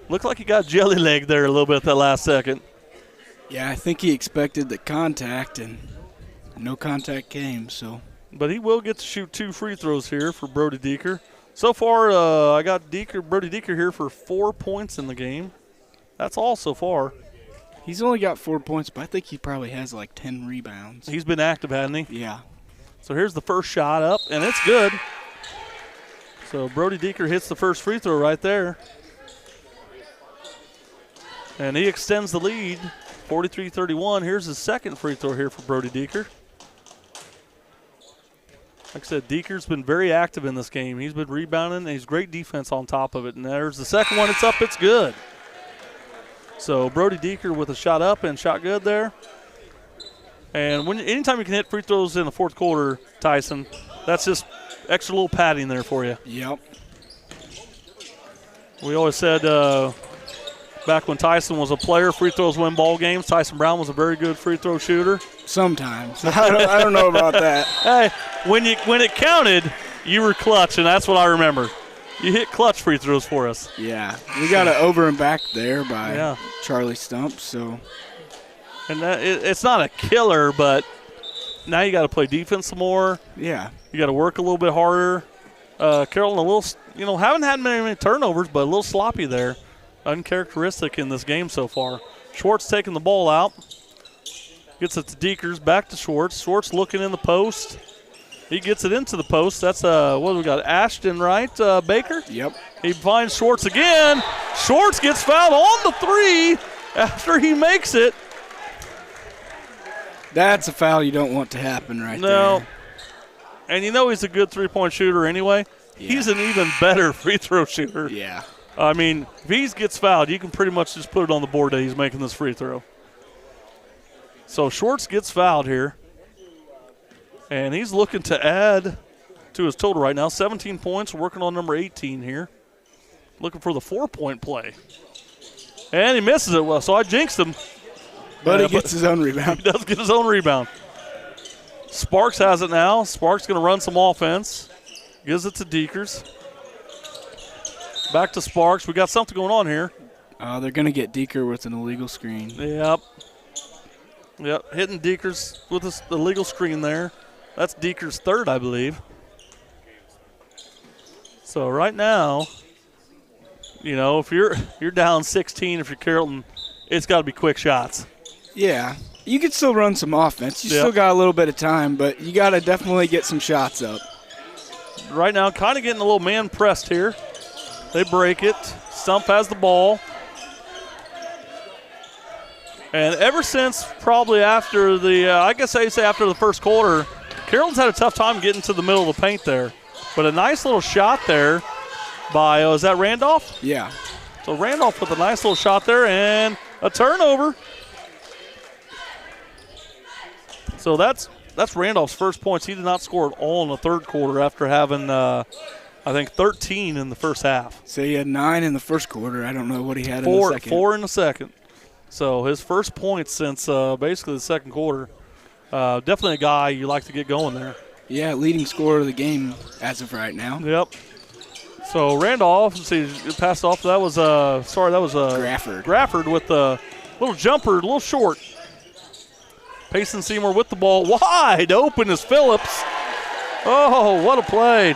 Looked like he got jelly leg there a little bit at that last second. Yeah, I think he expected the contact, and no contact came. So, but he will get to shoot 2 free throws here for Brody Deeker. So far, I got Brody Deeker here for 4 points in the game. That's all so far. He's only got 4 points, but I think he probably has like 10 rebounds. He's been active, hasn't he? Yeah. So here's the first shot up, and it's good. So Brody Deeker hits the first free throw right there. And he extends the lead, 43-31. Here's his second free throw here for Brody Deeker. Like I said, Deeker's been very active in this game. He's been rebounding, and he's great defense on top of it. And there's the second one. It's up. It's good. So Brody Deeker with a shot up and shot good there. And anytime you can hit free throws in the fourth quarter, Tyson, that's just extra little padding there for you. Yep. We always said back when Tyson was a player, free throws win ball games. Tyson Brown was a very good free throw shooter. Sometimes. I don't know about that. Hey, when it counted, you were clutch, and that's what I remember. You hit clutch free throws for us. Yeah. We got an over and back there by Charlie Stump. So, and it's not a killer, but now you got to play defense some more. Yeah. You got to work a little bit harder. Carrollton a little, haven't had many turnovers, but a little sloppy there. uncharacteristic in this game so far. Schwartz taking the ball out. Gets it to Dekers, back to Schwartz. Schwartz looking in the post. He gets it into the post. That's, what do we got, Ashton, right, Baker? Yep. He finds Schwartz again. Schwartz gets fouled on the three after he makes it. That's a foul you don't want to happen right there. No. And you know he's a good three-point shooter anyway. Yeah. He's an even better free throw shooter. Yeah. I mean, if he gets fouled, you can pretty much just put it on the board that he's making this free throw. So Schwartz gets fouled here. And he's looking to add to his total right now. 17 points, working on number 18 here. Looking for the 4-point play. And he misses it well, so I jinxed him. But he gets his own rebound. He does get his own rebound. Sparks has it now. Sparks going to run some offense. Gives it to Dekers. Back to Sparks. We got something going on here. They're going to get Deker with an illegal screen. Yep. Hitting Dekers with the illegal screen there. That's Dekers' third, I believe. So right now, you know, if you're down 16, if you're Carrollton, it's got to be quick shots. Yeah. You can still run some offense. You still got a little bit of time, but you got to definitely get some shots up. Right now, kind of getting a little man pressed here. They break it. Stump has the ball. And ever since probably after the, I guess I'd say after the first quarter, Carrollton's had a tough time getting to the middle of the paint there. But a nice little shot there by, is that Randolph? Yeah. So Randolph with a nice little shot there and a turnover. So that's Randolph's first points. He did not score at all in the third quarter after having, I think, 13 in the first half. So he had 9 in the first quarter. I don't know what he had in the second. 4 in the second. So his first points since basically the second quarter. Definitely a guy you like to get going there. Yeah, leading scorer of the game as of right now. Yep. So Randolph, let's see, passed off. That was Grafford with a little jumper, a little short. Payson Seymour with the ball. Wide open is Phillips. Oh, what a play.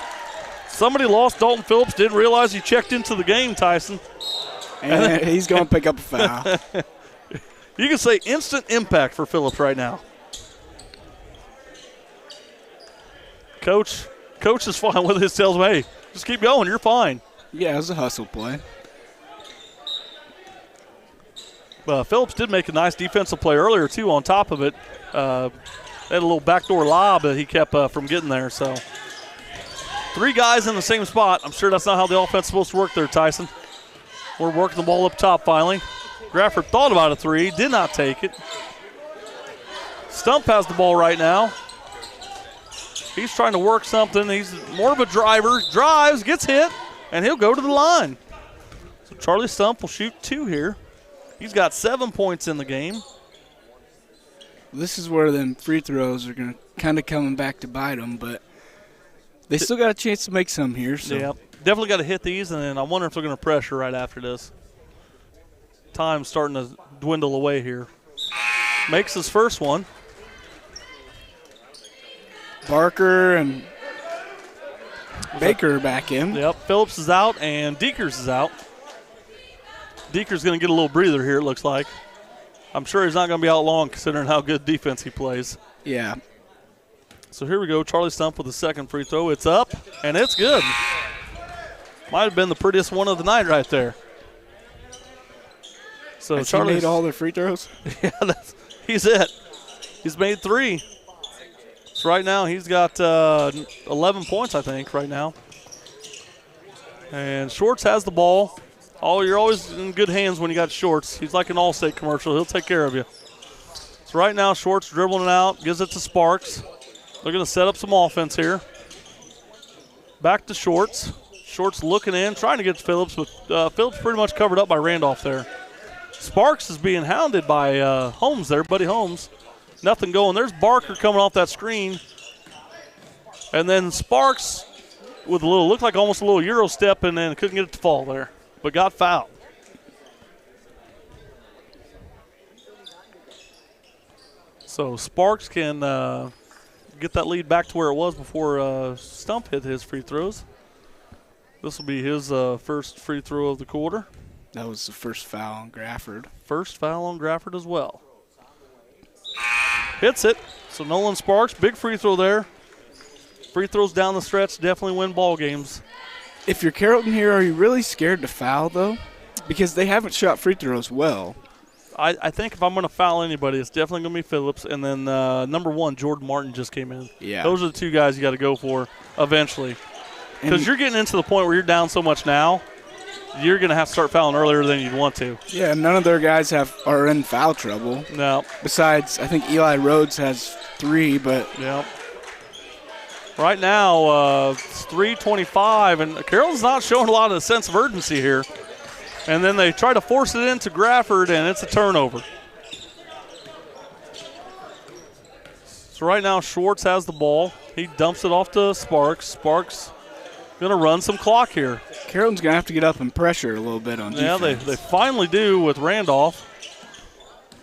Somebody lost Dalton Phillips, didn't realize he checked into the game, Tyson. And he's going to pick up a foul. You can say instant impact for Phillips right now. Coach is fine with his, tells him, hey, just keep going, you're fine. Yeah, it was a hustle play. Phillips did make a nice defensive play earlier, too, on top of it. They had a little backdoor lob that he kept from getting there. So 3 guys in the same spot. I'm sure that's not how the offense is supposed to work there, Tyson. We're working the ball up top finally. Grafford thought about a 3, did not take it. Stump has the ball right now. He's trying to work something. He's more of a driver. Drives, gets hit, and he'll go to the line. So Charlie Stump will shoot 2 here. He's got 7 points in the game. This is where them free throws are going to kind of coming back to bite them, but they still got a chance to make some here. So. Yeah, definitely got to hit these, and then I wonder if they're going to pressure right after this. Time's starting to dwindle away here. Makes his first one. Barker and Baker back in. Yep, Phillips is out, and Dekers is out. Dekers going to get a little breather here, it looks like. I'm sure he's not going to be out long considering how good defense he plays. Yeah. So here we go. Charlie Stump with the second free throw. It's up, and it's good. Might have been the prettiest one of the night right there. So Charlie made all their free throws? Yeah, he's it. He's made 3. So right now he's got 11 points, I think, right now. And Schwartz has the ball. Oh, you're always in good hands when you got Schwartz. He's like an Allstate commercial. He'll take care of you. So right now Schwartz dribbling it out, gives it to Sparks. They're going to set up some offense here. Back to Schwartz. Schwartz looking in, trying to get to Phillips, but Phillips pretty much covered up by Randolph there. Sparks is being hounded by Holmes there, Buddy Holmes. Nothing going. There's Barker coming off that screen. And then Sparks with a little, looked like almost a little Euro step, and then couldn't get it to fall there, but got fouled. So Sparks can get that lead back to where it was before Stump hit his free throws. This will be his first free throw of the quarter. That was the first foul on Grafford. First foul on Grafford as well. Hits it. So Nolan Sparks, big free throw there. Free throws down the stretch definitely win ball games. If you're Carrollton here, are you really scared to foul, though? Because they haven't shot free throws well. I think if I'm going to foul anybody, it's definitely going to be Phillips. And then number 1, Jordan Martin just came in. Yeah. Those are the two guys you got to go for eventually. Because you're getting into the point where you're down so much now, you're going to have to start fouling earlier than you'd want to. Yeah, none of their guys are in foul trouble. No. Besides, I think Eli Rhodes has 3, but. Yeah. Right now, it's 3:25, and Carrollton's not showing a lot of a sense of urgency here. And then they try to force it into Grafford, and it's a turnover. So right now, Schwartz has the ball. He dumps it off to Sparks. Sparks going to run some clock here. Carrollton's going to have to get up and pressure a little bit on defense. Yeah, they finally do with Randolph.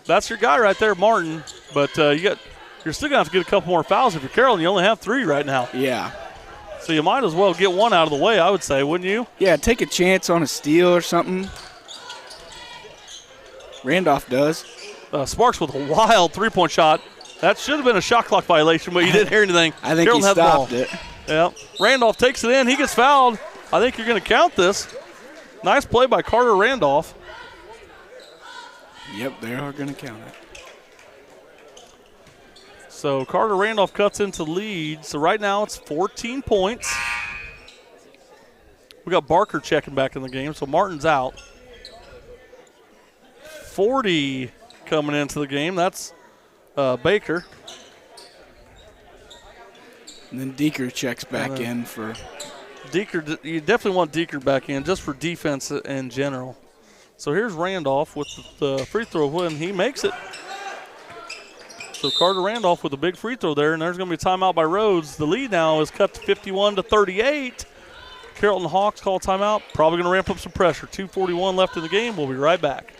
That's your guy right there, Martin. But you're still going to have to get a couple more fouls. If you're Carrollton, you only have 3 right now. Yeah. So you might as well get one out of the way, I would say, wouldn't you? Yeah, take a chance on a steal or something. Randolph does. Sparks with a wild three-point shot. That should have been a shot clock violation, but you didn't hear anything. I think he stopped it. Yeah. Randolph takes it in. He gets fouled. I think you're going to count this. Nice play by Carter Randolph. Yep, they are going to count it. So Carter Randolph cuts into lead. So right now it's 14 points. We got Barker checking back in the game, so Martin's out. 40 coming into the game. That's Baker. And then Deeker checks back in for. Deeker, you definitely want Deeker back in just for defense in general. So here's Randolph with the free throw win. He makes it. So Carter Randolph with a big free throw there, and there's going to be a timeout by Rhodes. The lead now is cut to 51-38. Carrollton Hawks call timeout. Probably going to ramp up some pressure. 2:41 left in the game. We'll be right back.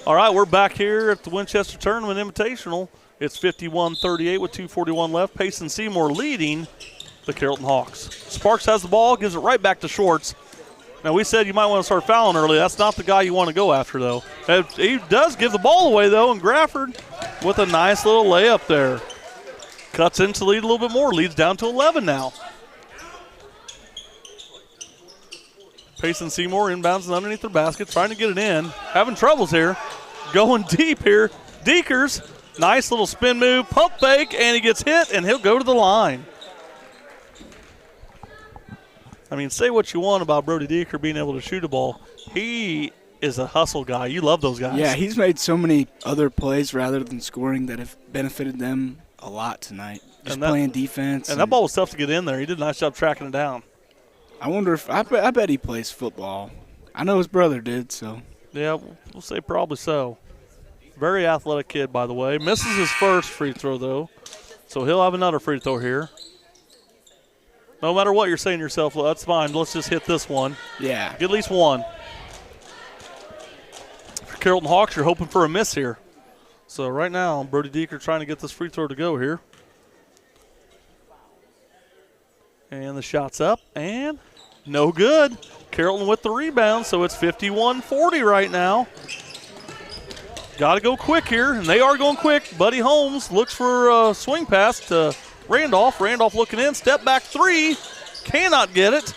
All right, we're back here at the Winchester Tournament Invitational. It's 51-38 with 2:41 left. Payson Seymour leading the Carrollton Hawks. Sparks has the ball, gives it right back to Schwartz. Now, we said you might want to start fouling early. That's not the guy you want to go after, though. He does give the ball away, though, and Grafford with a nice little layup there. Cuts into the lead a little bit more. Leads down to 11 now. Payson Seymour inbounds underneath their basket, trying to get it in. Having troubles here. Going deep here. Deekers, nice little spin move, pump fake, and he gets hit, and he'll go to the line. I mean, say what you want about Brody Deeker being able to shoot a ball. He is a hustle guy. You love those guys. Yeah, he's made so many other plays rather than scoring that have benefited them a lot tonight. Just playing defense. And that ball was tough to get in there. He did a nice job tracking it down. I wonder if I bet he plays football. I know his brother did, so. Yeah, we'll say probably so. Very athletic kid, by the way. Misses his first free throw, though. So he'll have another free throw here. No matter what you're saying to yourself, well, that's fine. Let's just hit this one. Yeah. Get at least one. For Carrollton Hawks, you're hoping for a miss here. So right now, Brody Deeker trying to get this free throw to go here. And the shot's up, and no good. Carrollton with the rebound, so it's 51-40 right now. Got to go quick here, and they are going quick. Buddy Holmes looks for a swing pass to Randolph. Randolph looking in, step back three, cannot get it.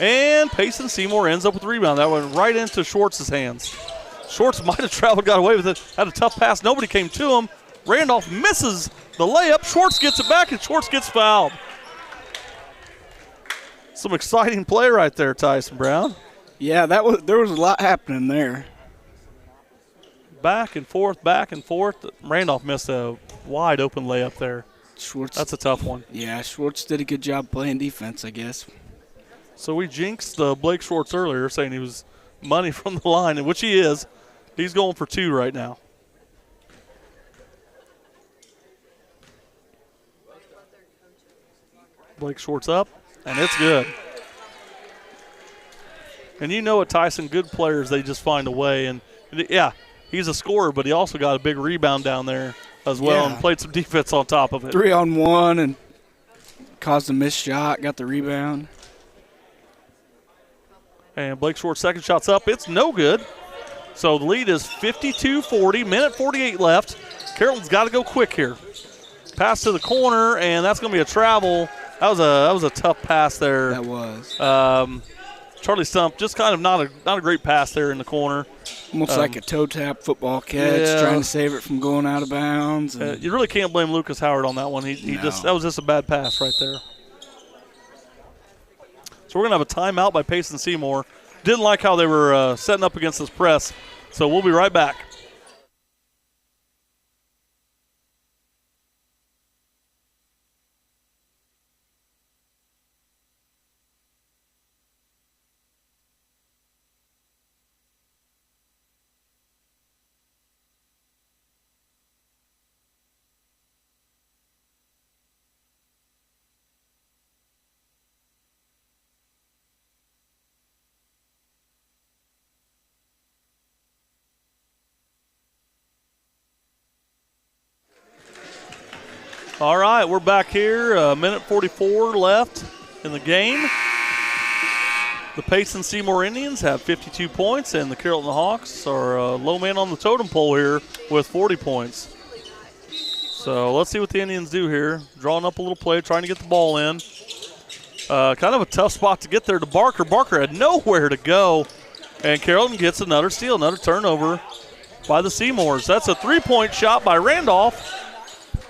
And Payson Seymour ends up with the rebound. That went right into Schwartz's hands. Schwartz might have traveled, got away with it. Had a tough pass. Nobody came to him. Randolph misses the layup. Schwartz gets it back, and Schwartz gets fouled. Some exciting play right there, Tyson Brown. Yeah, there was a lot happening there. Back and forth, back and forth. Randolph missed a wide open layup there. Schwartz. That's a tough one. Yeah, Schwartz did a good job playing defense, I guess. So we jinxed Blake Schwartz earlier, saying he was money from the line, which he is. He's going for 2 right now. Blake Schwartz up, and it's good. And you know what, Tyson, good players, they just find a way. And, yeah, he's a scorer, but he also got a big rebound down there as well and played some defense on top of it. 3-on-1 and caused a missed shot, got the rebound. And Blake Schwartz' second shot's up. It's no good. So the lead is 52-40, minute 48 left. Carrollton's got to go quick here. Pass to the corner, and that's going to be a travel. That was a tough pass there. That was. Charlie Stump, just kind of not a great pass there in the corner. Almost like a toe tap football catch, trying to save it from going out of bounds. You really can't blame Lucas Howard on that one. That was just a bad pass right there. So we're going to have a timeout by Payson Seymour. Didn't like how they were setting up against this press. So we'll be right back. All right, we're back here. Minute 44 left in the game. The Payson Seymour Indians have 52 points, and the Carrollton Hawks are low man on the totem pole here with 40 points. So let's see what the Indians do here. Drawing up a little play, trying to get the ball in. Kind of a tough spot to get there to Barker. Barker had nowhere to go, and Carrollton gets another steal, another turnover by the Seymours. That's a three-point shot by Randolph.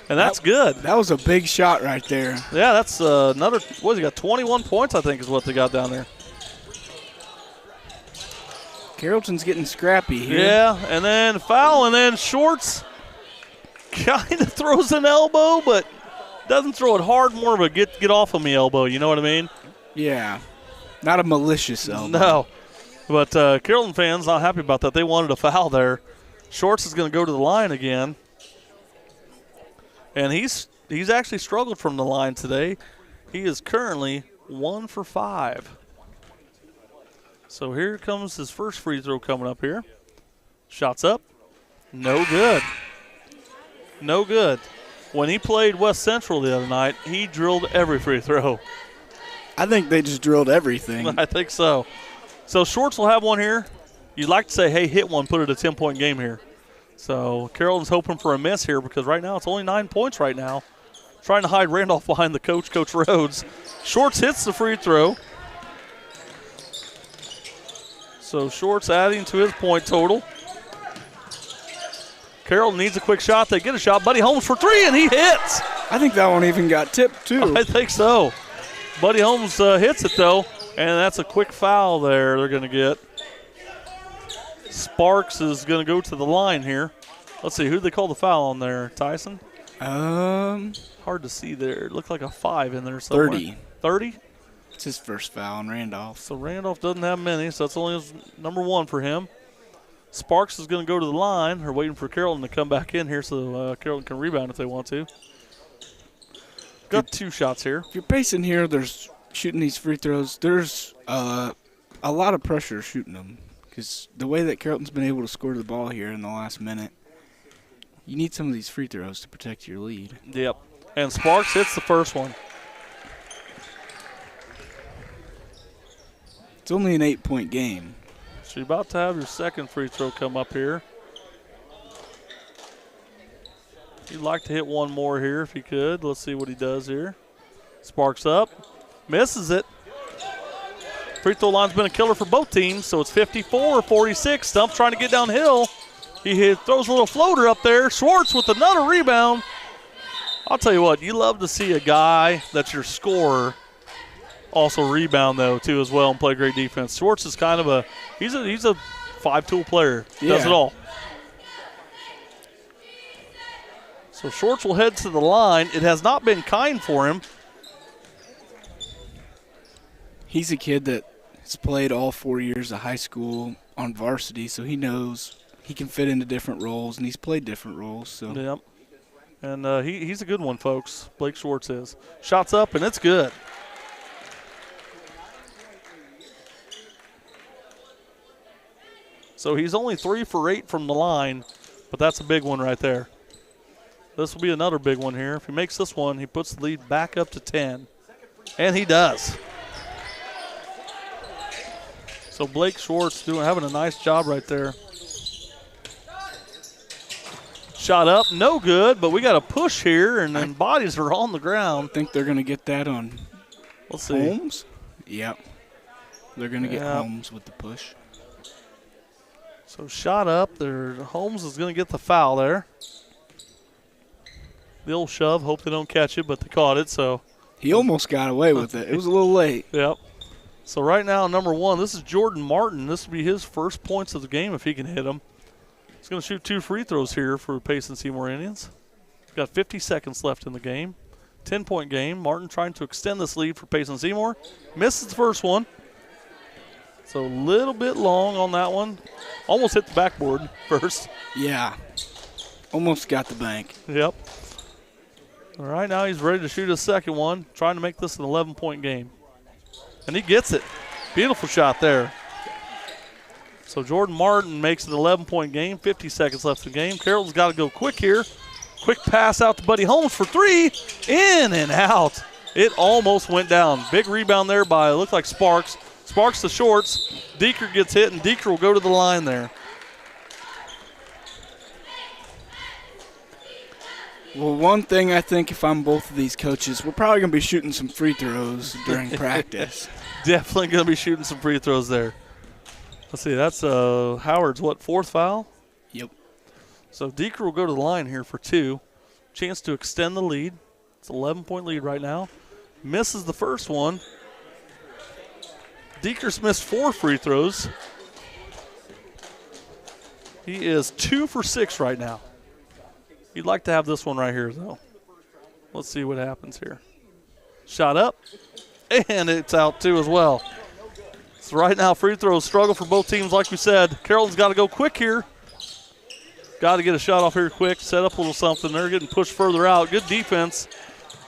And that's good. That was a big shot right there. Yeah, that's another, what, he got 21 points, I think, is what they got down there. Carrollton's getting scrappy here. Yeah, and then foul, and then Schwartz kind of throws an elbow, but doesn't throw it hard, more of a get off of me elbow, you know what I mean? Yeah, not a malicious elbow. No, but Carrollton fans not happy about that. They wanted a foul there. Schwartz is going to go to the line again. And he's actually struggled from the line today. He is currently 1 for 5. So here comes his first free throw coming up here. Shots up. No good. No good. When he played West Central the other night, he drilled every free throw. I think they just drilled everything. I think so. So Schwartz will have one here. You'd like to say, hey, hit one, put it a 10-point game here. So Carrollton's hoping for a miss here because right now it's only 9 points right now. Trying to hide Randolph behind the coach, Coach Rhodes. Schwartz hits the free throw. So Schwartz adding to his point total. Carrollton needs a quick shot. They get a shot. Buddy Holmes for 3, and he hits. I think that one even got tipped, too. I think so. Buddy Holmes hits it, though, and that's a quick foul there they're going to get. Sparks is going to go to the line here. Let's see, who'd they call the foul on there, Tyson? Hard to see there. It looked like a 5 in there somewhere. 30. 30? It's his first foul on Randolph. So Randolph doesn't have many, so that's only his number 1 for him. Sparks is going to go to the line. They're waiting for Carrollton to come back in here so Carrollton can rebound if they want to. Got 2 shots here. If you're pacing here, there's shooting these free throws. There's a lot of pressure shooting them. Because the way that Carrollton's been able to score the ball here in the last minute, you need some of these free throws to protect your lead. Yep. And Sparks hits the first one. It's only an 8-point game. So you're about to have your second free throw come up here. He'd like to hit one more here if he could. Let's see what he does here. Sparks up. Misses it. Free throw line's been a killer for both teams, so it's 54-46. Stump's trying to get downhill. He throws a little floater up there. Schwartz with another rebound. I'll tell you what, you love to see a guy that's your scorer also rebound, though, too, as well, and play great defense. Schwartz is kind of he's a five-tool player. Does it all. So Schwartz will head to the line. It has not been kind for him. He's a kid that has played all 4 years of high school on varsity, so he knows he can fit into different roles, and he's played different roles. So. Yep. And he's a good one, folks. Blake Schwartz is. Shots up, and it's good. So he's only 3 for 8 from the line, but that's a big one right there. This will be another big one here. If he makes this one, he puts the lead back up to 10. And he does. So Blake Schwartz having a nice job right there. Shot up, no good, but we got a push here, and then bodies are on the ground. I think they're going to get that on Let's see. Holmes. Yep. They're going to get Holmes with the push. So shot up. Holmes is going to get the foul there. The old shove. Hope they don't catch it, but they caught it. So he almost got away with it. It was a little late. Yep. So right now, number 1, this is Jordan Martin. This will be his first points of the game if he can hit them. He's going to shoot 2 free throws here for Payson Seymour Indians. Got 50 seconds left in the game. 10-point game. Martin trying to extend this lead for Payson Seymour. Misses the first one. So a little bit long on that one. Almost hit the backboard first. Yeah. Almost got the bank. Yep. All right, now he's ready to shoot his second one, trying to make this an 11-point game. And he gets it. Beautiful shot there. So Jordan Martin makes an 11-point game, 50 seconds left in the game. Carrollton's got to go quick here. Quick pass out to Buddy Holmes for 3. In and out. It almost went down. Big rebound there by, it looked like Sparks. Sparks to Shorts. Deeker gets hit, and Deeker will go to the line there. Well, one thing I think if I'm both of these coaches, we're probably going to be shooting some free throws during practice. Definitely going to be shooting some free throws there. Let's see, that's Howard's, 4th foul? Yep. So Deeker will go to the line here for 2. Chance to extend the lead. It's an 11-point lead right now. Misses the first one. Deeker's missed 4 free throws. He is 2 for 6 right now. You'd like to have this one right here, though. Let's see what happens here. Shot up, and it's out, too, as well. So right now, free throws struggle for both teams, like we said. Carrollton's got to go quick here. Got to get a shot off here quick, set up a little something. They're getting pushed further out. Good defense.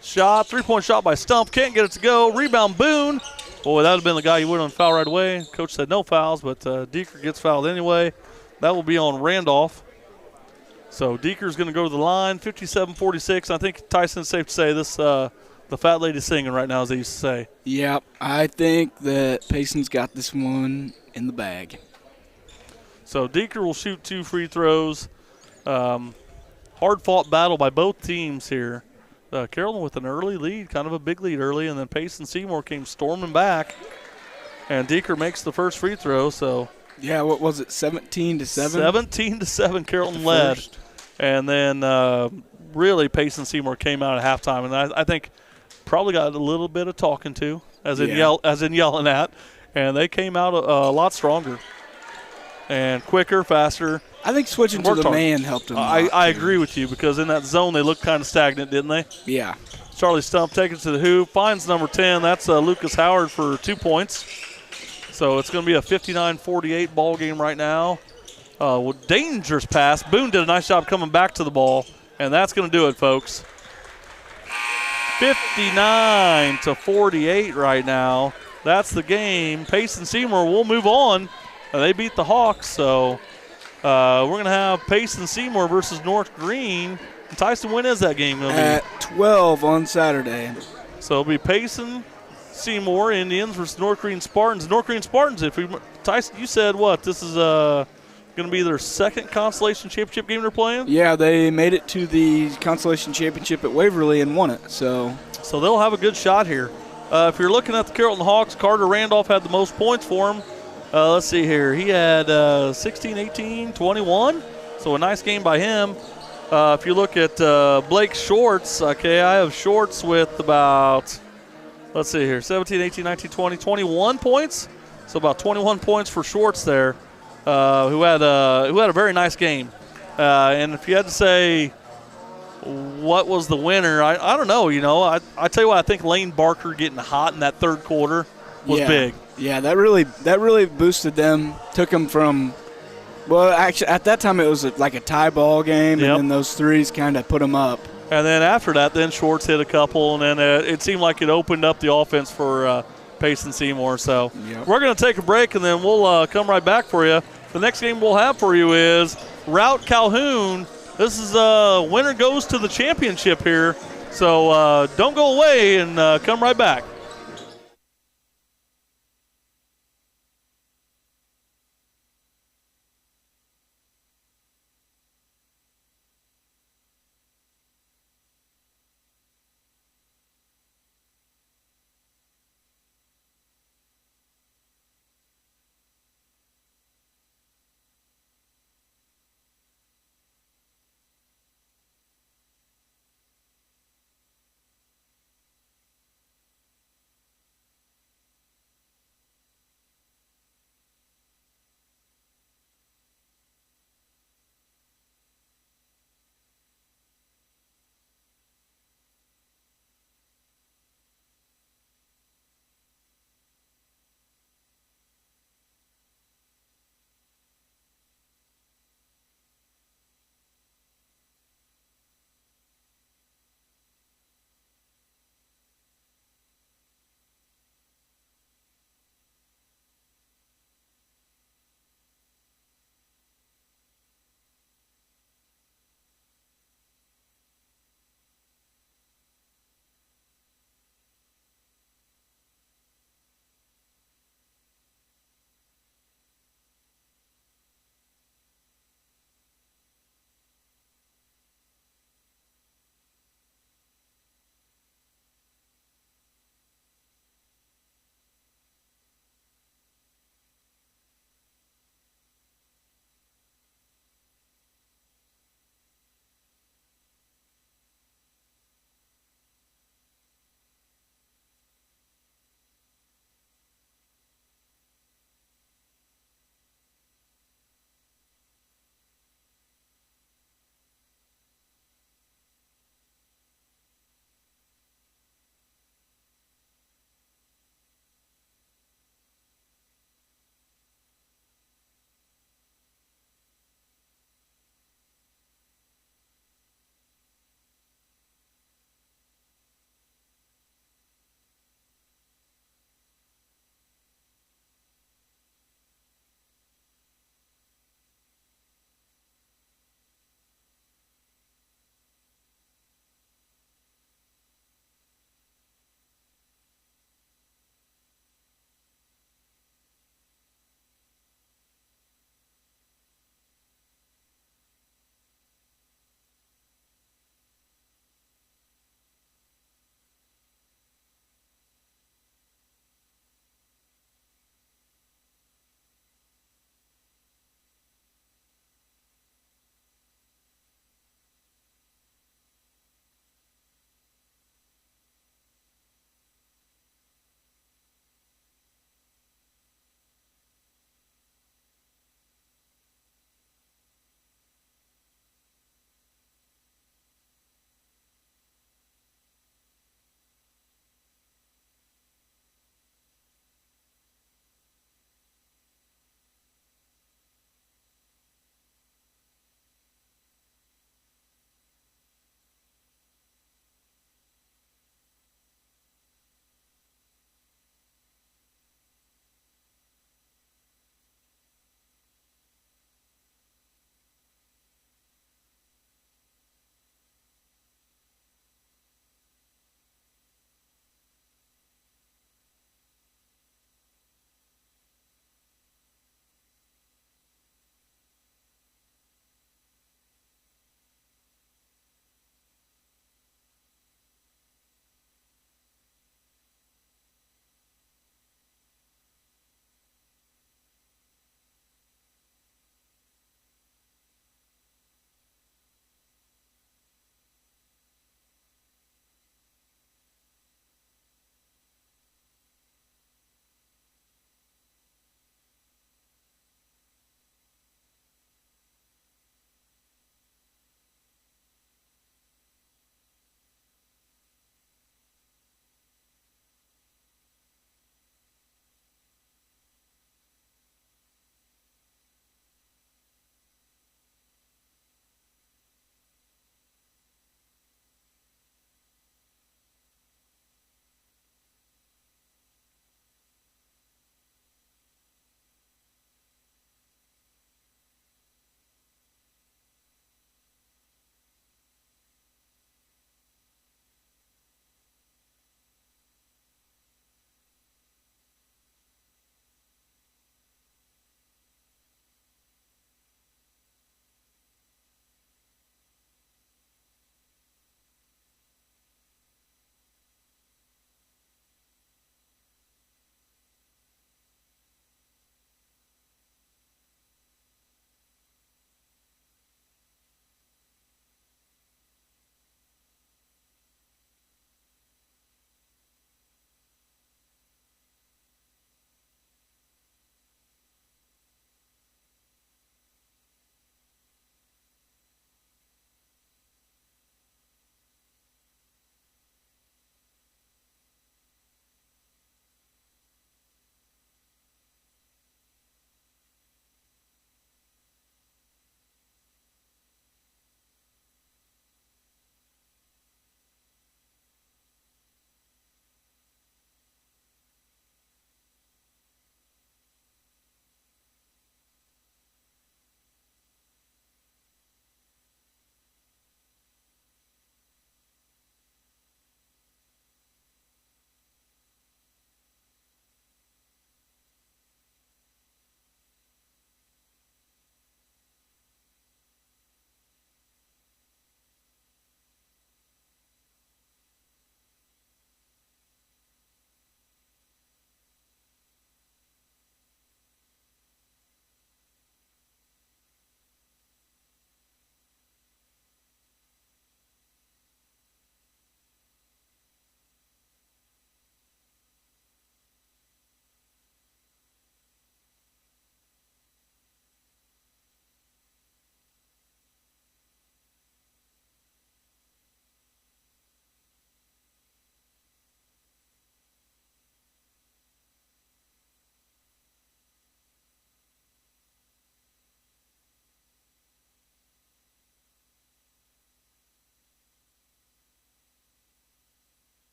Shot, 3-point shot by Stump. Can't get it to go. Rebound, Boone. Boy, that would have been the guy you would on foul right away. Coach said no fouls, but Deeker gets fouled anyway. That will be on Randolph. So Deeker's going to go to the line, 57-46. I think, Tyson, it's safe to say this the fat lady's singing right now, as they used to say. Yep, I think that Payson's got this one in the bag. So Deeker will shoot 2 free throws. Hard-fought battle by both teams here. Carrollton with an early lead, kind of a big lead early, and then Payson Seymour came storming back. And Deeker makes the first free throw, so. Yeah, what was it, 17-7? 17-7, Carrollton led. And then really Payson Seymour came out at halftime, and I think probably got a little bit of talking to, as in yelling at, and they came out a lot stronger and quicker, faster. I think switching to the man helped them. I agree with you, because in that zone they looked kind of stagnant, didn't they? Yeah. Charlie Stump taking it to the hoop, finds number 10. That's Lucas Howard for 2 points. So it's going to be a 59-48 ball game right now. Dangerous pass. Boone did a nice job coming back to the ball, and that's going to do it, folks. 59-48 right now. That's the game. Payson Seymour will move on. They beat the Hawks, so we're going to have Payson Seymour versus North Green. Tyson, when is that game going to be? At 12 on Saturday. So it'll be Payson Seymour Indians versus North Green Spartans. North Green Spartans, Tyson, you said what? This is going to be their second Constellation Championship game they're playing? Yeah, they made it to the Constellation Championship at Waverly and won it. So they'll have a good shot here. If you're looking at the Carrollton Hawks, Carter Randolph had the most points for him. Let's see here. He had 16, 18, 21. So a nice game by him. If you look at Blake Shorts, okay, I have Shorts with about, let's see here, 17, 18, 19, 20, 21 points. So about 21 points for Shorts there, who had a very nice game. And if you had to say what was the winner, I don't know. I tell you what, I think Lane Barker getting hot in that third quarter was big. Yeah, that really boosted them. Took them from, well, actually at that time it was like a tie ball game, and then those threes kind of put them up. And then after that, then Shorts hit a couple, and then it seemed like it opened up the offense for Payson Seymour. So we're going to take a break, and then we'll come right back for you. The next game we'll have for you is Route Calhoun. This is winner goes to the championship here. So don't go away, and come right back.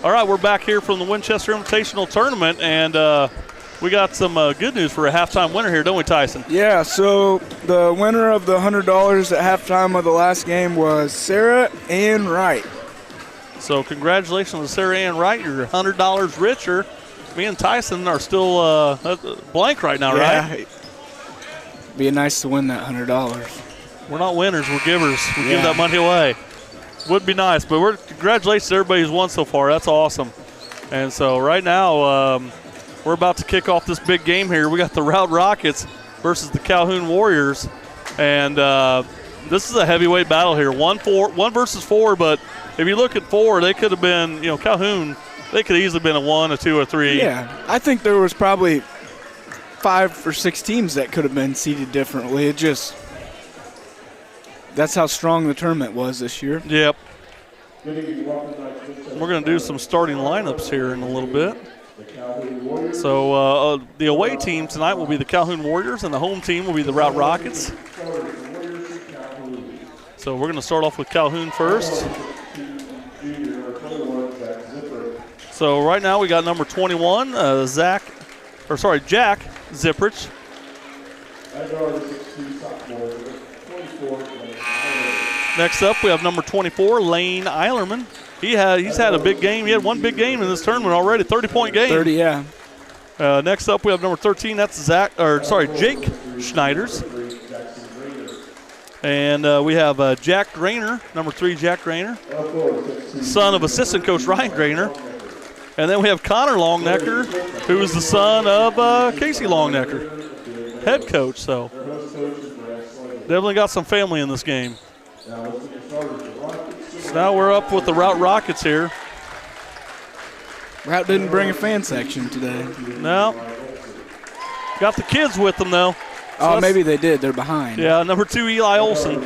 All right, we're back here from the Winchester Invitational Tournament, and we got some good news for a halftime winner here, don't we, Tyson? Yeah, so the winner of the $100 at halftime of the last game was Sarah Ann Wright. So congratulations to Sarah Ann Wright. You're $100 richer. Me and Tyson are still blank right now, right? Be nice to win that $100. We're not winners, we're givers. We give that money away. Would be nice, but congratulations to everybody who's won so far. That's awesome. And so right now, we're about to kick off this big game here. We got the Route Rockets versus the Calhoun Warriors, and this is a heavyweight battle here. One versus four, but if you look at four, they could have been, Calhoun. They could have easily been a 1, a 2, or 3. Yeah, I think there was probably 5 or 6 teams that could have been seeded differently. That's how strong the tournament was this year. Yep. We're going to do some starting lineups here in a little bit. So the away team tonight will be the Calhoun Warriors, and the home team will be the Route Rockets. So we're going to start off with Calhoun first. So right now we got number 21, Jack Zipprich. Next up we have number 24, Lane Eilerman. He's had a big game. He had one big game in this tournament already, 30-point game. 30, yeah. Next up we have number 13. That's Jake Schneiders. And we have Jack Grainer, number 3, Jack Grainer, son of assistant coach Ryan Grainer. And then we have Connor Longnecker, who is the son of Casey Longnecker, head coach. So definitely got some family in this game. So now we're up with the Route Rockets here. Route didn't bring a fan section today. No. Got the kids with them, though. So maybe they did. They're behind. Yeah, number 2, Eli Olson.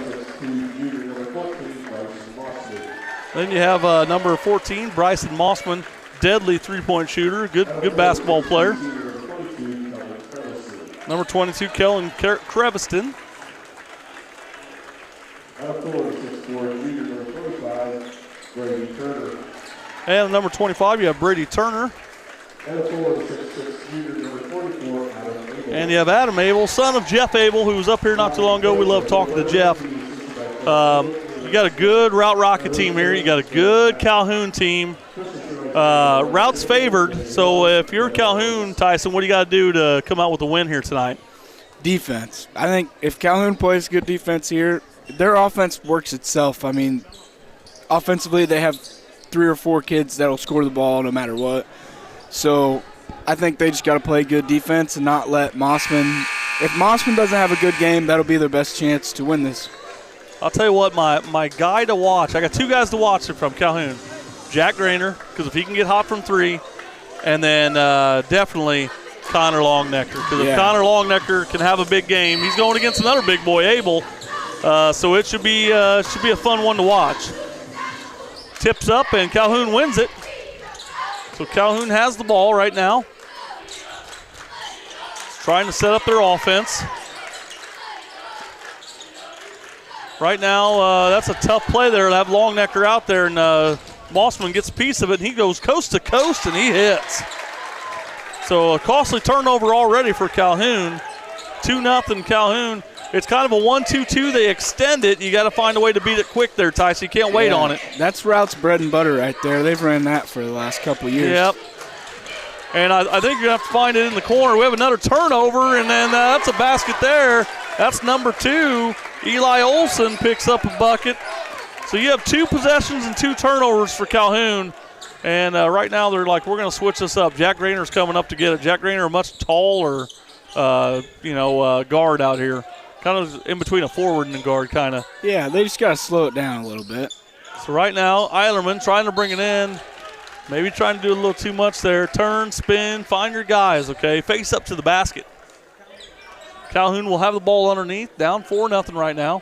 Then you have number 14, Bryson Mossman, deadly three-point shooter, good basketball player. Number 22, Kellen Creviston. And number 25, you have Brady Turner. And you have Adam Abel, son of Jeff Abel, who was up here not too long ago. We love talking to Jeff. You got a good Route Rocket team here. You got a good Calhoun team. Route's favored, so if you're Calhoun, Tyson, what do you got to do to come out with a win here tonight? Defense. I think if Calhoun plays good defense here, their offense works itself. I mean, offensively they have 3 or 4 kids that'll score the ball no matter what. So I think they just got to play good defense and not let Mossman. If Mossman doesn't have a good game, that'll be their best chance to win this. I'll tell you what, my guy to watch, I got 2 guys to watch from Calhoun. Jack Grainer, because if he can get hot from 3, and then definitely Connor Longnecker. Because if Connor Longnecker can have a big game, he's going against another big boy, Abel. So it should be a fun one to watch. Tips up, and Calhoun wins it. So Calhoun has the ball right now. Trying to set up their offense. Right now, that's a tough play there to have Longnecker out there, and Mossman gets a piece of it, and he goes coast to coast, and he hits. So a costly turnover already for Calhoun. 2-0 Calhoun. It's kind of a 1-2-2. They extend it. You got to find a way to beat it quick there, Tyson. You can't wait on it. That's Route's bread and butter right there. They've ran that for the last couple of years. Yep. And I think you're going to have to find it in the corner. We have another turnover, and then that's a basket there. That's number 2. Eli Olson picks up a bucket. So you have 2 possessions and 2 turnovers for Calhoun. And right now they're like, we're going to switch this up. Jack Grainer's coming up to get it. Jack Grainer, a much taller, guard out here. Kind of in between a forward and a guard, kind of. Yeah, they just got to slow it down a little bit. So right now, Eilerman trying to bring it in. Maybe trying to do a little too much there. Turn, spin, find your guys, okay? Face up to the basket. Calhoun will have the ball underneath. Down 4-0 right now.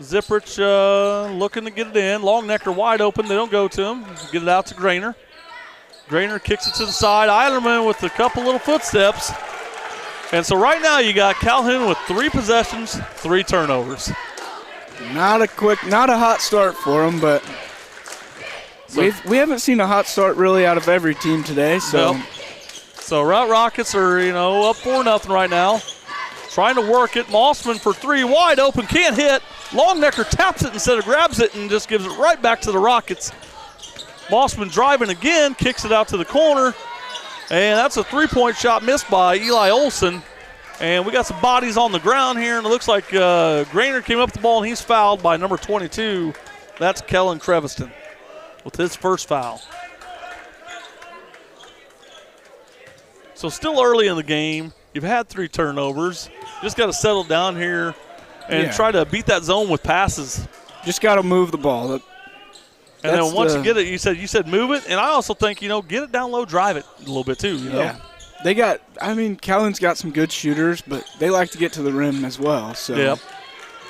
Zipprich looking to get it in. Longnecker wide open. They don't go to him. Get it out to Grainer. Grainer kicks it to the side. Eilerman with a couple little footsteps. And so right now you got Calhoun with 3 possessions, 3 turnovers. Not a hot start for him, but So, we haven't seen a hot start really out of every team today. So, so Route Rockets are, up 4-0 right now. Trying to work it. Mossman for three, wide open, can't hit. Longnecker taps it instead of grabs it and just gives it right back to the Rockets. Mossman driving again, kicks it out to the corner. And that's a three-point shot missed by Eli Olson. And we got some bodies on the ground here, and it looks like Grainer came up with the ball, and he's fouled by number 22. That's Kellen Creviston with his first foul. So still early in the game. You've had 3 turnovers. You just got to settle down here and try to beat that zone with passes. Just got to move the ball. And then once you get it, you said move it. And I also think, get it down low, drive it a little bit too. Yeah. Calhoun's got some good shooters, but they like to get to the rim as well. So. Yep.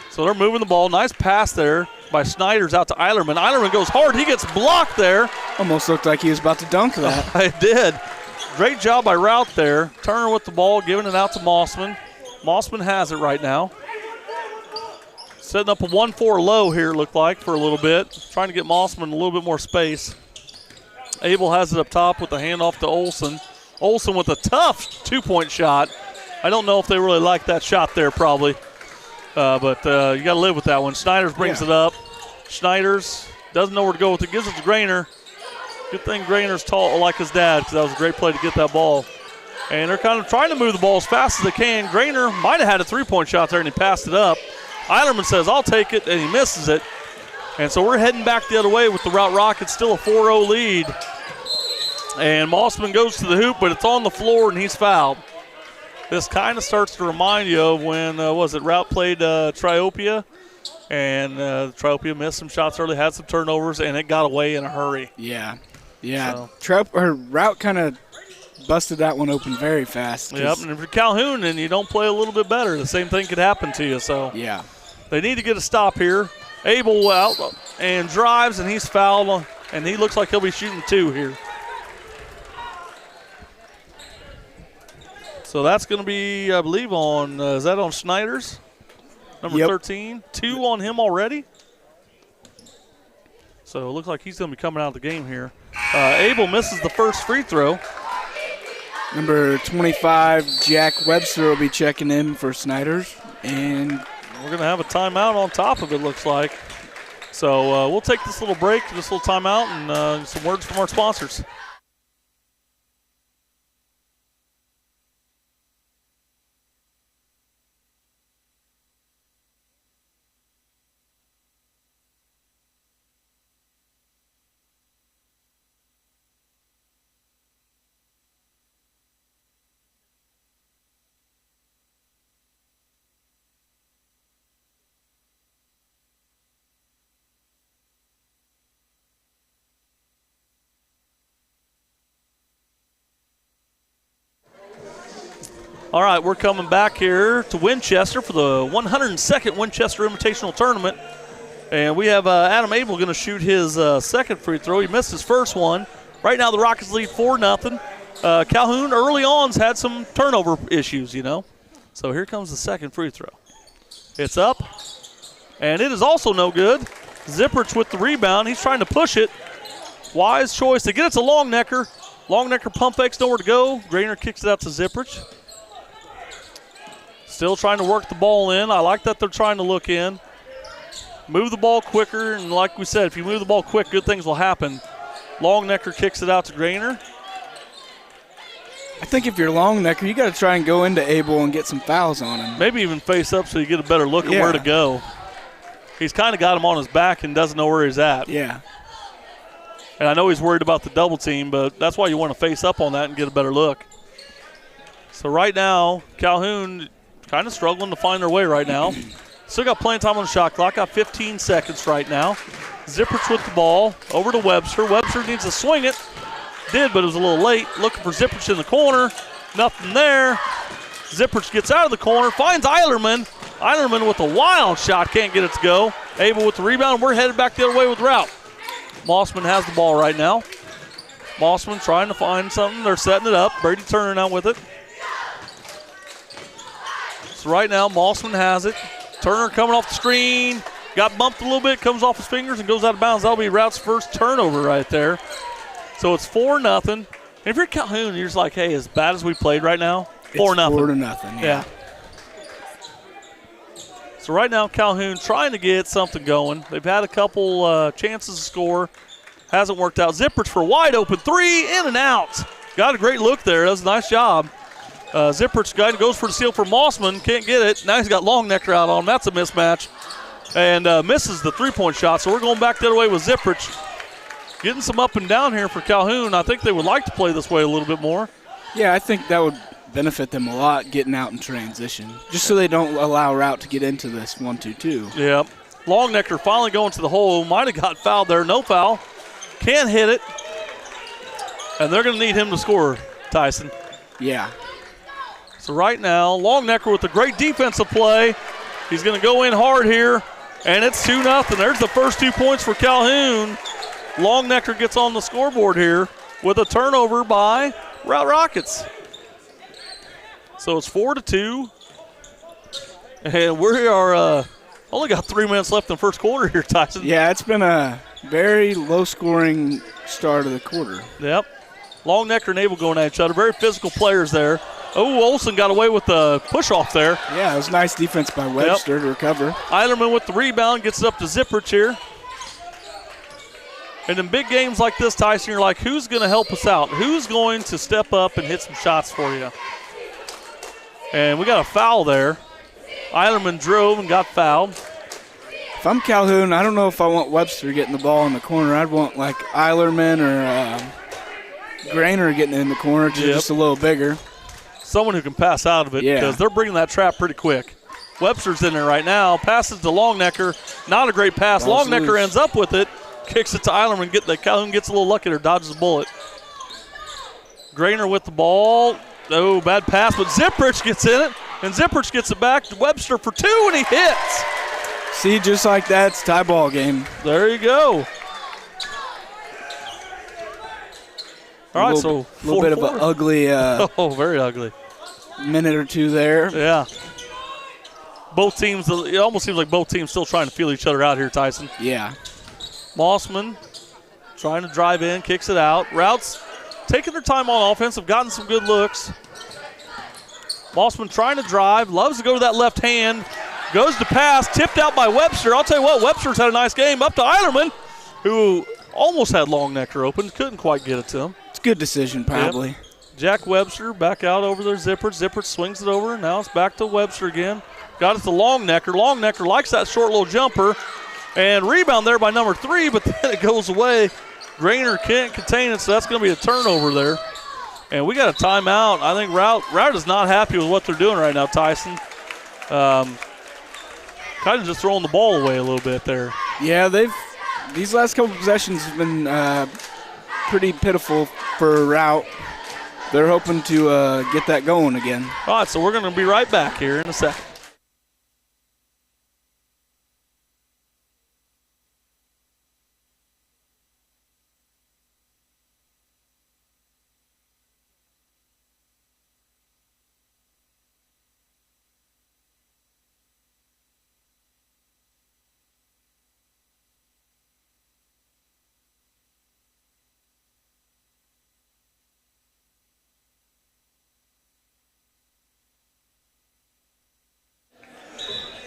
So they're moving the ball. Nice pass there by Snyder's out to Eilerman. Eilerman goes hard. He gets blocked there. Almost looked like he was about to dunk that. It did. Great job by Rout there. Turner with the ball, giving it out to Mossman. Mossman has it right now. Setting up a 1-4 low here, looked like, for a little bit. Trying to get Mossman a little bit more space. Abel has it up top with the handoff to Olson. Olson with a tough 2-point shot. I don't know if they really like that shot there, probably. But you got to live with that one. Snyder's brings it up. Snyder's doesn't know where to go with it. Gives it to Grainer. Good thing Grainer's tall like his dad, because that was a great play to get that ball. And they're kind of trying to move the ball as fast as they can. Grainer might have had a 3-point shot there, and he passed it up. Eilerman says, I'll take it, and he misses it. And so we're heading back the other way with the Route Rockets, still a 4-0 lead. And Mossman goes to the hoop, but it's on the floor, and he's fouled. This kind of starts to remind you of when, Route played Triopia. And Triopia missed some shots early, had some turnovers, and it got away in a hurry. Yeah. Route kind of busted that one open very fast. Yep, and if you're Calhoun and you don't play a little bit better, the same thing could happen to you. So yeah, they need to get a stop here. Abel out and drives, and he's fouled, and he looks like he'll be shooting 2 here. So that's going to be, I believe, on is that on Snyder's? Number 13. 2 on him already. So it looks like he's going to be coming out of the game here. Abel misses the first free throw. Number 25, Jack Webster, will be checking in for Snyder's. And we're going to have a timeout on top of it, looks like. So we'll take this little break, this little timeout, and some words from our sponsors. All right, we're coming back here to Winchester for the 102nd Winchester Invitational Tournament. And we have Adam Abel going to shoot his second free throw. He missed his first one. Right now the Rockets lead 4-0. Calhoun early on's had some turnover issues, So here comes the second free throw. It's up, and it is also no good. Zipperich with the rebound. He's trying to push it. Wise choice to get it to Longnecker. Longnecker pump fakes, nowhere to go. Grainer kicks it out to Zipperich. Still trying to work the ball in. I like that they're trying to look in. Move the ball quicker, and like we said, if you move the ball quick, good things will happen. Longnecker kicks it out to Grainer. I think if you're Longnecker, you got to try and go into Abel and get some fouls on him. Maybe even face up so you get a better look at where to go. He's kind of got him on his back and doesn't know where he's at. Yeah. And I know he's worried about the double team, but that's why you want to face up on that and get a better look. So right now, Calhoun kind of struggling to find their way right now. Still got plenty of time on the shot clock. Got 15 seconds right now. Zipperich with the ball over to Webster. Webster needs to swing it. Did, but it was a little late. Looking for Zipperich in the corner. Nothing there. Zipperich gets out of the corner. Finds Eilerman. Eilerman with a wild shot. Can't get it to go. Abel with the rebound. We're headed back the other way with Rout. Mossman has the ball right now. Mossman trying to find something. They're setting it up. Brady Turner now with it. So right now, Mossman has it. Turner coming off the screen. got bumped a little bit, comes off his fingers and goes out of bounds. That'll be Route's first turnover right there. So it's 4-0. And if you're Calhoun, you're just like, hey, as bad as we played right now, 4-0. 4-0, yeah. So right now, Calhoun trying to get something going. They've had a couple chances to score. Hasn't worked out. Zipperts for a wide open three, in and out. Got a great look there. That was a nice job. Zipperts guy goes for the steal for Mossman. Can't get it. Now he's got Longnecker out on him. That's a mismatch. And misses the three-point shot. So we're going back the other way with Zipperts. Getting some up and down here for Calhoun. I think they would like to play this way a little bit more. Yeah, I think that would benefit them a lot getting out in transition, just so they don't allow Route to get into this 1-2-2. Yep. Longnecker finally going to the hole. Might have got fouled there. No foul. Can't hit it. And they're going to need him to score, Tyson. Yeah. So right now, Longnecker with a great defensive play. He's going to go in hard here, and it's 2-0. There's the first 2 points for Calhoun. Longnecker gets on the scoreboard here with a turnover by Route Rockets. So it's 4-2. And we are only got 3 minutes left in the first quarter here, Tyson. Yeah, it's been a very low-scoring start of the quarter. Yep. Longnecker and Abel going at each other. Very physical players there. Oh, Olsen got away with the push-off there. Yeah, it was nice defense by Webster to recover. Eilerman with the rebound, gets it up to Zipperts here. And in big games like this, Tyson, you're like, who's going to help us out? Who's going to step up and hit some shots for you? And we got a foul there. Eilerman drove and got fouled. If I'm Calhoun, I don't know if I want Webster getting the ball in the corner. I'd want like Eilerman or Grainer getting in the corner, just a little bigger. Someone who can pass out of it because they're bringing that trap pretty quick. Webster's in there right now. Passes to Longnecker. Not a great pass. Longnecker ends up with it. Kicks it to Eilerman. Calhoun gets a little lucky there. Dodges a bullet. Grainer with the ball. Oh, bad pass, but Zipperts gets in it. And Zipperts gets it back to Webster for 2, and he hits. See, just like that, it's tie ball game. There you go. All right, so a little bit of an ugly very ugly minute or two there. Yeah. Both teams, it almost seems like both teams still trying to feel each other out here, Tyson. Yeah. Mossman trying to drive in, kicks it out. Route's taking their time on offense, have gotten some good looks. Mossman trying to drive, loves to go to that left hand, goes to pass, tipped out by Webster. I'll tell you what, Webster's had a nice game. Up to Eilerman, who almost had Longnecker open, couldn't quite get it to him. It's a good decision, probably. Yep. Jack Webster back out over there, Zipperts. Zipperts swings it over, now it's back to Webster again. Got it to Longnecker. Longnecker likes that short little jumper. And rebound there by number 3, but then it goes away. Grainer can't contain it, so that's going to be a turnover there. And we got a timeout. I think Route is not happy with what they're doing right now, Tyson. Kind of just throwing the ball away a little bit there. Yeah, these last couple possessions have been pretty pitiful for Route. They're hoping to get that going again. All right, so we're going to be right back here in a second.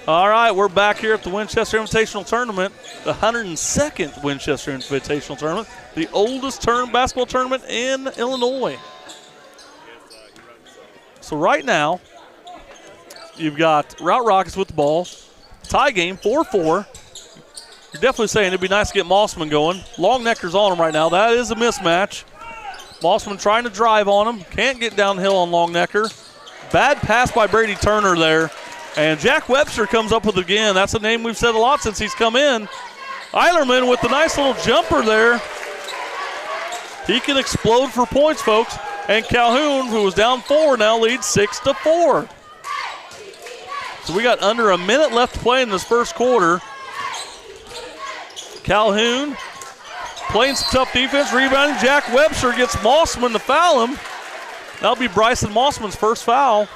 All right, we're back here at the Winchester Invitational Tournament, the 102nd Winchester Invitational Tournament, the oldest basketball tournament in Illinois. So right now, you've got Route Rockets with the ball. Tie game, 4-4. You're definitely saying it'd be nice to get Mossman going. Longnecker's on him right now. That is a mismatch. Mossman trying to drive on him. Can't get downhill on Longnecker. Bad pass by Brady Turner there. And Jack Webster comes up with it again. That's a name we've said a lot since he's come in. Eilerman with the nice little jumper there. He can explode for points, folks. And Calhoun, who was down 4, now leads 6-4. So we got under a minute left to play in this first quarter. Calhoun playing some tough defense, rebounding. Jack Webster gets Mossman to foul him. That'll be Bryson Mossman's first foul.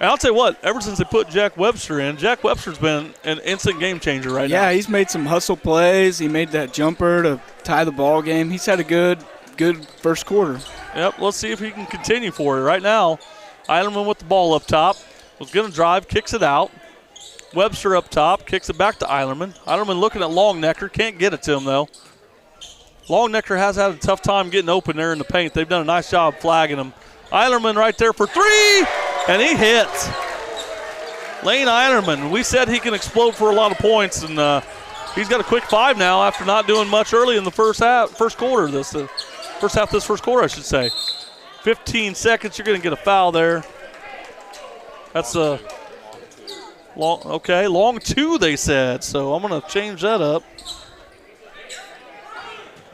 And I'll tell you what, ever since they put Jack Webster in, Jack Webster's been an instant game changer right now. Yeah, he's made some hustle plays. He made that jumper to tie the ball game. He's had a good first quarter. Yep, let's see if he can continue for it. Right now, Eilerman with the ball up top. Was going to drive, kicks it out. Webster up top, kicks it back to Eilerman. Eilerman looking at Longnecker, can't get it to him though. Longnecker has had a tough time getting open there in the paint. They've done a nice job flagging him. Eilerman right there for three, and he hits. Lane Eilerman, we said he can explode for a lot of points, and he's got a quick 5 now after not doing much early in the first quarter. First half of this first quarter, I should say. 15 seconds, you're going to get a foul there. That's a long 2, they said, so I'm going to change that up.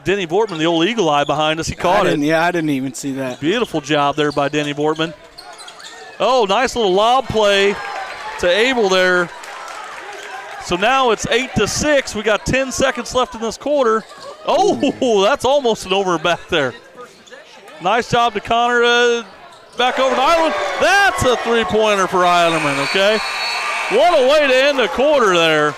Denny Bortman, the old eagle eye behind us, he caught it. Yeah, I didn't even see that. Beautiful job there by Denny Bortman. Oh, nice little lob play to Abel there. So now it's 8-6. We got 10 seconds left in this quarter. Oh, that's almost an over back there. Nice job to Connor. Back over to Eilerman. That's a three-pointer for Eilerman, okay? What a way to end the quarter there.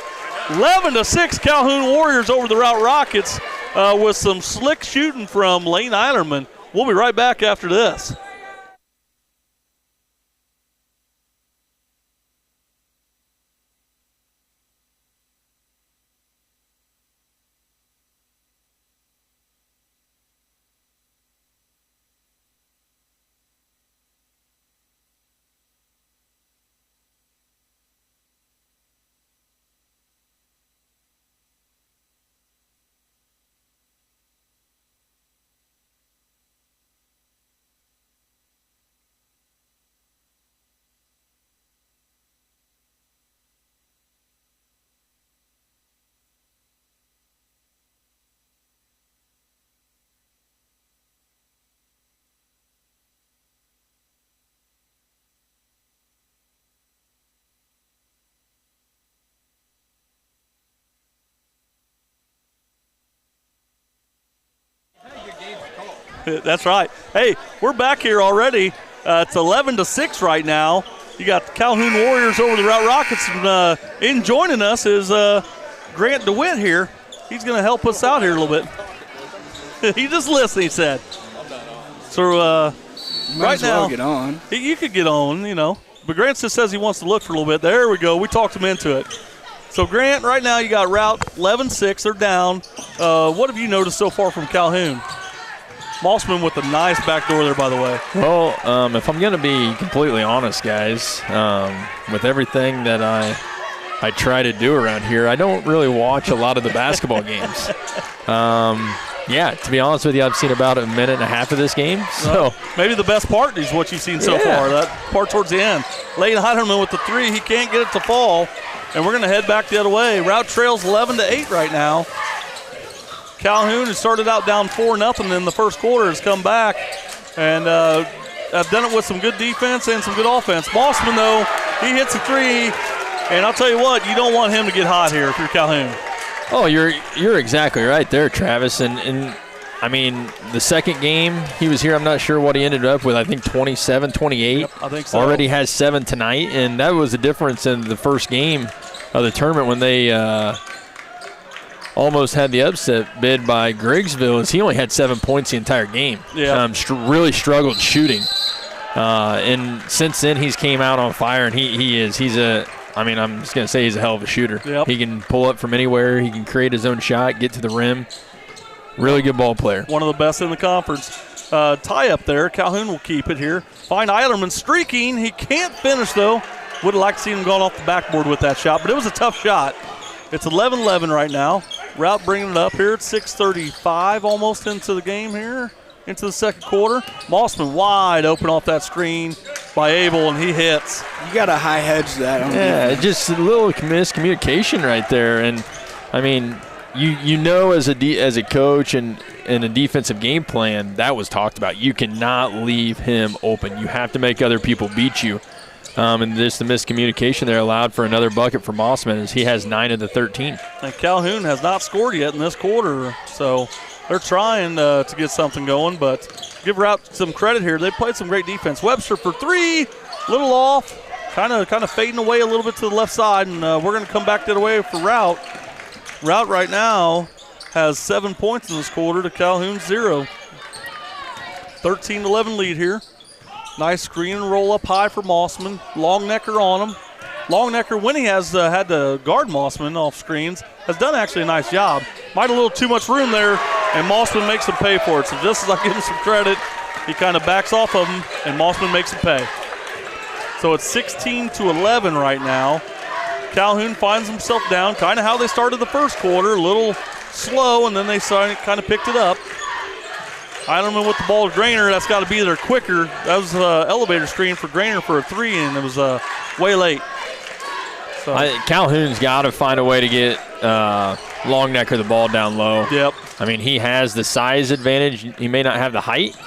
11-6 Calhoun Warriors over the Route Rockets with some slick shooting from Lane Eilerman. We'll be right back after this. That's right. Hey, we're back here already. It's 11-6 right now. You got the Calhoun Warriors over the Route Rockets. And, in joining us is Grant DeWitt here. He's going to help us out here a little bit. He just listened, he said. So right now, get on. You could get on, you know. But Grant just says he wants to look for a little bit. There we go. We talked him into it. So, Grant, right now you got Route 11-6. They're down. What have you noticed so far from Calhoun? Mossman with a nice backdoor there, by the way. Well, if I'm going to be completely honest, guys, with everything that I try to do around here, I don't really watch a lot of the basketball games. Yeah, to be honest with you, I've seen about a minute and a half of this game. So maybe the best part is what you've seen so far, that part towards the end. Lane Heiderman with the 3. He can't get it to fall, and we're going to head back the other way. Route trails 11-8 right now. Calhoun has started out down 4-0 in the first quarter, has come back and have done it with some good defense and some good offense. Mossman, though, he hits a 3, and I'll tell you what, you don't want him to get hot here if you're Calhoun. Oh, you're exactly right there, Travis. And I mean, the second game he was here, I'm not sure what he ended up with. I think 27, 28. Yep, I think so. Already has 7 tonight, and that was the difference in the first game of the tournament when they almost had the upset bid by Griggsville, as he only had 7 points the entire game. Yeah. Really struggled shooting. And since then, he's came out on fire, and I'm just going to say he's a hell of a shooter. Yep. He can pull up from anywhere. He can create his own shot, get to the rim. Really good ball player. One of the best in the conference. Tie up there. Calhoun will keep it here. Find Eilerman streaking. He can't finish, though. Would have liked to see him going off the backboard with that shot, but it was a tough shot. It's 11-11 right now. Route bringing it up here at 6:35 almost into the game here, into the second quarter. Mossman wide open off that screen by Abel, and he hits. You got to high hedge that. Yeah, just a little miscommunication right there. And, I mean, you know as a coach and in a defensive game plan, that was talked about. You cannot leave him open. You have to make other people beat you. And just the miscommunication there allowed for another bucket for Mossman as he has 9 of the 13. And Calhoun has not scored yet in this quarter, so they're trying to get something going, but give Route some credit here. They played some great defense. Webster for 3, little off, kind of fading away a little bit to the left side, and we're going to come back that way for Route. Route right now has 7 points in this quarter to Calhoun's 0. 13-11 lead here. Nice screen and roll up high for Mossman. Longnecker on him. Longnecker, when he has had to guard Mossman off screens, has done actually a nice job. Might have a little too much room there, and Mossman makes him pay for it. So just as I give him some credit, he kind of backs off of him, and Mossman makes him pay. So it's 16-11 right now. Calhoun finds himself down, kind of how they started the first quarter, a little slow, and then they kind of picked it up. Eilerman with the ball to Grainer. That's got to be there quicker. That was an elevator screen for Grainer for a 3, and it was way late. So. Calhoun's got to find a way to get Longnecker the ball down low. Yep. I mean, he has the size advantage. He may not have the height,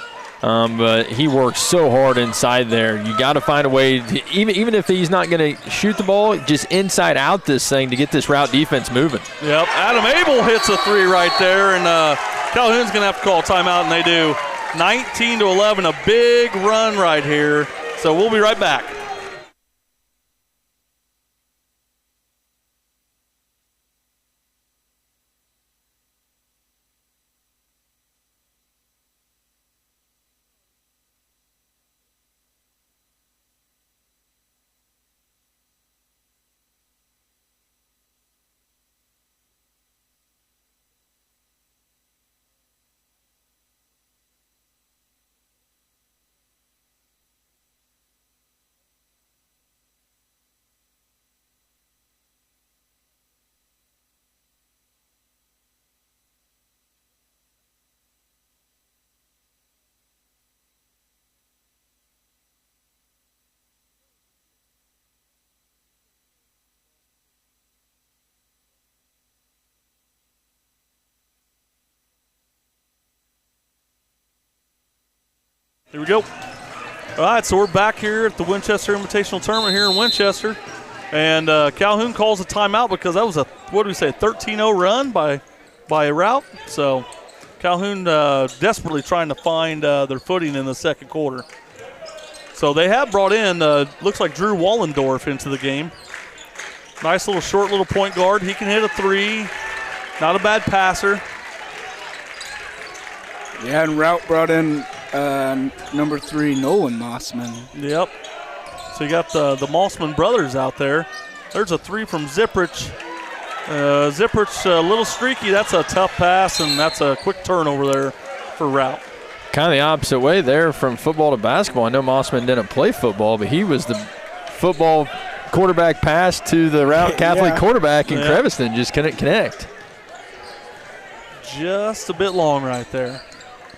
but he works so hard inside there. You got to find a way, even if he's not going to shoot the ball, just inside out this thing to get this route defense moving. Yep. Adam Abel hits a 3 right there, and Calhoun's going to have to call a timeout, and they do. 19-11, a big run right here. So we'll be right back. Here we go. All right, so we're back here at the Winchester Invitational Tournament here in Winchester. And Calhoun calls a timeout because that was a 13-0 run by Route. So Calhoun desperately trying to find their footing in the second quarter. So they have brought in, looks like Drew Wallendorf into the game. Nice little short little point guard. He can hit a 3. Not a bad passer. Yeah, and Route brought in number 3, Nolan Mossman. Yep. So you got the Mossman brothers out there. There's a 3 from Zipprich. Zipprich a little streaky. That's a tough pass, and that's a quick turnover there for Route. Kind of the opposite way there from football to basketball. I know Mossman didn't play football, but he was the football quarterback pass to the Route Catholic quarterback in Creviston. Just couldn't connect. Just a bit long right there.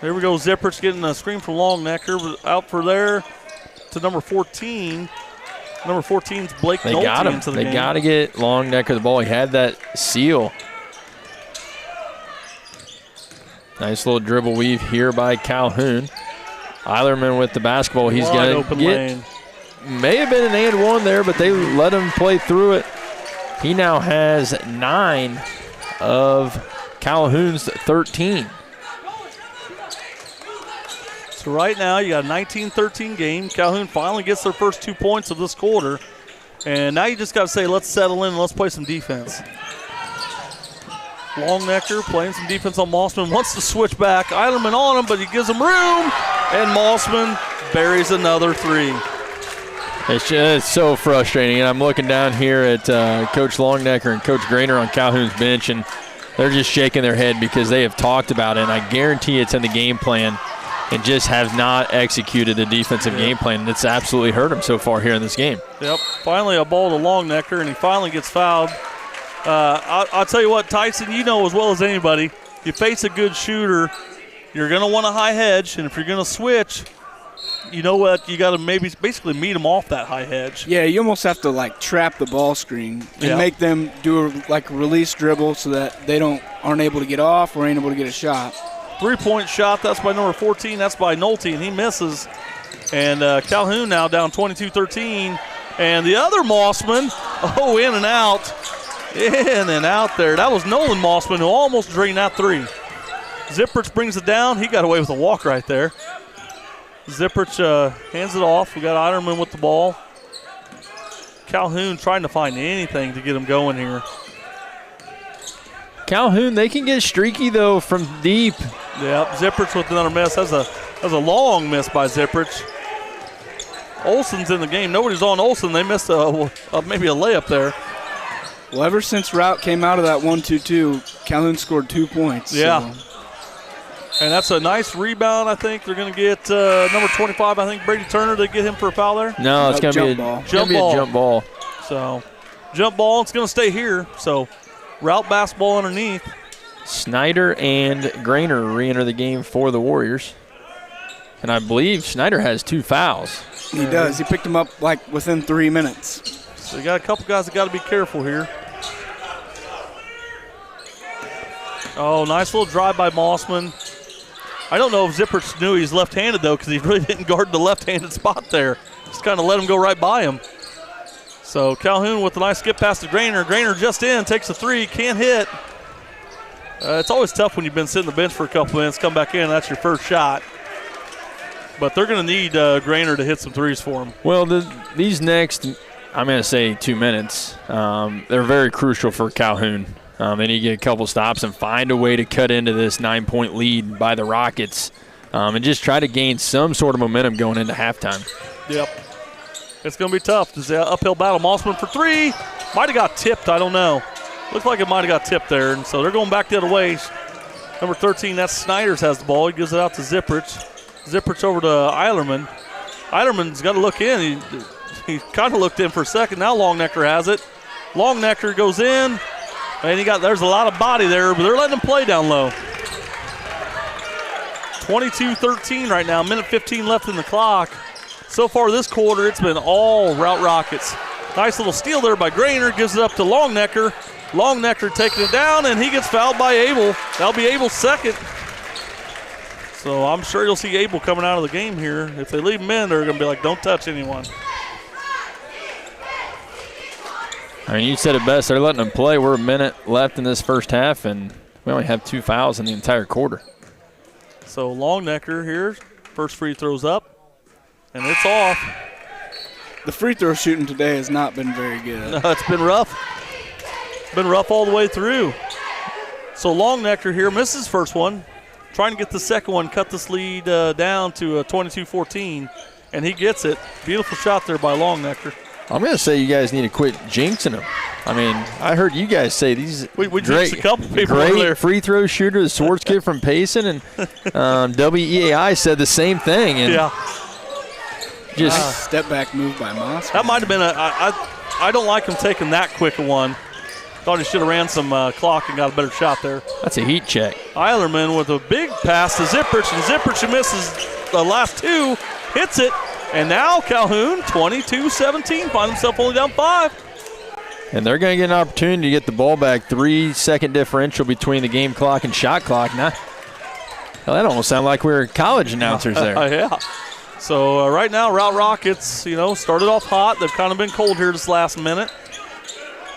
There we go. Zippert's getting a screen from Longnecker. Out for there to number 14. Number 14's Blake Nolte. They got him. Into the they game. got to get Longnecker the ball. He had that seal. Nice little dribble weave here by Calhoun. Eilerman with the basketball. He's going to get. Lane. May have been an and one there, but they let him play through it. He now has 9 of Calhoun's 13. So right now you got a 19-13 game. Calhoun finally gets their first 2 points of this quarter. And now you just got to say, let's settle in and let's play some defense. Longnecker playing some defense on Mossman. Wants to switch back. Eilerman on him, but he gives him room. And Mossman buries another 3. It's just so frustrating. And I'm looking down here at Coach Longnecker and Coach Grainer on Calhoun's bench, and they're just shaking their head because they have talked about it. And I guarantee it's in the game plan. And just have not executed the defensive game plan. That's absolutely hurt him so far here in this game. Yep. Finally a ball to Longnecker, and he finally gets fouled. I'll tell you what, Tyson, you know as well as anybody, you face a good shooter, you're going to want a high hedge, and if you're going to switch, you know what, you got to basically meet them off that high hedge. Yeah, you almost have to, trap the ball screen and make them do a release dribble so that they aren't able to get off or ain't able to get a shot. 3-point shot, that's by number 14. That's by Nolte, and he misses. And Calhoun now down 22-13. And the other Mossman, in and out. In and out there. That was Nolan Mossman who almost drained that 3. Zipperich brings it down. He got away with a walk right there. Zipperich hands it off. We got Eilerman with the ball. Calhoun trying to find anything to get them going here. Calhoun, they can get streaky, though, from deep. Yep, Zipperich with another miss. That's a long miss by Zipperich. Olsen's in the game. Nobody's on Olsen. They missed maybe a layup there. Well, ever since Route came out of that 1-2-2, Calhoun scored 2 points. Yeah. So. And that's a nice rebound, I think. They're going to get number 25, I think, Brady Turner, to get him for a foul there. No, it's going to be a jump ball. So, jump ball. It's going to stay here. So, Route basketball underneath. Snyder and Grainer re-enter the game for the Warriors. And I believe Snyder has 2 fouls. He does. He picked them up like within 3 minutes. So, you got a couple guys that got to be careful here. Oh, nice little drive by Mossman. I don't know if Zipperich knew he's left-handed, though, because he really didn't guard the left-handed spot there. Just kind of let him go right by him. So Calhoun with a nice skip pass to Grainer. Grainer just in, takes a 3, can't hit. It's always tough when you've been sitting on the bench for a couple minutes, come back in, that's your first shot. But they're going to need Grainer to hit some threes for him. Well, these next, I'm going to say 2 minutes, they're very crucial for Calhoun. They need to get a couple stops and find a way to cut into this 9-point lead by the Rockets and just try to gain some sort of momentum going into halftime. Yep. It's going to be tough. This is an uphill battle. Mossman for 3. Might have got tipped. I don't know. Looked like it might have got tipped there. And so they're going back the other way. Number 13, that's Snyder's has the ball. He gives it out to Zipperich. Zipperich over to Eilerman. Eilerman's got to look in. He kind of looked in for a second. Now Longnecker has it. Longnecker goes in. And there's a lot of body there, but they're letting him play down low. 22-13 right now, minute 15 left in the clock. So far this quarter, it's been all Route Rockets. Nice little steal there by Grainer, gives it up to Longnecker. Longnecker taking it down, and he gets fouled by Abel. That'll be Abel's second. So I'm sure you'll see Abel coming out of the game here. If they leave him in, they're going to be like, don't touch anyone. I mean, you said it best. They're letting them play. We're a minute left in this first half, and we only have 2 fouls in the entire quarter. So Longnecker here, first free throw's up, and it's off. The free throw shooting today has not been very good. No, it's been rough. Been rough all the way through. So Longnecker here misses first one, trying to get the second one, cut this lead down to 22-14, and he gets it. Beautiful shot there by Longnecker. I'm going to say you guys need to quit jinxing them. I mean, I heard you guys say these we jinxed a couple people over there. Free throw shooter, the Swords kid from Payson, and WEAI said the same thing. And yeah. Just step back move by Moss. That might have been I don't like him taking that quick a one. Thought he should have ran some clock and got a better shot there. That's a heat check. Eilerman with a big pass to Zipperich, and Zipperich misses the last 2, hits it. And now Calhoun, 22-17, find himself only down 5. And they're going to get an opportunity to get the ball back. 3-second differential between the game clock and shot clock. Now, hell, that almost sounded like we were college announcers there. Yeah. So right now, Route Rockets, started off hot. They've kind of been cold here this last minute.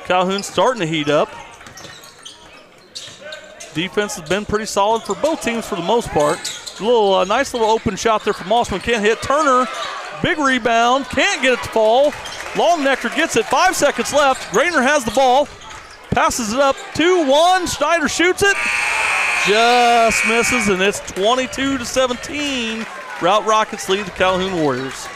Calhoun's starting to heat up. Defense has been pretty solid for both teams for the most part. Nice little open shot there from Mossman. Can't hit. Turner, big rebound. Can't get it to fall. Longnecker gets it. 5 seconds left. Grainer has the ball. Passes it up. 2-1. Snyder shoots it. Just misses, and it's 22-17. Route Rockets lead the Calhoun Warriors.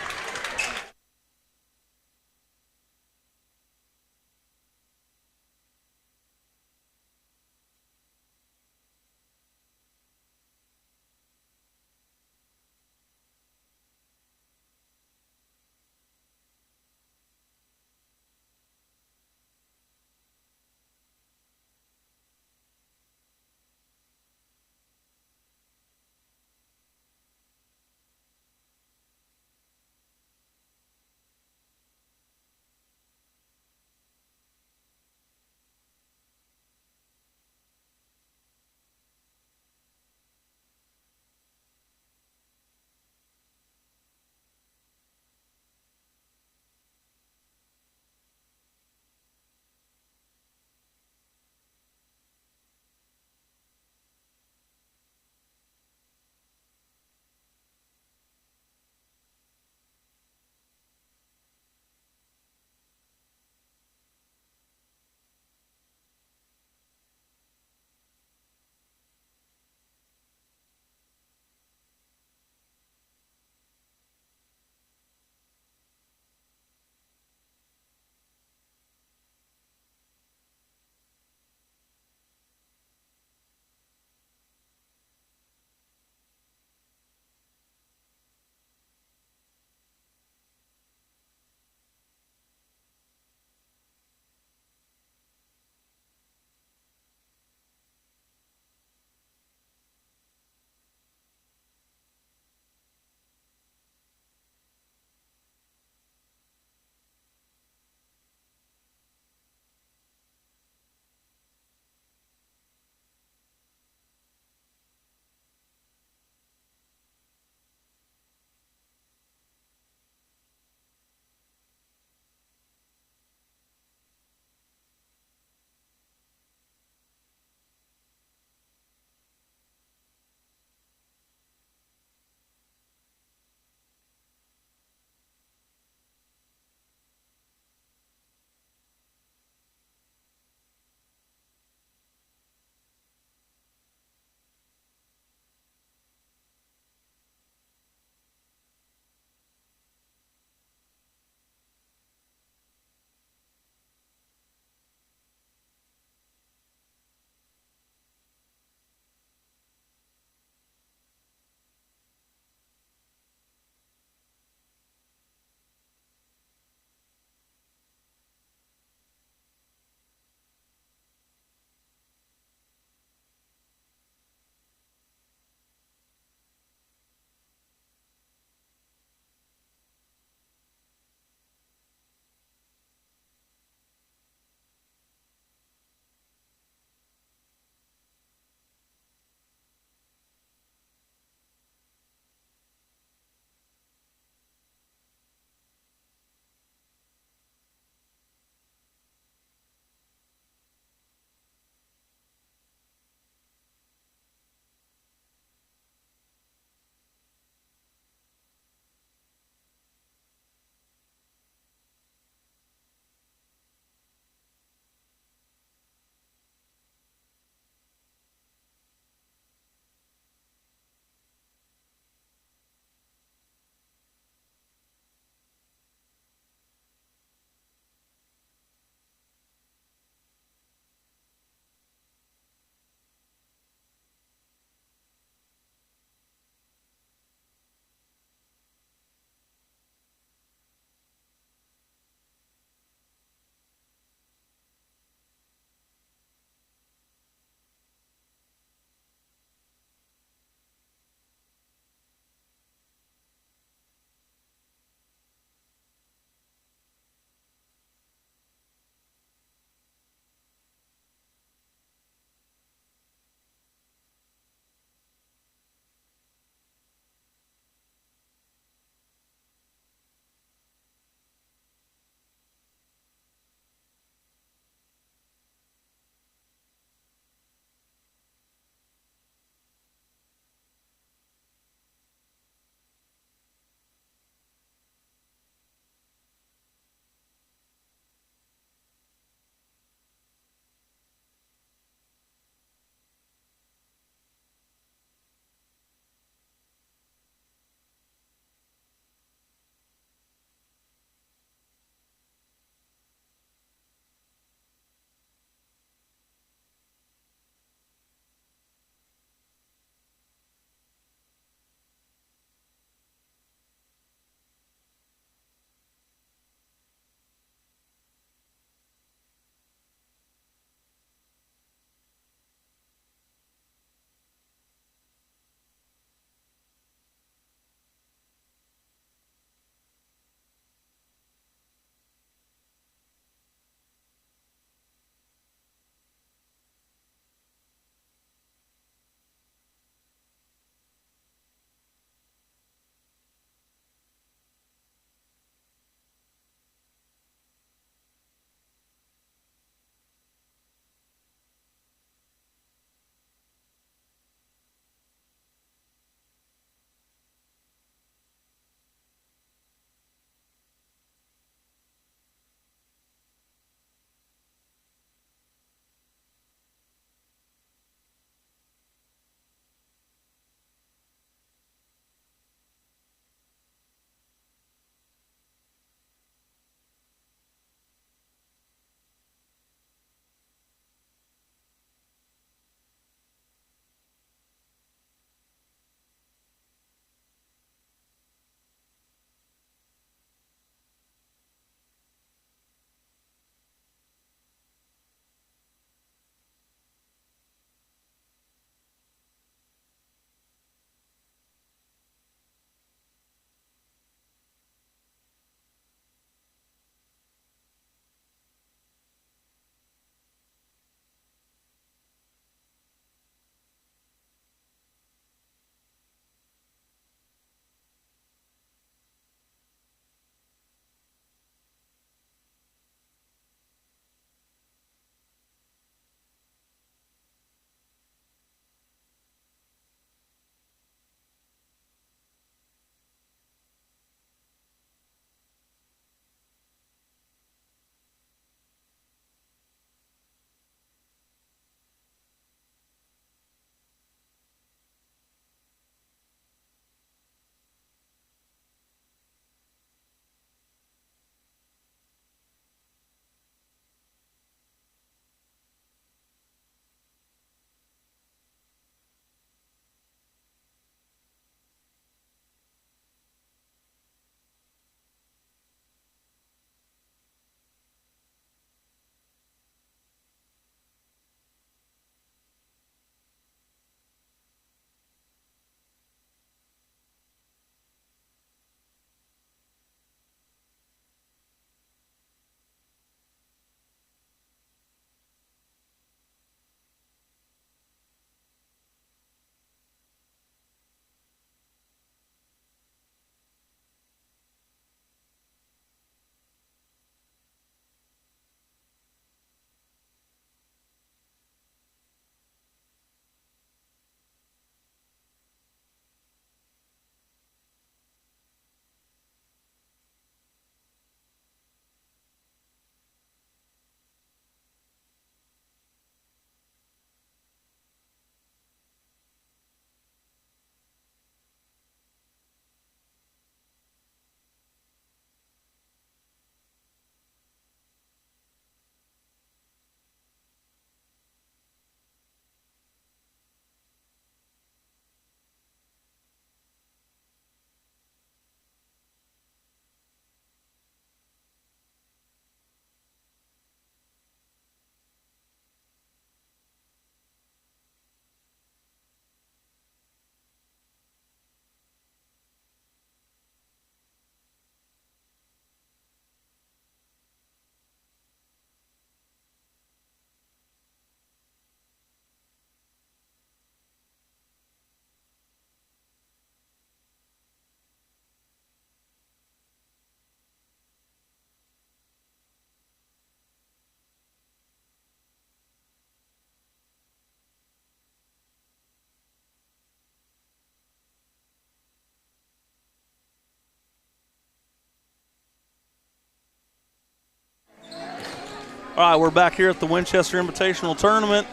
All right, we're back here at the Winchester Invitational Tournament.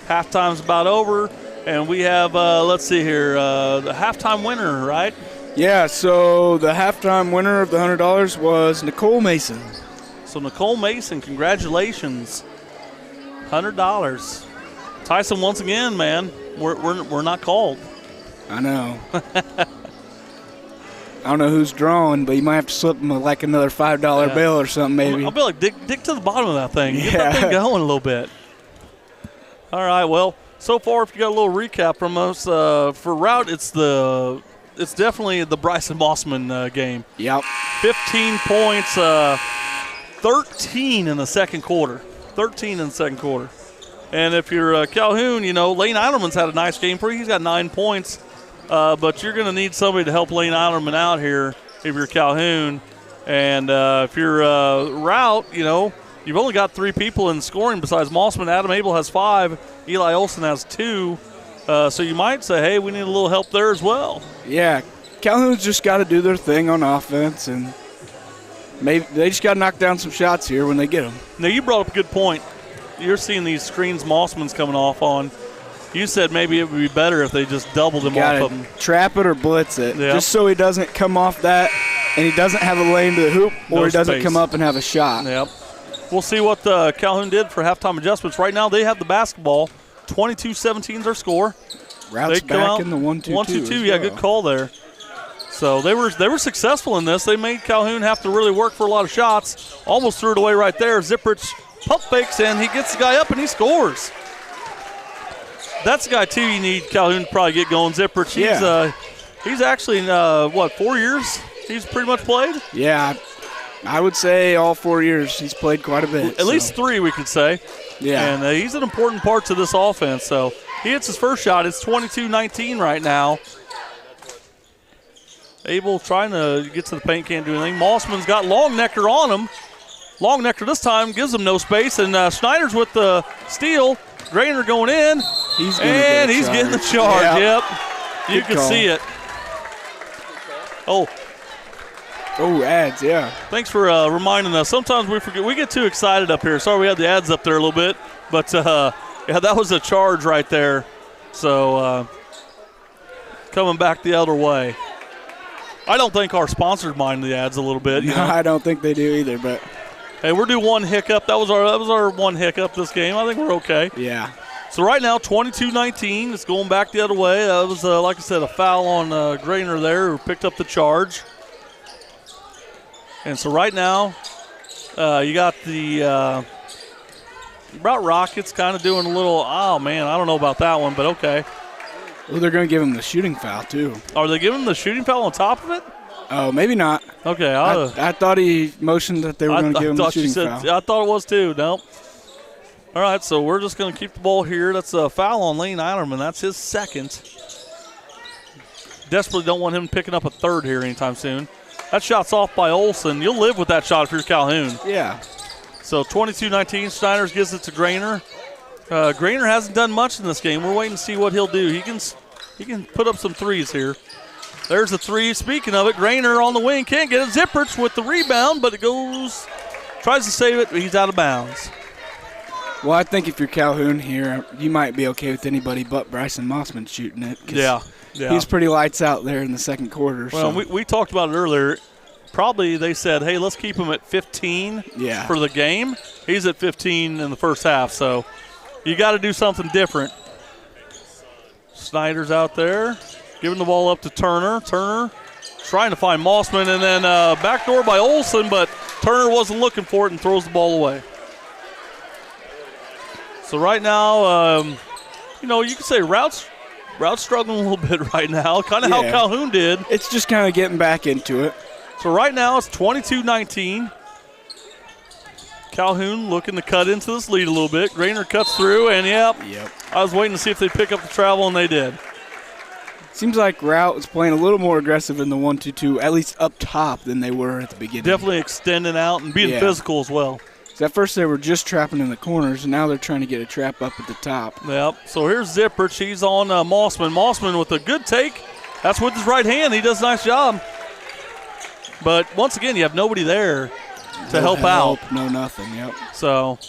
Halftime's about over, and we have, let's see here, the halftime winner, right? Yeah, so the halftime winner of the $100 was Nicole Mason. So Nicole Mason, congratulations, $100. Tyson, once again, man, we're not called. I know. I don't know who's drawing, but you might have to slip them like another $5 bill or something, maybe. I'll be like, dig to the bottom of that thing. Get Yeah. that thing going a little bit. All right, well, so far, if you got a little recap from us, for Route, it's definitely the Bryson Mossman game. Yep. 15 points, 13 in the second quarter. 13 in the second quarter. And if you're Calhoun, you know, Lane Eilerman's had a nice game for you. He's got 9 points. But you're going to need somebody to help Lane Eilerman out here if you're Calhoun. And if you're Route, you know, you've only got 3 people in scoring besides Mossman. Adam Abel has 5. Eli Olson has 2. So you might say, hey, we need a little help there as well. Yeah, Calhoun's just got to do their thing on offense, and maybe they just got to knock down some shots here when they get them. Now, you brought up a good point. You're seeing these screens Mossman's coming off on. You said maybe it would be better if they just doubled him off of him. Trap it or blitz it, Yep. just so he doesn't come off that and he doesn't have a lane to the hoop, or he doesn't space. come up and have a shot. Yep. We'll see what Calhoun did for halftime adjustments. Right now they have the basketball. 22-17 is their score. Routes back in the 1-2-2. 1-2-2, yeah, good call there. So they were successful in this. They made Calhoun have to really work for a lot of shots. Almost threw it away right there. Zipprich pump fakes in. He gets the guy up and he scores. That's the guy, too, you need Calhoun to probably get going. Zipprich, he's actually, 4 years he's pretty much played? Yeah, I would say all 4 years he's played quite a bit. At least 3, we could say. Yeah. And he's an important part to this offense. So he hits his first shot. It's 22-19 right now. Abel trying to get to the paint, can't do anything. Mossman's got Longnecker on him. Longnecker this time gives him no space, and Schneider's with the steal. Grainer going in, he's getting the charge. Yep. You can call. see it. Oh, ads, yeah. thanks for reminding us. Sometimes we forget. We get too excited up here. Sorry we had the ads up there a little bit. But, yeah, that was a charge right there. So coming back the other way. I don't think our sponsors mind the ads a little bit. You know? I don't think they do either, but. Hey, we're due one hiccup. That was our one hiccup this game. I think we're okay. Yeah. So right now, 22-19. It's going back the other way. That was, like I said, a foul on Grainer there, who picked up the charge. And so right now, you got the Route Rockets kind of doing a little, oh, man, I don't know about that one, but okay. Well, they're going to give him the shooting foul, too. Are they giving him the shooting foul on top of it? Oh, maybe not. Okay. I thought he motioned that they were going to give him the shooting foul. I thought it was too. Nope. All right, so we're just going to keep the ball here. That's a foul on Lane Eilerman. That's his second. Desperately don't want him picking up a third here anytime soon. That shot's off by Olson. You'll live with that shot if you're Calhoun. Yeah. So 22-19, Steiners gives it to Grainer. Grainer hasn't done much in this game. We're waiting to see what he'll do. He can put up some threes here. There's a three. Speaking of it, Grainer on the wing. Can't get it. Zipprich with the rebound, but it goes, tries to save it, but he's out of bounds. Well, I think if you're Calhoun here, you might be okay with anybody but Bryson Mossman shooting it. Yeah. He's pretty lights out there in the second quarter. Well, so. we talked about it earlier. Probably they said, hey, let's keep him at 15 for the game. He's at 15 in the first half, so you got to do something different. Snyder's out there, giving the ball up to Turner. Turner trying to find Mossman, and then backdoor by Olson, but Turner wasn't looking for it and throws the ball away. So right now, you can say Route's struggling a little bit right now, kind of how Calhoun did. It's just kind of getting back into it. So right now it's 22-19. Calhoun looking to cut into this lead a little bit. Grainer cuts through, and I was waiting to see if they'd pick up the travel, and they did. Seems like Route was playing a little more aggressive in the 1-2-2, at least up top, than they were at the beginning. Definitely extending out and being physical as well. So at first they were just trapping in the corners, and now they're trying to get a trap up at the top. Yep. So here's Zipprich. He's on Mossman. Mossman with a good take. That's with his right hand. He does a nice job. But once again, you have nobody there to help out. No nothing, So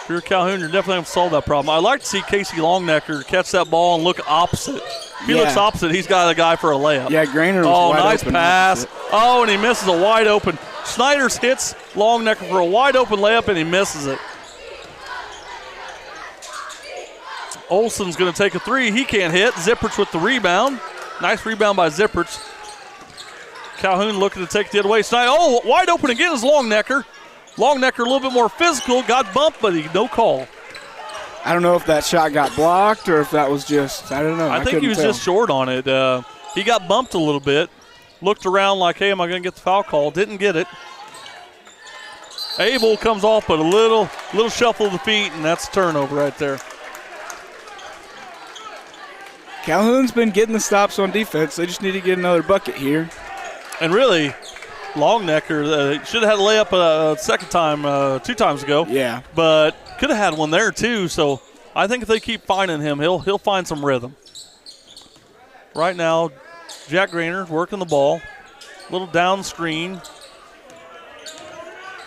If you're Calhoun, you're definitely going to solve that problem. I like to see Casey Longnecker catch that ball and look opposite. If he looks opposite, he's got a guy for a layup. Yeah, Grainer was wide nice open pass. opposite. Oh, and he misses a wide open. Snyder's hits Longnecker for a wide open layup, and he misses it. Olsen's going to take a three. He can't hit. Zipperts with the rebound. Nice rebound by Zipperts. Calhoun looking to take it the other way. Snyder, wide open again is Longnecker. Longnecker a little bit more physical, got bumped, but no call. I don't know if that shot got blocked or if that was just, I don't know. I think he was just short on it. He got bumped a little bit. Looked around like, hey, am I going to get the foul call? Didn't get it. Abel comes off, but a little shuffle of the feet, and that's a turnover right there. Calhoun's been getting the stops on defense. They just need to get another bucket here. And really, Longnecker should have had a layup a second time, 2 times ago. Yeah. But could have had one there too. So I think if they keep finding him, he'll find some rhythm. Right now, Jack Grainer working the ball. Little down screen.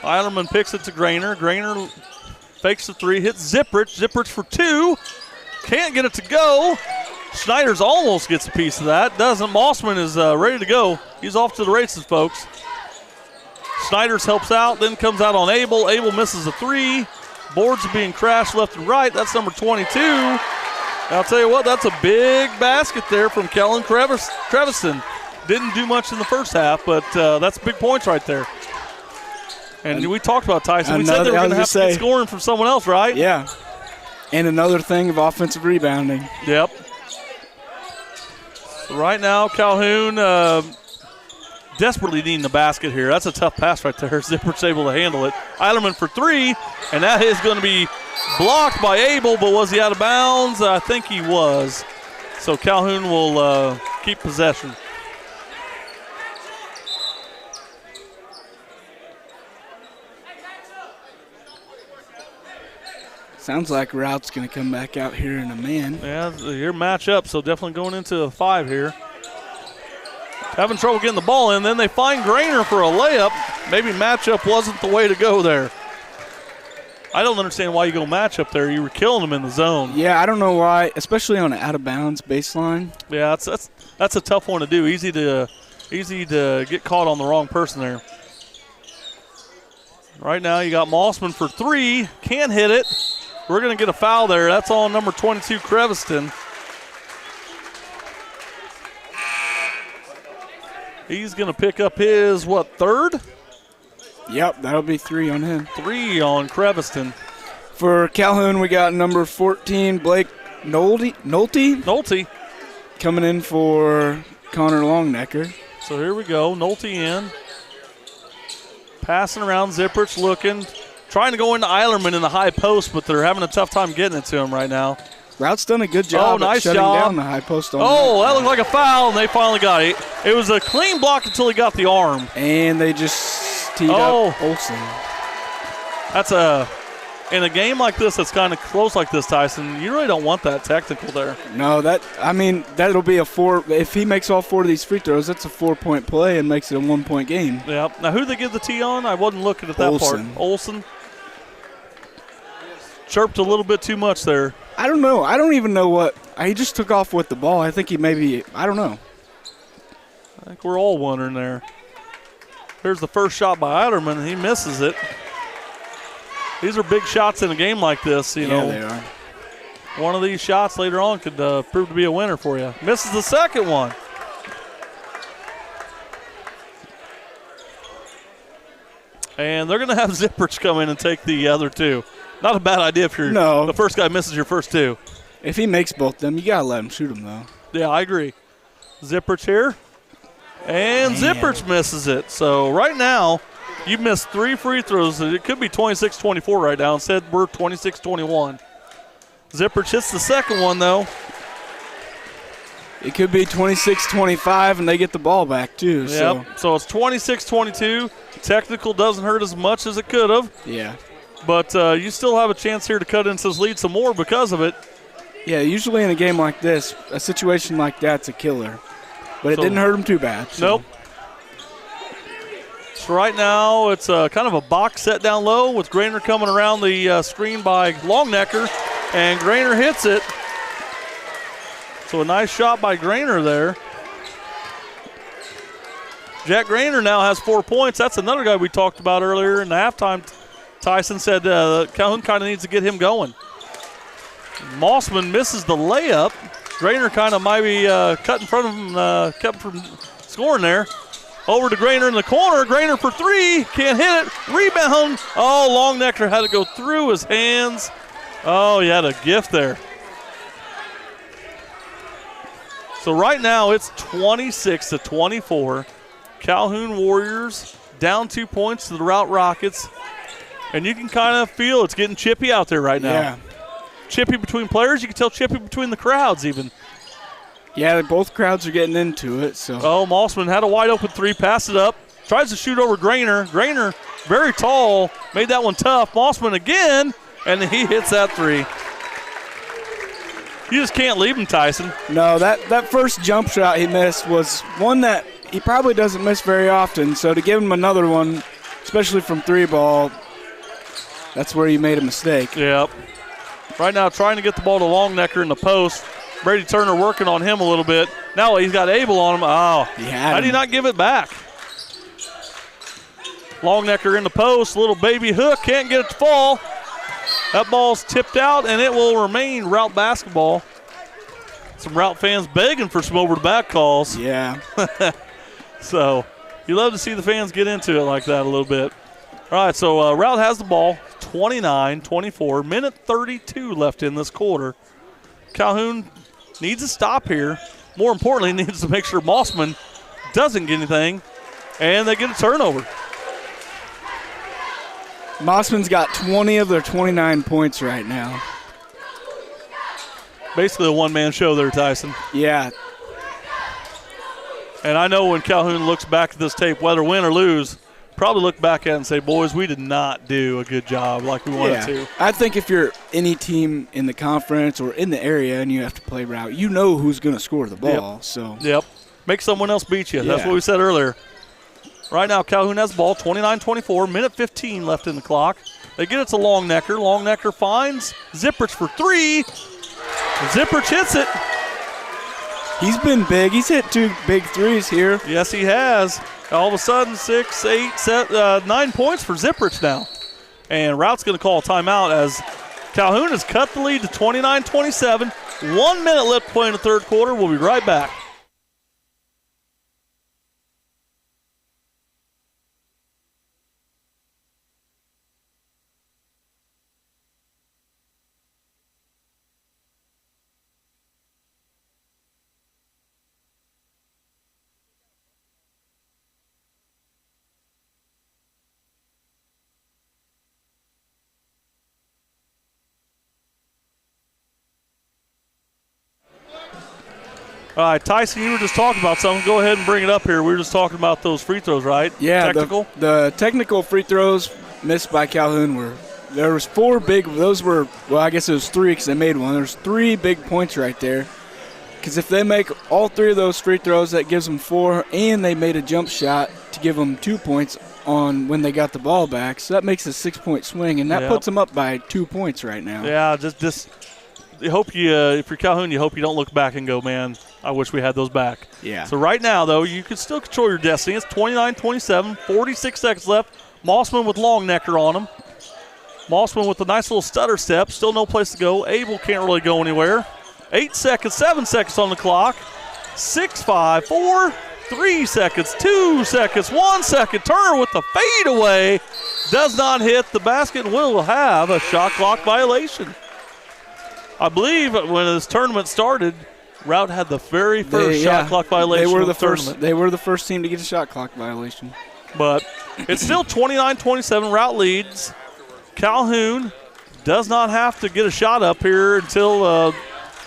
Eilerman picks it to Grainer. Grainer fakes the three, hits Zipperts. Zipperts for 2. Can't get it to go. Snyder's almost gets a piece of that. Doesn't. Mossman is ready to go. He's off to the races, folks. Snyder's helps out, then comes out on Abel. Abel misses a 3. Boards are being crashed left and right. That's number 22. I'll tell you what, that's a big basket there from Kellen Trevison. Didn't do much in the first half, but that's big points right there. And we talked about Tyson. We said they were going to have to get scoring from someone else, right? Yeah. And another thing of offensive rebounding. Yep. Right now, Calhoun desperately needing the basket here. That's a tough pass right there. Zippert's able to handle it. Eilerman for 3, and that is going to be blocked by Abel, but was he out of bounds? I think he was. So Calhoun will keep possession. Sounds like Rout's going to come back out here in a man. Yeah, your matchup, so definitely going into a 5 here. Having trouble getting the ball in. Then they find Grainer for a layup. Maybe matchup wasn't the way to go there. I don't understand why you go matchup there. You were killing them in the zone. Yeah, I don't know why, especially on an out-of-bounds baseline. Yeah, that's a tough one to do. Easy to get caught on the wrong person there. Right now you got Mossman for 3. Can't hit it. We're going to get a foul there. That's on number 22, Creviston. He's going to pick up his, third? Yep, that'll be 3 on him. 3 on Creviston. For Calhoun, we got number 14, Blake Nolte coming in for Connor Longnecker. So here we go. Nolte in. Passing around, Zipperts looking. Trying to go into Eilerman in the high post, but they're having a tough time getting it to him right now. Rout's done a good job nice shutting job. down the high post. On that looked like a foul, and they finally got it. It was a clean block until he got the arm. And they just teed up Olsen. That's in a game like this that's kind of close like this, Tyson, you really don't want that technical there. No, that'll be a 4. If he makes all 4 of these free throws, that's a 4-point play and makes it a 1-point game. Yeah. Now, who did they give the T on? I wasn't looking at that part. Olsen. Chirped a little bit too much there. I don't know. I don't even know what. He just took off with the ball. I think he maybe, I don't know. I think we're all wondering there. Here's the first shot by Eilerman, and he misses it. These are big shots in a game like this, you know. Yeah, they are. One of these shots later on could prove to be a winner for you. Misses the second one. And they're going to have Zipperts come in and take the other 2. Not a bad idea if the first guy misses your first 2. If he makes both them, you got to let him shoot them, though. Yeah, I agree. Zipperts here. And Zipperts misses it. So right now, you've missed 3 free throws. It could be 26-24 right now. Instead, we're 26-21. Zipperts hits the second one, though. It could be 26-25, and they get the ball back, too. Yep. So it's 26-22. Technical doesn't hurt as much as it could have. Yeah. But you still have a chance here to cut into this lead some more because of it. Yeah, usually in a game like this, a situation like that's a killer. But it didn't hurt him too bad. So. Nope. So right now it's kind of a box set down low with Grainer coming around the screen by Longnecker, and Grainer hits it. So a nice shot by Grainer there. Jack Grainer now has 4 points. That's another guy we talked about earlier in the halftime. Tyson said Calhoun kind of needs to get him going. Mossman misses the layup. Grainer kind of might be cut in front of him, kept from scoring there. Over to Grainer in the corner. Grainer for three. Can't hit it. Rebound. Oh, Longnecker had to go through his hands. Oh, he had a gift there. So right now it's 26-24. Calhoun Warriors down 2 points to the Route Rockets. And you can kind of feel it's getting chippy out there right now. Yeah. Chippy between players. You can tell chippy between the crowds even. Yeah, both crowds are getting into it. So. Oh, Mossman had a wide open three, passed it up, tries to shoot over Grainer. Grainer, very tall, made that one tough. Mossman again, and he hits that three. You just can't leave him, Tyson. No, that first jump shot he missed was one that he probably doesn't miss very often. So to give him another one, especially from three ball, that's where he made a mistake. Yep. Right now trying to get the ball to Longnecker in the post. Brady Turner working on him a little bit. Now he's got Abel on him. Oh, how did he not give it back? Longnecker in the post. Little baby hook. Can't get it to fall. That ball's tipped out, and it will remain Route basketball. Some Route fans begging for some over-the-back calls. Yeah. So you love to see the fans get into it like that a little bit. All right, so Route has the ball. 29-24. Minute 32 left in this quarter. Calhoun needs a stop here. More importantly, needs to make sure Mossman doesn't get anything, and they get a turnover. Mossman's got 20 of their 29 points right now. Basically a one-man show there, Tyson. Yeah. And I know when Calhoun looks back at this tape, whether win or lose, probably look back at it and say, boys, we did not do a good job like we wanted to. I think if you're any team in the conference or in the area and you have to play Route, you know who's going to score the ball. Yep. So Make someone else beat you. That's what we said earlier. Right now, Calhoun has the ball, 29-24, minute 15 left in the clock. They get it to Longnecker. Longnecker finds Zipperich for three. Zipperich hits it. He's been big. He's hit 2 big threes here. Yes, he has. All of a sudden, 6, 8, 9 points for Zipperich now. And Route's going to call a timeout as Calhoun has cut the lead to 29-27. 1 minute left to play in the third quarter. We'll be right back. All right, Tyson, you were just talking about something. Go ahead and bring it up here. We were just talking about those free throws, right? Yeah, technical. The technical free throws missed by Calhoun there was 4 big. Those were, well, I guess it was 3 because they made one. There's 3 big points right there. Because if they make all 3 of those free throws, that gives them 4, and they made a jump shot to give them 2 points on when they got the ball back. So that makes a 6-point swing, and that puts them up by 2 points right now. Yeah, just you hope if you're Calhoun, you hope you don't look back and go, man, I wish we had those back. Yeah. So right now, though, you can still control your destiny. It's 29-27, 46 seconds left. Mossman with Longnecker on him. Mossman with a nice little stutter step. Still no place to go. Abel can't really go anywhere. 8 seconds, 7 seconds on the clock. 6, 5, 4, 3 seconds, 2 seconds, 1 second. Turner with the fadeaway. Does not hit the basket and will have a shot clock violation. I believe when this tournament started, Route had the very first shot clock violation. They were the first team to get a shot clock violation. But it's still 29-27. Route leads. Calhoun does not have to get a shot up here until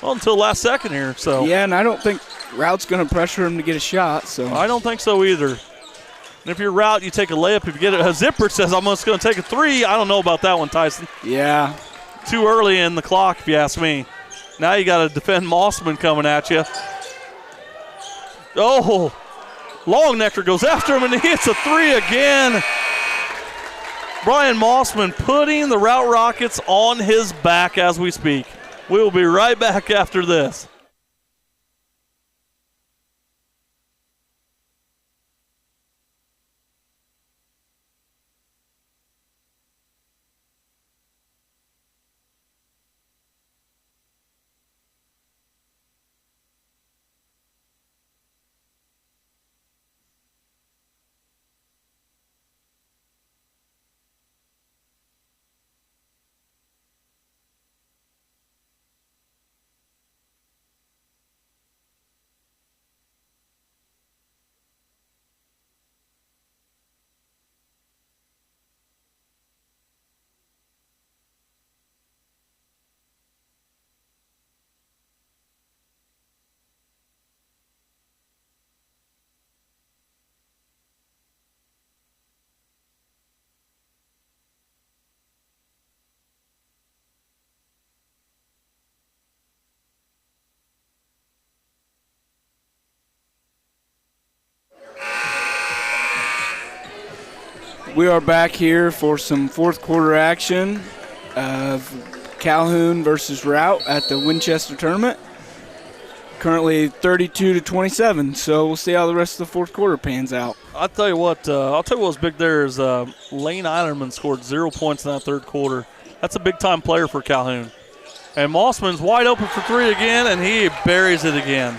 last second here. So yeah, and I don't think Route's going to pressure him to get a shot. So I don't think so either. And if you're Route, you take a layup. If you get it, Zipperich says I'm just going to take a 3. I don't know about that one, Tyson. Yeah. Too early in the clock, if you ask me. Now you got to defend Mossman coming at you. Oh, Longnecker goes after him, and he hits a three again. Brian Mossman putting the Route Rockets on his back as we speak. We will be right back after this. We are back here for some fourth quarter action of Calhoun versus Route at the Winchester tournament. Currently 32-27, so we'll see how the rest of the fourth quarter pans out. I'll tell you what was big there is Lane Eilerman scored 0 points in that third quarter. That's a big-time player for Calhoun. And Mossman's wide open for three again, and he buries it again.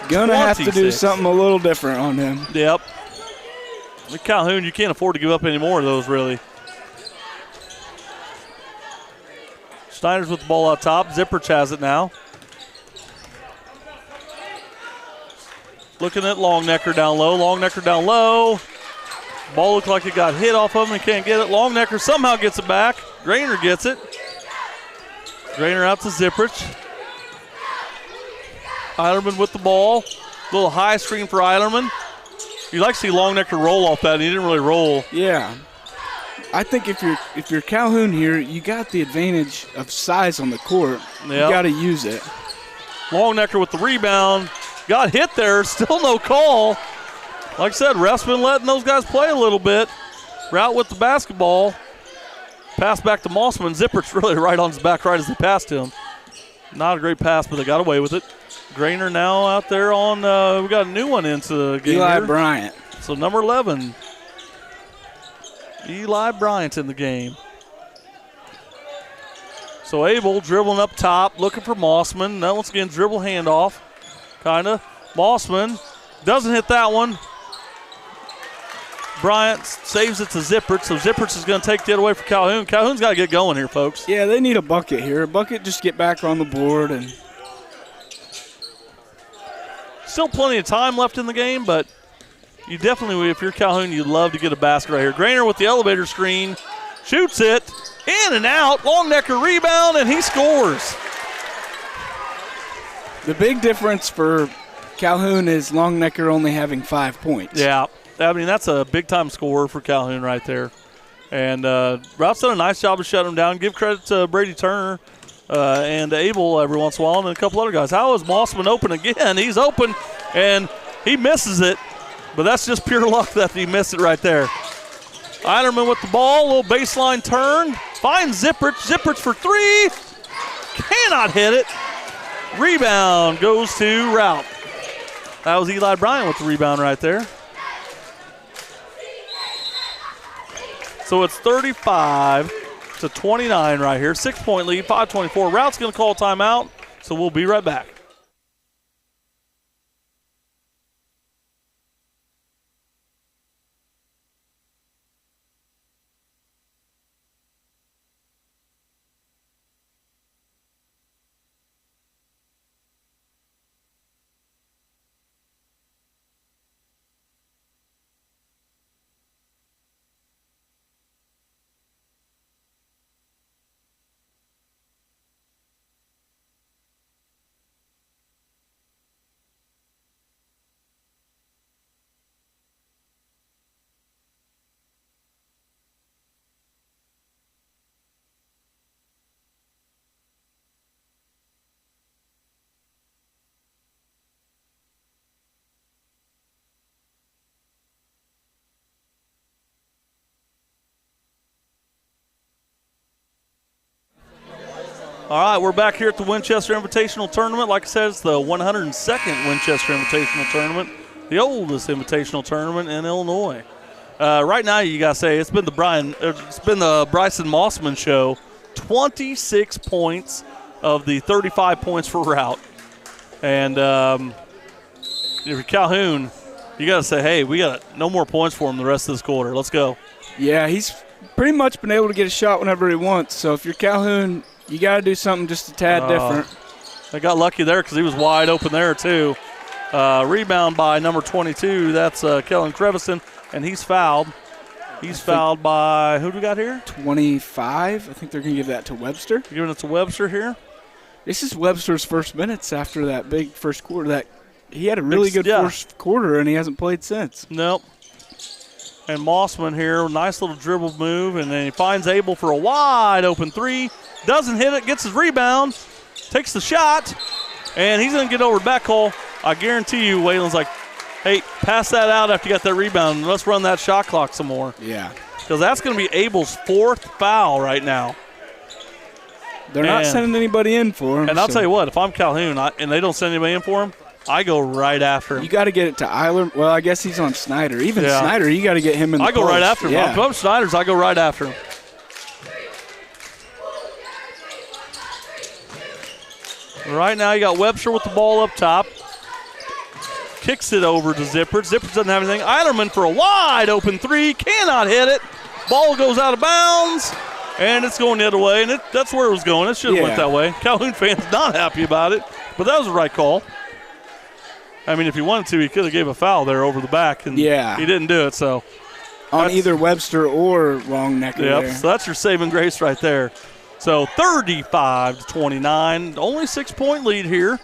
Gonna have to do something a little different on him. Yep. With Calhoun, you can't afford to give up any more of those, really. Steiner's with the ball out top. Zipperch has it now. Looking at Longnecker down low. Longnecker down low. Ball looked like it got hit off of him and can't get it. Longnecker somehow gets it back. Grainer gets it. Grainer out to Zipperch. Eilerman with the ball. Little high screen for Eilerman. You'd like to see Longnecker roll off that, and he didn't really roll. Yeah. I think if you're Calhoun here, you got the advantage of size on the court. Yep. You got to use it. Longnecker with the rebound. Got hit there. Still no call. Like I said, ref's been letting those guys play a little bit. Route with the basketball. Pass back to Mossman. Zippert's really right on his back right as they passed him. Not a great pass, but they got away with it. Grainer now out there on, we got a new one into the game Eli here. Bryant. So number 11, Eli Bryant in the game. So Abel dribbling up top, looking for Mossman. Now once again, dribble handoff, kind of. Mossman doesn't hit that one. Bryant saves it to Zipperts, so Zipperts is going to take that away for Calhoun. Calhoun's got to get going here, folks. Yeah, they need a bucket here. A bucket just get back on the board. And still plenty of time left in the game, but you definitely, if you're Calhoun, you'd love to get a basket right here. Grainer with the elevator screen, shoots it, in and out. Longnecker rebound, and he scores. The big difference for Calhoun is Longnecker only having 5 points. Yeah. I mean, that's a big-time scorer for Calhoun right there. And Route's done a nice job of shutting him down. Give credit to Brady Turner and Abel every once in a while and a couple other guys. How is Mossman open again? He's open, and he misses it. But that's just pure luck that he missed it right there. Eilerman with the ball, little baseline turn. Finds Zipperch. Zipperch for three. Cannot hit it. Rebound goes to Route. That was Eli Bryant with the rebound right there. So it's 35-29 right here. 6-point lead, 5:24. Route's going to call timeout, so we'll be right back. All right, we're back here at the Winchester Invitational Tournament. Like I said, it's the 102nd Winchester Invitational Tournament, the oldest invitational tournament in Illinois. Right now, you gotta say it's been the Bryson Mossman show. 26 points of the 35 points for route, and if you're Calhoun, you gotta say, hey, we got no more points for him the rest of this quarter. Let's go. Yeah, he's pretty much been able to get a shot whenever he wants. So if you're Calhoun, you got to do something just a tad different. They got lucky there because he was wide open there, too. Rebound by number 22. That's Kellen Creviston, and he's fouled. He's fouled by, who do we got here? 25. I think they're going to give that to Webster. Giving it to Webster here. This is Webster's first minutes after that big first quarter. He had a really good first quarter, and he hasn't played since. Nope. And Mossman here, nice little dribble move, and then he finds Abel for a wide open three. Doesn't hit it, gets his rebound, takes the shot, and he's going to get over back hole. I guarantee you, Waylon's like, hey, pass that out after you got that rebound, and let's run that shot clock some more. Yeah. Because that's going to be Abel's 4th foul right now. They're not sending anybody in for him. And I'll tell you what, if I'm Calhoun and they don't send anybody in for him, I go right after him. You got to get it to Eiler. Well, I guess he's on Snyder. Even Snyder, you got to get him in the I go post. right after him. Yeah. If I'm Snyder's, I go right after him. Right now, you got Webster with the ball up top. Kicks it over to Zipperts. Zipperts doesn't have anything. Eilerman for a wide open three. Cannot hit it. Ball goes out of bounds. And it's going the other way. And that's where it was going. It should have went that way. Calhoun fans not happy about it. But that was the right call. I mean, if he wanted to, he could have gave a foul there over the back. And he didn't do it, so. On either Webster or Longnecker there. So that's your saving grace right there. So 35-29, only 6-point lead here.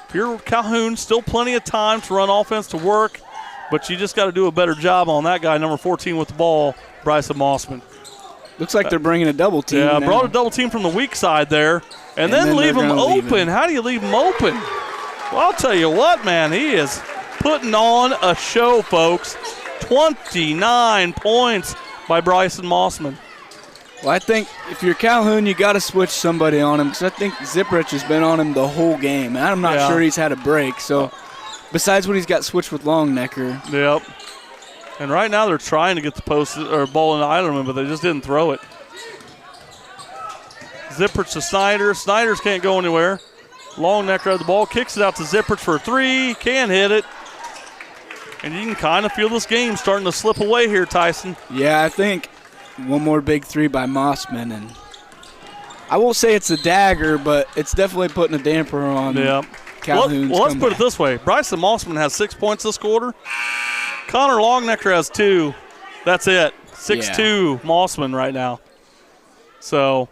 If you're Calhoun, still plenty of time to run offense to work, but you just got to do a better job on that guy, number 14 with the ball, Bryson Mossman. Looks like they're bringing a double team. Yeah, brought a double team from the weak side there, and then leave him open. How do you leave him open? Well, I'll tell you what, man, he is putting on a show, folks. 29 points by Bryson Mossman. Well, I think if you're Calhoun, you got to switch somebody on him because I think Zipprich has been on him the whole game. And I'm not sure he's had a break. So besides what he's got switched with Longnecker. Yep. And right now they're trying to get the post or ball in Eilerman, but they just didn't throw it. Zipprich to Snyder. Snyders can't go anywhere. Longnecker had the ball, kicks it out to Zipprich for a three. Can't hit it. And you can kind of feel this game starting to slip away here, Tyson. Yeah, I think one more big three by Mossman. And I won't say it's a dagger, but it's definitely putting a damper on Calhoun's Well, let's put it this way. Bryson Mossman has 6 points this quarter. Connor Longnecker has 2. That's it. 6-2 Mossman right now. So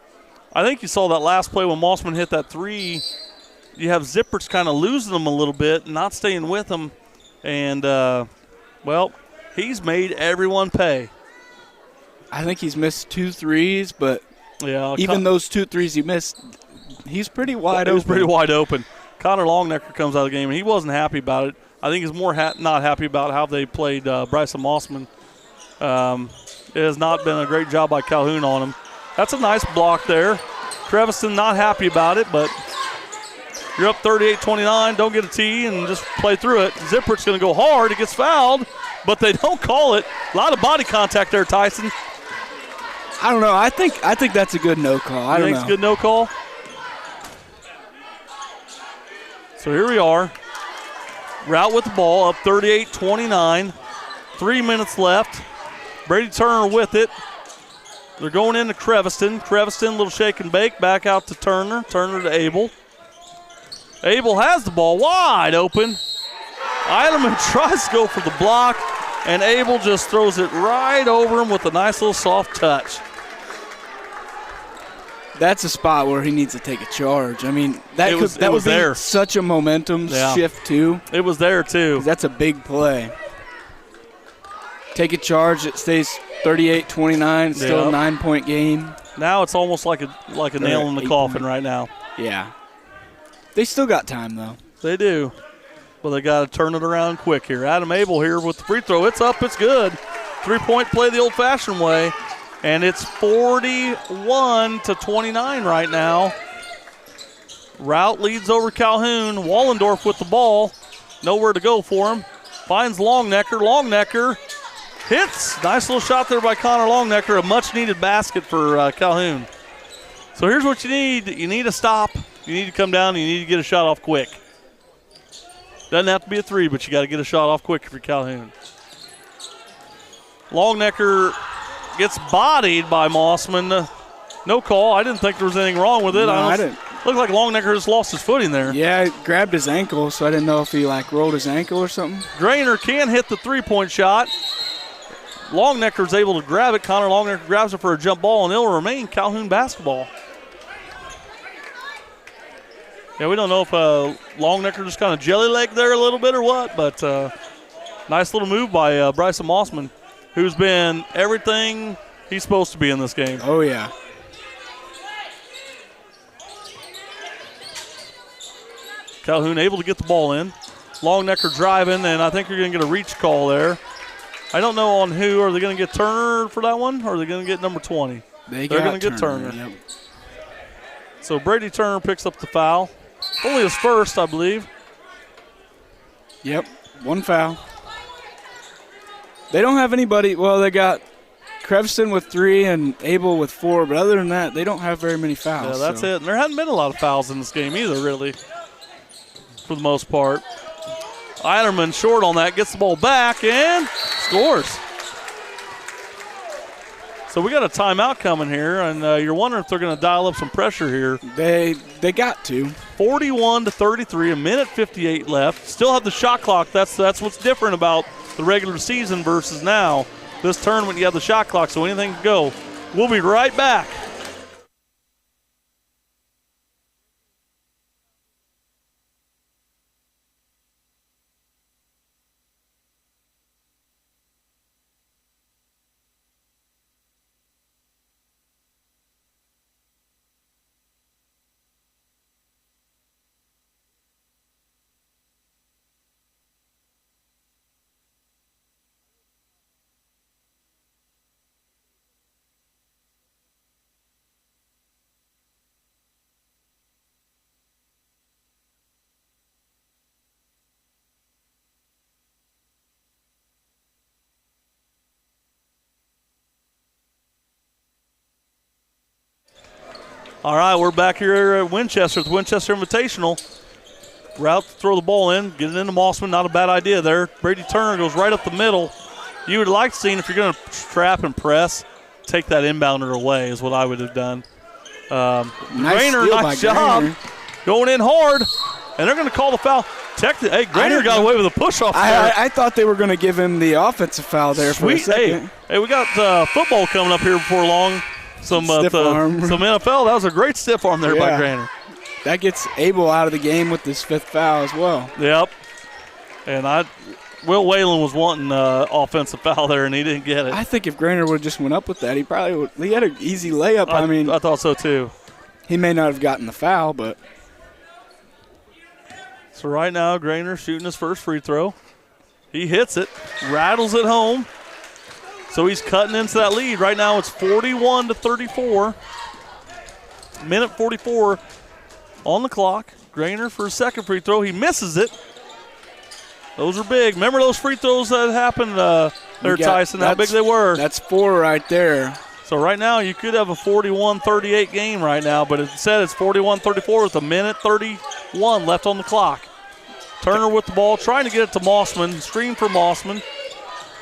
I think you saw that last play when Mossman hit that three. You have Zipperts kind of losing them a little bit, not staying with them. And, he's made everyone pay. I think he's missed 2 threes, but even those 2 threes he missed, he's pretty wide open. He was pretty wide open. Connor Longnecker comes out of the game, and he wasn't happy about it. I think he's more not happy about how they played Bryson Mossman. It has not been a great job by Calhoun on him. That's a nice block there. Creviston not happy about it, but you're up 38-29. Don't get a tee and just play through it. Zippert's going to go hard. He gets fouled, but they don't call it. A lot of body contact there, Tyson. I don't know. I think that's a good no call. I don't know. It's a good no call? So here we are. Route with the ball, up 38-29. 3 minutes left. Brady Turner with it. They're going into Creviston. Creviston, little shake and bake, back out to Turner. Turner to Abel. Abel has the ball wide open. Eilerman tries to go for the block, and Abel just throws it right over him with a nice little soft touch. That's a spot where he needs to take a charge. I mean, that would be such a momentum shift, too. It was there, too. That's a big play. Take a charge. It stays 38-29. Still a 9-point game. Now it's almost like a nail in the coffin right now. Yeah. They still got time, though. They do. Well, they got to turn it around quick here. Adam Abel here with the free throw. It's up. It's good. 3-point play the old-fashioned way. And it's 41-29 right now. Route leads over Calhoun. Wallendorf with the ball. Nowhere to go for him. Finds Longnecker. Longnecker hits. Nice little shot there by Connor Longnecker. A much-needed basket for Calhoun. So here's what you need. You need a stop. You need to come down. You need to get a shot off quick. Doesn't have to be a three, but you got to get a shot off quick if you're Calhoun. Longnecker gets bodied by Mossman. No call. I didn't think there was anything wrong with it. No, I didn't. Looked like Longnecker just lost his footing there. Yeah, it grabbed his ankle, so I didn't know if he rolled his ankle or something. Grainer can hit the three-point shot. Longnecker's able to grab it. Connor Longnecker grabs it for a jump ball, and it'll remain Calhoun basketball. Yeah, we don't know if Longnecker just kind of jelly-legged there a little bit or what, but nice little move by Bryson Mossman, who's been everything he's supposed to be in this game. Oh, yeah. Calhoun able to get the ball in. Longnecker driving, and I think you're going to get a reach call there. I don't know on who. Are they going to get Turner for that one, or are they going to get number 20? They're going to get Turner. Yep. So Brady Turner picks up the foul. Only his first, I believe. Yep, one foul. They don't have anybody. Well, they got Crevston with 3 and Abel with 4, but other than that, they don't have very many fouls. Yeah, that's it. And there hadn't been a lot of fouls in this game either, really, for the most part. Eiderman short on that, gets the ball back and scores. So we got a timeout coming here, and you're wondering if they're going to dial up some pressure here. They got to. 41-33, a minute 58 left. Still have the shot clock. That's what's different about the regular season versus now. This tournament, you have the shot clock, so anything can go. We'll be right back. All right, we're back here at Winchester at the Winchester Invitational. Route to throw the ball in, get it into Mossman. Not a bad idea there. Brady Turner goes right up the middle. You would like to see, if you're going to trap and press, take that inbounder away is what I would have done. Grainer, nice job. Grainer. Going in hard, and they're going to call the foul. Hey, Grainer got away with a push-off there. I thought they were going to give him the offensive foul there for a second. Hey, we got football coming up here before long. Some NFL. That was a great stiff arm there by Grainer. That gets Abel out of the game with his 5th foul as well. Yep. And Will Whalen was wanting offensive foul there, and he didn't get it. I think if Grainer would have just went up with that, he had an easy layup. I thought so too. He may not have gotten the foul, but. So right now, Grainer shooting his first free throw. He hits it, rattles it home. So he's cutting into that lead. Right now it's 41-34. Minute 44 on the clock. Grainer for his second free throw. He misses it. Those are big. Remember those free throws that happened there, Tyson, how big they were? That's 4 right there. So right now you could have a 41-38 game right now, but instead it's 41-34 with a minute 31 left on the clock. Turner with the ball, trying to get it to Mossman. Screen for Mossman.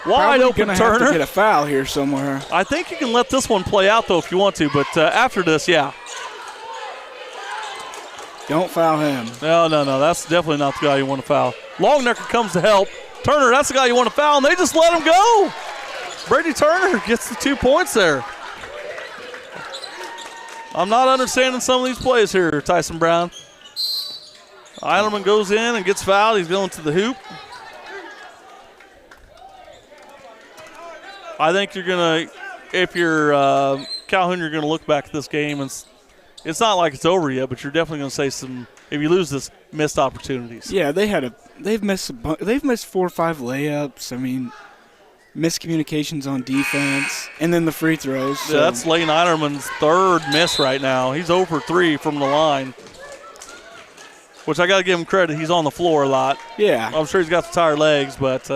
Wide open Turner. Have to get a foul here somewhere. I think you can let this one play out, though, if you want to. But after this, yeah. Don't foul him. No. That's definitely not the guy you want to foul. Longnecker comes to help. Turner, that's the guy you want to foul, and they just let him go. Brady Turner gets the 2 points there. I'm not understanding some of these plays here, Tyson Brown. Eilerman goes in and gets fouled. He's going to the hoop. I think you're going to, if you're Calhoun, you're going to look back at this game, and it's not like it's over yet, but you're definitely going to say some, if you lose this, missed opportunities. Yeah, they've missed 4 or 5 layups. I mean, miscommunications on defense, and then the free throws. So. Yeah, that's Lane Eiderman's 3rd miss right now. He's over 3 from the line. which I got to give him credit. He's on the floor a lot. Yeah. I'm sure he's got the tired legs, but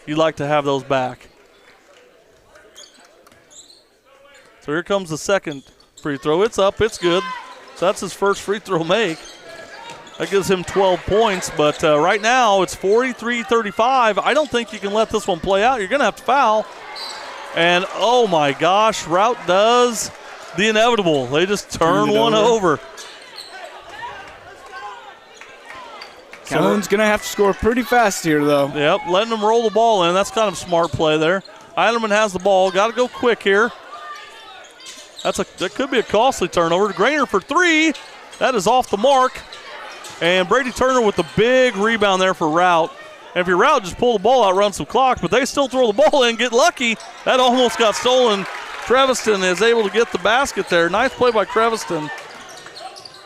you'd like to have those back. So here comes the second free throw. It's up. It's good. So that's his first free throw make. That gives him 12 points, but right now it's 43-35. I don't think you can let this one play out. You're going to have to foul. And, oh, my gosh, Route does the inevitable. They just turn one over. Calhoun's going to have to score pretty fast here, though. Yep, letting them roll the ball in. That's kind of smart play there. Eilerman has the ball. Got to go quick here. That could be a costly turnover. Grainer for three. That is off the mark. And Brady Turner with the big rebound there for Route. And if your Route, just pull the ball out, run some clock, but they still throw the ball in, get lucky. That almost got stolen. Creviston is able to get the basket there. Nice play by Creviston.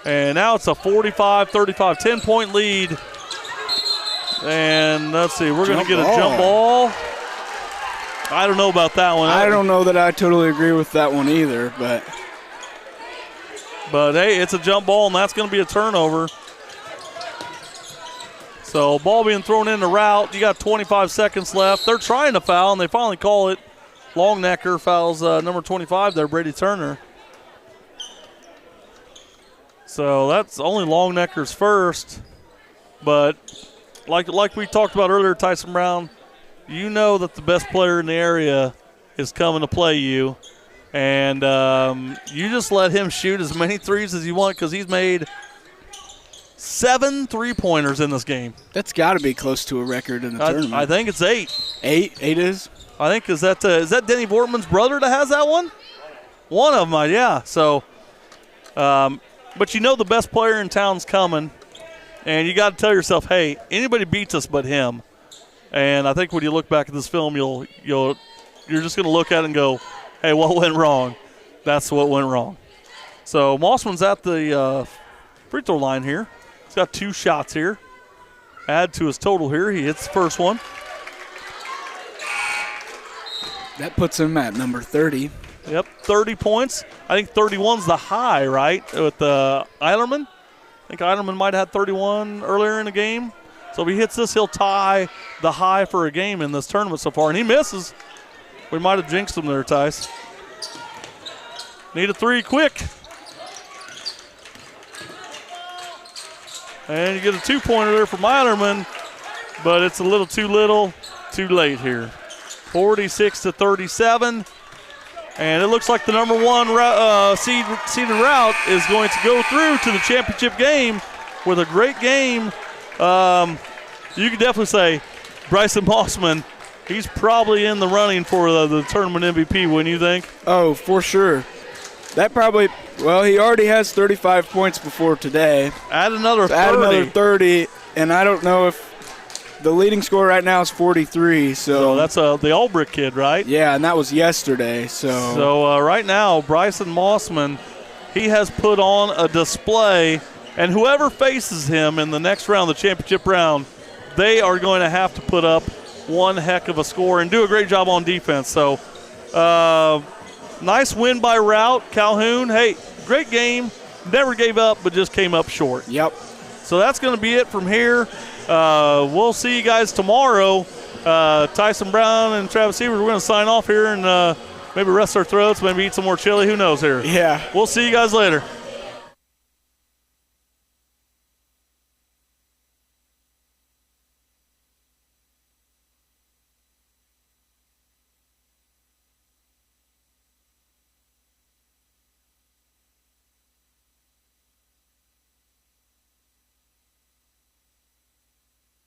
And now it's a 45-35, 10-point lead. And let's see, we're going to get a jump ball. I don't know about that one. I don't know that I totally agree with that one either, but hey, it's a jump ball, and that's going to be a turnover. So ball being thrown into Route. You got 25 seconds left. They're trying to foul, and they finally call it. Longnecker fouls number 25 there, Brady Turner. So that's only Longnecker's first. But like we talked about earlier, Tyson Brown, you know that the best player in the area is coming to play you. And you just let him shoot as many threes as you want because he's made 7 3-pointers in this game. That's got to be close to a record in the tournament. I think it's 8. 8 is? I think is that Denny Vortman's brother that has that one? One of them, yeah. So, but you know the best player in town's coming, and you got to tell yourself, hey, anybody beats us but him. And I think when you look back at this film, you're just going to look at it and go, hey, what went wrong? That's what went wrong. So Mossman's at the free throw line here. He's got 2 shots here. Add to his total here. He hits the first one. That puts him at number 30. Yep, 30 points. I think 31's the high, right, with Eilerman. I think Eilerman might have had 31 earlier in the game. So if he hits this, he'll tie the high for a game in this tournament so far. And he misses. We might have jinxed him there, Tice. Need a 3 quick. And you get a 2-pointer there from Eilerman, but it's a little too late here. 46-37. And it looks like the number 1 seeded Route is going to go through to the championship game with a great game. You could definitely say Bryson Mossman, he's probably in the running for the tournament MVP, wouldn't you think? Oh, for sure. That probably, well, he already has 35 points before today. Add another 30. Add another 30, and I don't know if the leading score right now is 43. So that's the Albrecht kid, right? Yeah, and that was yesterday. So right now, Bryson Mossman, he has put on a display, and whoever faces him in the next round, the championship round, they are going to have to put up one heck of a score and do a great job on defense. So nice win by Route. Calhoun, hey, great game. Never gave up, but just came up short. Yep. So that's going to be it from here. We'll see you guys tomorrow. Tyson Brown and Travis Sievers, we're going to sign off here and maybe rest our throats, maybe eat some more chili. Who knows here? Yeah. We'll see you guys later.